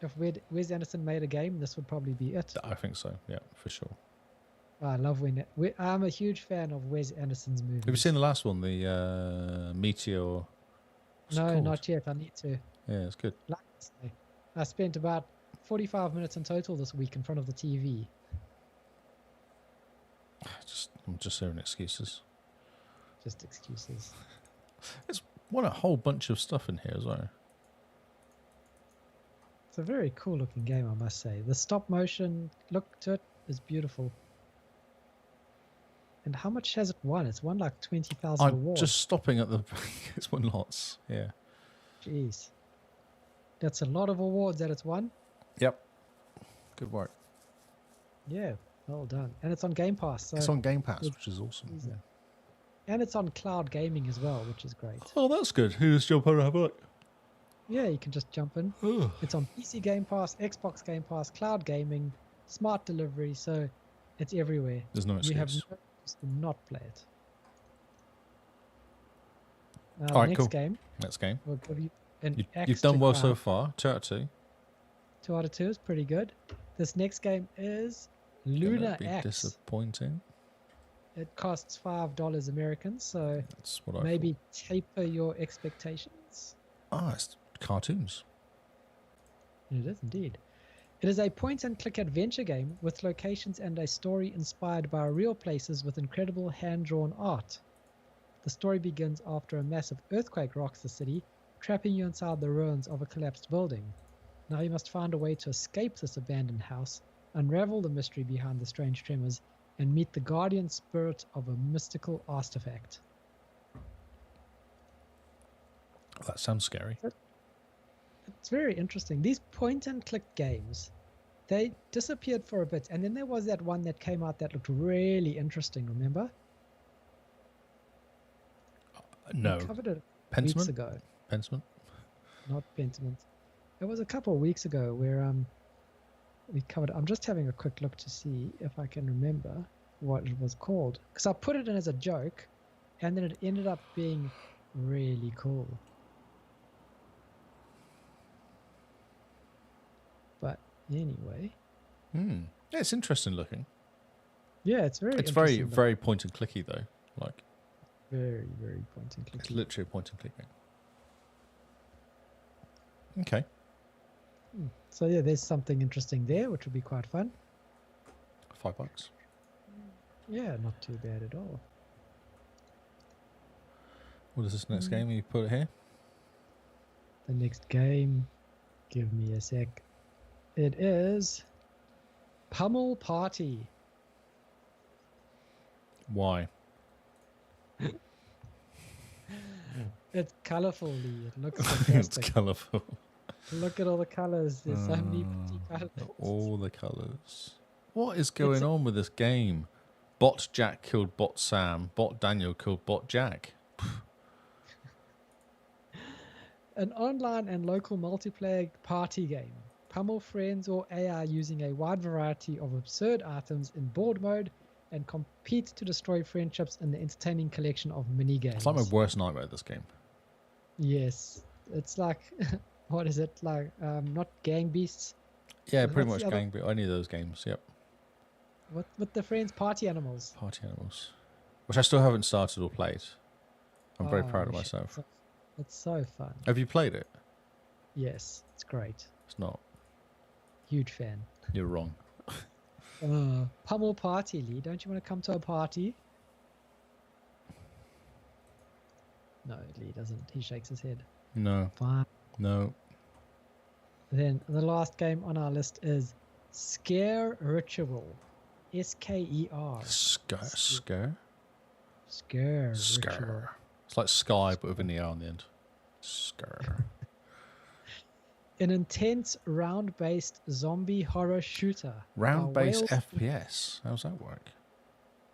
If Wes Anderson made a game, this would probably be it. I think so. Yeah, for sure. I love I'm a huge fan of Wes Anderson's movies. Have you seen the last one, the Meteor? What's it No, called? not yet. I need to. Yeah, it's good. Like to say. I spent about 45 minutes in total this week in front of the TV. I'm just hearing excuses. Just excuses. There's a whole bunch of stuff in here as well. It's a very cool looking game, I must say. The stop motion look to it is beautiful. And how much has it won? It's won like 20,000 I'm awards. just stopping at the... It's won lots, yeah. Jeez. That's a lot of awards that it's won. Yep. Good work. Yeah, well done. And it's on Game Pass. So It's on Game Pass, which is awesome. easy. And it's on cloud gaming as well, which is great. Oh, that's good. Who does jump on and have a look? Yeah, you can just jump in. Oh. It's on PC Game Pass, Xbox Game Pass, cloud gaming, smart delivery, so it's everywhere. There's no excuse. You have no excuse to not play it. All right, next cool. game Next game. will give you an axe You've done to well grind. so far. 2 out of 2. 2 out of 2 is pretty good. This next game is Gonna Lunar be Axe. disappointing. It costs $5 American, so That's what I maybe taper your expectations. thought. Ah, it's cartoons. It is indeed. It is a point-and-click adventure game with locations and a story inspired by real places with incredible hand-drawn art. The story begins after a massive earthquake rocks the city, trapping you inside the ruins of a collapsed building. Now you must find a way to escape this abandoned house, unravel the mystery behind the strange tremors, and meet the guardian spirit of a mystical artifact. That sounds scary. It's very interesting. These point-and-click games, they disappeared for a bit, and then there was that one that came out that looked really interesting, remember? No. We covered it weeks Pensman? ago. Pensman? Not Pentiment. It was a couple of weeks ago where we covered it. I'm just having a quick look to see if I can remember what it was called. Because I put it in as a joke, and then it ended up being really cool. But anyway. Yeah, it's interesting looking. Yeah, it's very It's interesting. very point and clicky though. Like Very, very point and clicky. it's literally a point and click game. Okay. So yeah, there's something interesting there, which would be quite fun. $5. Yeah, not too bad at all. What is this next game you put it here? The next game, give me a sec. It is Pummel Party. Why? It's colorful, Lee. It looks It's fantastic. colourful. Look at all the colors. There's so many pretty colors. All the colours. What is going on with this game? Bot Jack killed Bot Sam. Bot Daniel killed Bot Jack. An online and local multiplayer party game. Pummel friends or AI using a wide variety of absurd items in board mode and compete to destroy friendships in the entertaining collection of mini-games. It's like my worst nightmare, this game. Yes. It's like, what is it? Like, not Gang Beasts? Yeah, pretty What's much the other- any of those games, yep. What with the friends? Party Animals. Party Animals. Which I still haven't started or played. I'm very proud of shit, myself. It's so fun. Have you played it? Yes, it's great. It's not. Huge fan. You're wrong. Pummel party, Lee. Don't you want to come to a party? No, Lee doesn't. He shakes his head. No. Fine. No. Then the last game on our list is Scare Ritual. S-K-E-R. Scare. Scare Ritual. Scare. It's like Sky, but with an E on the end. Scare. An intense round-based zombie horror shooter. Round-based Wales- FPS. How does that work?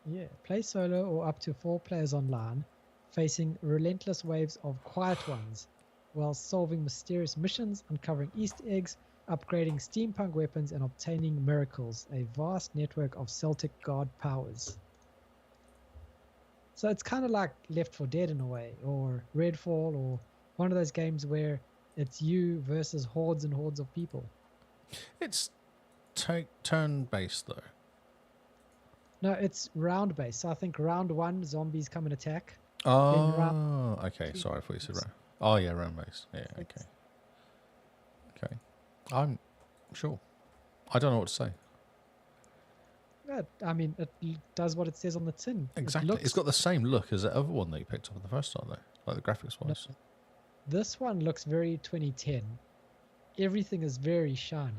Yeah, play solo or up to 4 players online, facing relentless waves of quiet ones, while solving mysterious missions, uncovering Easter eggs, upgrading steampunk weapons, and obtaining miracles. A vast network of Celtic god powers. So it's kind of like Left 4 Dead in a way, or Redfall, or one of those games where it's you versus hordes and hordes of people. It's turn-based, though. No, it's round-based. So I think round 1, zombies come and attack. Oh, okay. Sorry, I thought you said round. Oh, yeah, round-based. Yeah, okay. Okay. I'm sure. I don't know what to say. Yeah, I mean, it does what it says on the tin. Exactly. It's got the same look as the other one that you picked up in the first time, though. Like the graphics-wise. No, this one looks very 2010. Everything is very shiny.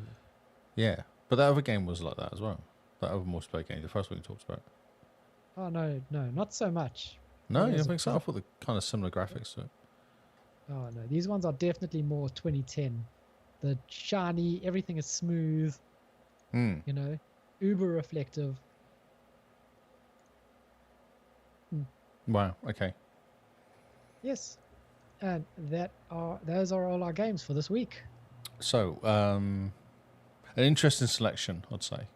Yeah. But that other game was like that as well. That other multiplayer game, the first one you talked about. Oh, no, not so much. No, It you is don't think so? a- I thought the kind of similar graphics to it. Oh, no. These ones are definitely more 2010. The shiny, everything is smooth, Hmm. you know, uber reflective. Wow, okay. Yes. And those are all our games for this week. So, an interesting selection, I'd say.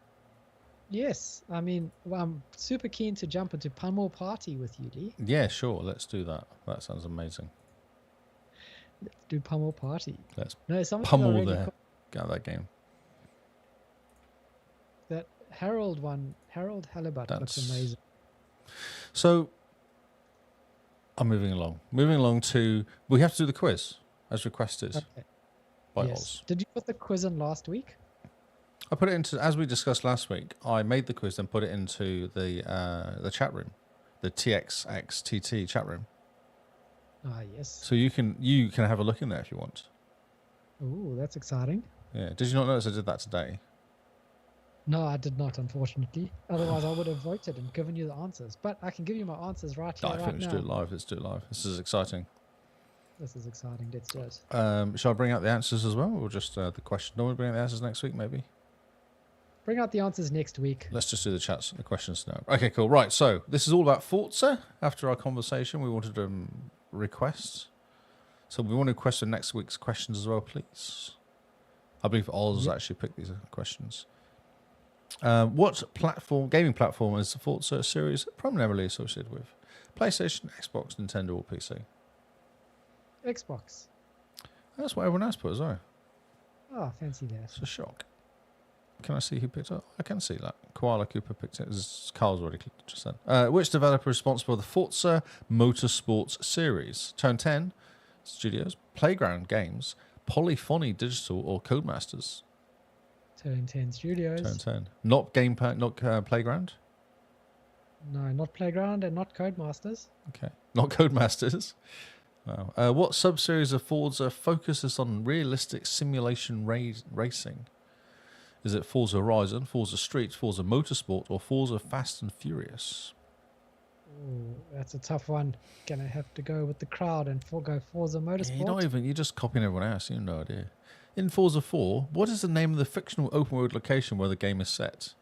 Yes. I mean, well, I'm super keen to jump into Pummel Party with you, Lee. Yeah, sure. Let's do that. That sounds amazing. Let's do Pummel Party. Let's No, some of them are pummel really there. cool. Get out that game. That Harold one, Harold Halibut looks That's- amazing. So, I'm moving along. Moving along to... We have to do the quiz, as requested Okay. by Yes. Oz. Did you put the quiz in last week? I put it into... As we discussed last week, I made the quiz and put it into the chat room. The TXXTT chat room. Ah, yes. So you can have a look in there if you want. Ooh, that's exciting. Yeah. Did you not notice I did that today? No, I did not, unfortunately. Otherwise, I would have voted and given you the answers. But I can give you my answers right here, I right think we should now. do it live. Let's do it live. This is exciting. This is exciting. Let's do it. Shall I bring out the answers as well, or just the question? No, we bring out the answers next week, maybe. Bring out the answers next week. Let's just do the questions now. Okay, cool. Right, so this is all about Forza. After our conversation, we wanted to request. So we want to request for next week's questions as well, please. I believe Oz actually picked these questions. What gaming platform is the Forza series primarily associated with? PlayStation, Xbox, Nintendo, or PC? Xbox. That's what everyone else put as well. Oh, fancy that. It's a shock. Can I see who picked it? I can see that. Koala Cooper picked it. Carl's already clicked it just then. Which developer is responsible for the Forza Motorsports series? Turn 10 Studios, Playground Games, Polyphony Digital, or Codemasters? Turn 10 Studios. Turn 10. Not Playground? No, not Playground and not Codemasters. Okay. Not Codemasters. Wow. What sub-series of Forza focuses on realistic simulation racing? Is it Forza Horizon, Forza Street, Forza Motorsport, or Forza Fast and Furious? Ooh, that's a tough one. Gonna have to go with the crowd and go Forza Motorsport. You're just copying everyone else. You have no idea. In Forza 4, what is the name of the fictional open world location where the game is set?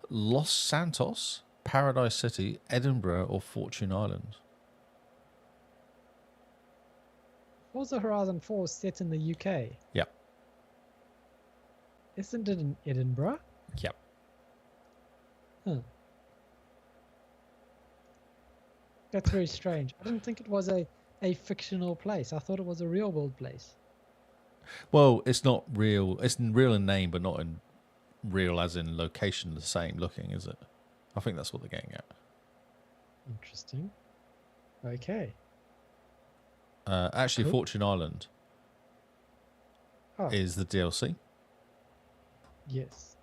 Los Santos, Paradise City, Edinburgh, or Fortune Island? Forza Horizon 4 is set in the UK. Yep. Isn't it in Edinburgh? Yep. Huh. That's very strange. I didn't think it was a fictional place. I thought it was a real world place. Well, it's not real. It's real in name, but not in real as in location the same looking, is it? I think that's what they're getting at. Interesting. Okay. Actually, Cool. Fortune Island Oh, is the DLC. yes.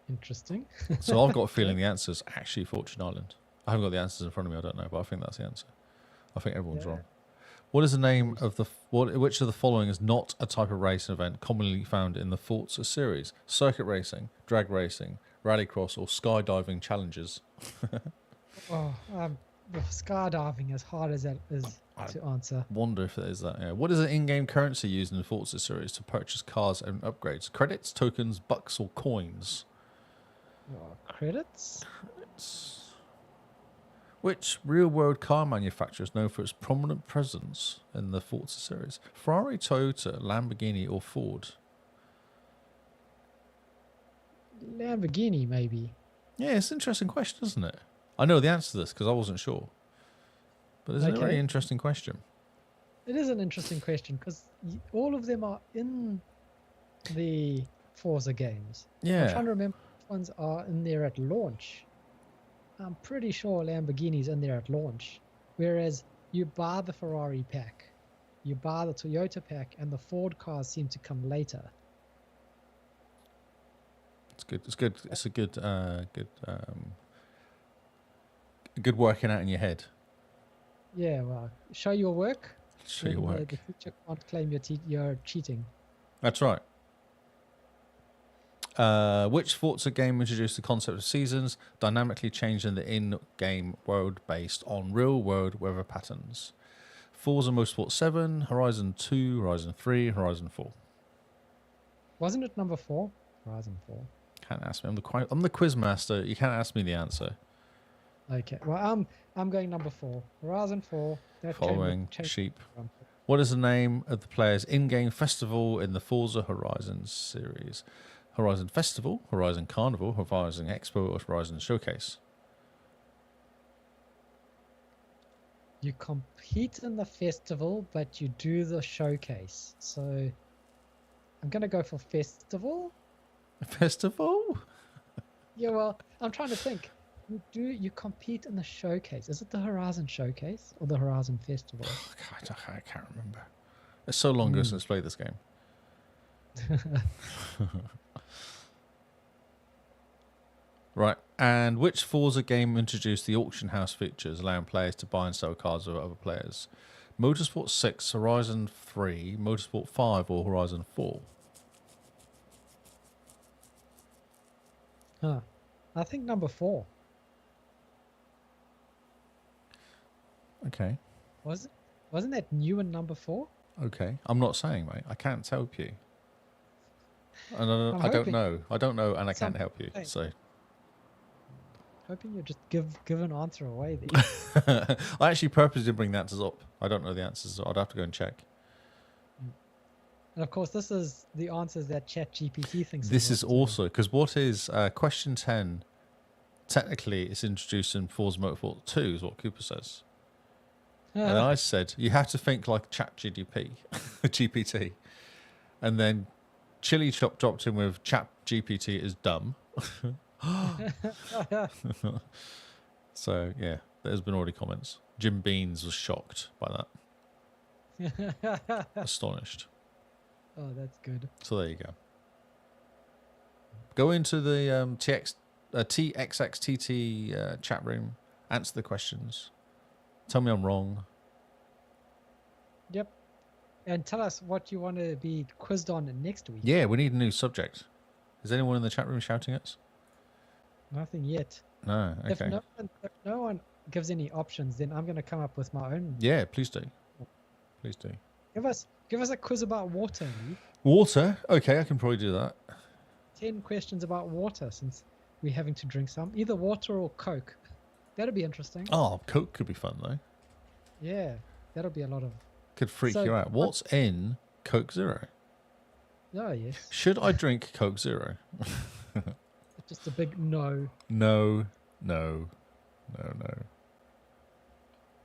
Interesting. So I've got a feeling the answer is actually Fortune Island. I haven't got the answers in front of me. I don't know, but I think that's the answer. I think everyone's Yeah. wrong. What is the name of the which of the following is not a type of race event commonly found in the Forza series? Circuit racing, drag racing, rallycross, or skydiving challenges? Oh, skydiving, as hard as that is to answer. Wonder if it is that. Yeah. What is the in-game currency used in the Forza series to purchase cars and upgrades? Credits, tokens, bucks, or coins? Oh, credits? Which real-world car manufacturer is known for its prominent presence in the Forza series? Ferrari, Toyota, Lamborghini, or Ford? Lamborghini, maybe. Yeah, it's an interesting question, isn't it? I know the answer to this because I wasn't sure. But it's a Okay. really interesting question. It is an interesting question because all of them are in the Forza games. I'm Yeah. trying to remember which ones are in there at launch. I'm pretty sure Lamborghini's in there at launch. Whereas you buy the Ferrari pack, you buy the Toyota pack, and the Ford cars seem to come later. It's good. It's good. It's a good working out in your head. Yeah, well, show your work. Show your and, work. The teacher can't claim you're cheating. That's right. Which Forza game introduced the concept of seasons, dynamically changing the in-game world based on real-world weather patterns? Forza Motorsport 7, Horizon 2, Horizon 3, Horizon 4. Wasn't it number 4? Horizon 4. Can't ask me. I'm the quiz master. You can't ask me the answer. Okay, well, I'm going number 4. Horizon 4. That Following changed sheep. from- What is the name of the player's in-game festival in the Forza Horizon series? Horizon Festival, Horizon Carnival, Horizon Expo, or Horizon Showcase? You compete in the festival, but you do the showcase. So I'm going to go for festival. Festival? Yeah, well, I'm trying to think. You compete in the showcase. Is it the Horizon Showcase or the Horizon Festival? I can't remember. It's so long ago since I played this game. Right. And which Forza game introduced the auction house features, allowing players to buy and sell cars with other players? Motorsport 6, Horizon 3, Motorsport 5, or Horizon 4? Huh. I think number 4. Okay. Wasn't that new in number 4? Okay. I'm not saying, mate. I can't help you. And I'm I don't hoping know. I don't know, and I can't some- help you. Hey. So Hoping you just give an answer away there. I actually purposely didn't bring the answers up. I don't know the answers. So I'd have to go and check. And of course, this is the answers that ChatGPT thinks. This is right, so- also because what is question 10? Technically, it's introduced in Forza Motorsport 2, is what Cooper says. And I said you have to think like ChatGPT, GPT, and then Chili Chop dropped in with ChatGPT is dumb. So yeah, there's been already comments. Jim Beans was shocked by that, astonished. Oh, that's good. So there you go. Go into the TXXTT chat room, answer the questions, tell me I'm wrong. Yep. And tell us what you want to be quizzed on next week. Yeah, we need a new subject. Is anyone in the chat room shouting at us? Nothing yet. No. If Okay. no one gives any options, then I'm going to come up with my own. Yeah, please do. Please do. Give us a quiz about water, Lee. Water. Okay, I can probably do that. 10 questions about water, since we're having to drink some. Either water or Coke. That'll be interesting. Oh, Coke could be fun though. Yeah, that'll be a lot of Could freak So you out. What's in Coke Zero? Oh, yes. Should I drink Coke Zero? Just a big no. No, no, no, no.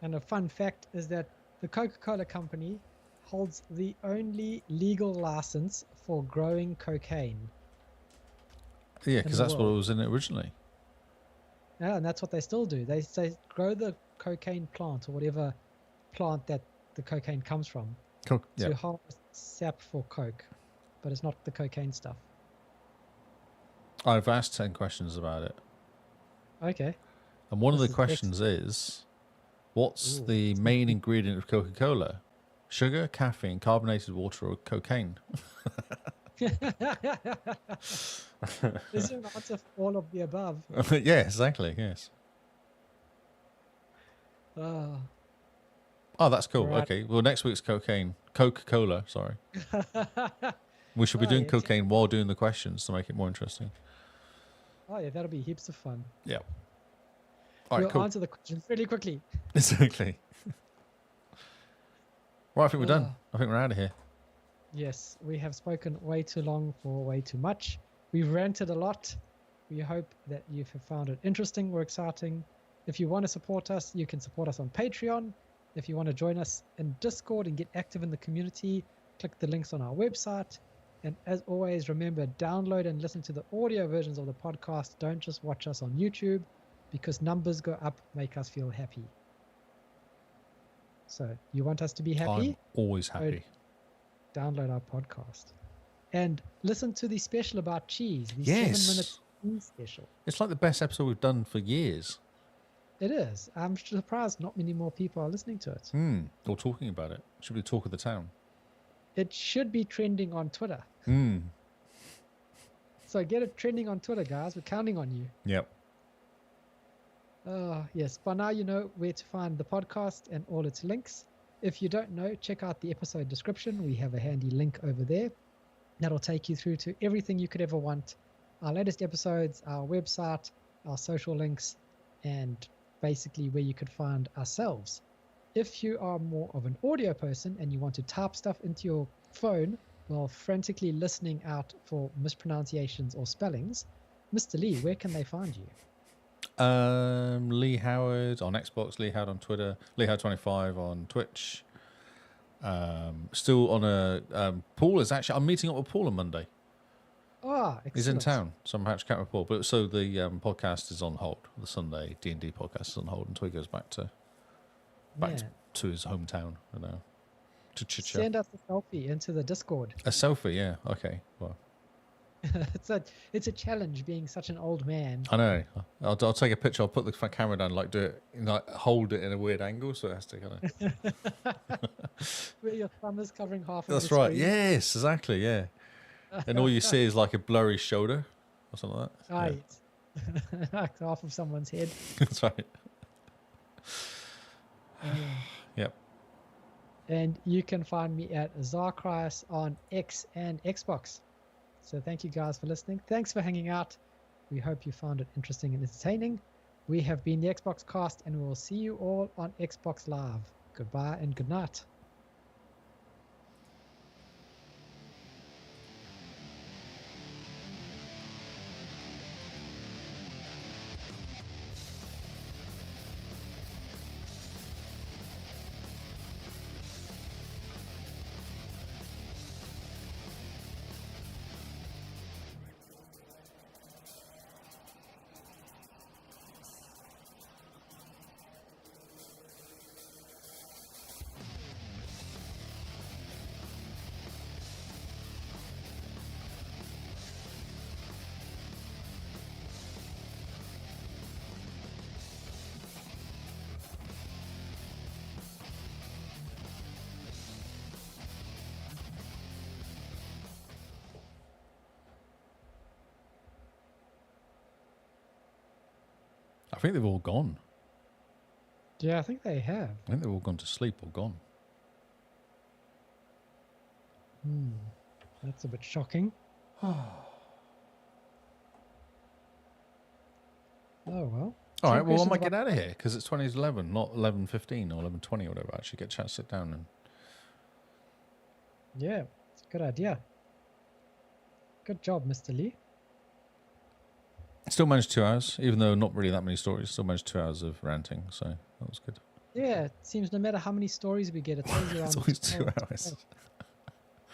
And a fun fact is that the Coca-Cola company holds the only legal license for growing cocaine. Yeah, because that's what it was in it originally. Yeah, and that's what they still do. They say grow the cocaine plant or whatever plant that the cocaine comes from Coke, to harvest sap for Coke, but it's not the cocaine stuff. I've asked 10 questions about it. Okay. And one of the questions is, what's the main ingredient of Coca-Cola? Sugar, caffeine, carbonated water, or cocaine? Is there an answer for all of the above? Yeah, exactly, yes. Oh, that's cool. Right. Okay, well, next week's Coca-Cola, sorry. We should be doing cocaine while doing the questions to make it more interesting. Oh, yeah, that'll be heaps of fun. Yeah. All right, We'll cool. answer the questions really quickly. Exactly. Right, I think we're done. I think we're out of here. Yes, we have spoken way too long for way too much. We've ranted a lot. We hope that you have found it interesting or exciting. If you want to support us, you can support us on Patreon. If you want to join us in Discord and get active in the community, click the links on our website. And as always, remember, download and listen to the audio versions of the podcast. Don't just watch us on YouTube, because numbers go up, make us feel happy. So you want us to be happy? I'm always happy. Download our podcast and listen to the special about cheese, the Yes. 7 minute cheese special. It's like the best episode we've done for years. It is. I'm surprised not many more people are listening to it. Or talking about it. Should be the talk of the town. It should be trending on Twitter. So get it trending on Twitter, guys. We're counting on you. Yep. Yes, by now you know where to find the podcast and all its links. If you don't know, check out the episode description. We have a handy link over there that'll take you through to everything you could ever want. Our latest episodes, our website, our social links, and basically where you could find ourselves. If you are more of an audio person and you want to type stuff into your phone while frantically listening out for mispronunciations or spellings, Mr. Lee, where can they find you? Lee Howard on Xbox, Lee Howard on Twitter, Lee Howard25 on Twitch. Still on a Paul is actually. I'm meeting up with Paul on Monday. Excellent. He's in town, so I'm actually catching up with Paul. But so the podcast is on hold. The Sunday D&D podcast is on hold until he goes back to his hometown. To Chicha. Send us a selfie into the Discord. A selfie, yeah. Okay. Well, it's a challenge being such an old man. I know. I'll take a picture. I'll put the camera down, do it, hold it in a weird angle, so it has to kind of. Where your thumb is covering half of That's the right. screen. Yes, exactly. Yeah. And all you see is like a blurry shoulder or something like that. Yes. Like half of someone's head. That's right. Yep. And you can find me at Zarkrius on X and Xbox. So thank you guys for listening. Thanks for hanging out. We hope you found it interesting and entertaining. We have been the Xbox Cast, and we will see you all on Xbox Live. Goodbye and good night. I think they've all gone. Yeah, I think they have. I think they've all gone to sleep or gone. That's a bit shocking. Oh, well. All right, well, I might get out of here because it's 2011, not 11:15 or 11:20 or whatever. I should get a chance to sit down and Yeah, it's a good idea. Good job, Mr. Lee. Still managed 2 hours, even though not really that many stories. Still managed 2 hours of ranting, so that was good. Yeah, it seems no matter how many stories we get, it's always around It's the always 2 2 hours. hours.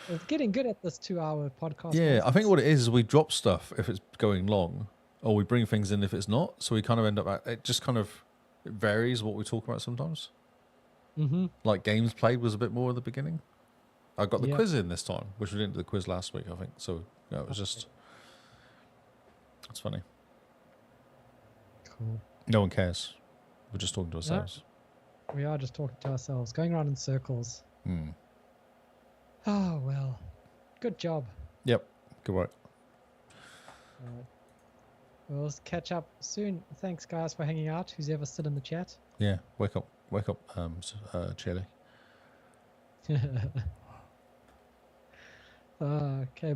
We're getting good at this 2 hour podcast. Yeah, I think nonsense. what it is we drop stuff if it's going long, or we bring things in if it's not. So we kind of end up it just kind of it varies what we talk about sometimes. Mm-hmm. Like games played was a bit more at the beginning. I got the Yeah. quiz in this time, which we didn't do the quiz last week, I think. So yeah, it was just it's funny. Cool. No one cares. We're just talking to ourselves. We are just talking to ourselves, going around in circles. Hmm. Oh, well. Good job. Yep. Good work. All right. We'll catch up soon. Thanks, guys, for hanging out. Who's ever still in the chat? Yeah. Wake up, Chili. Okay.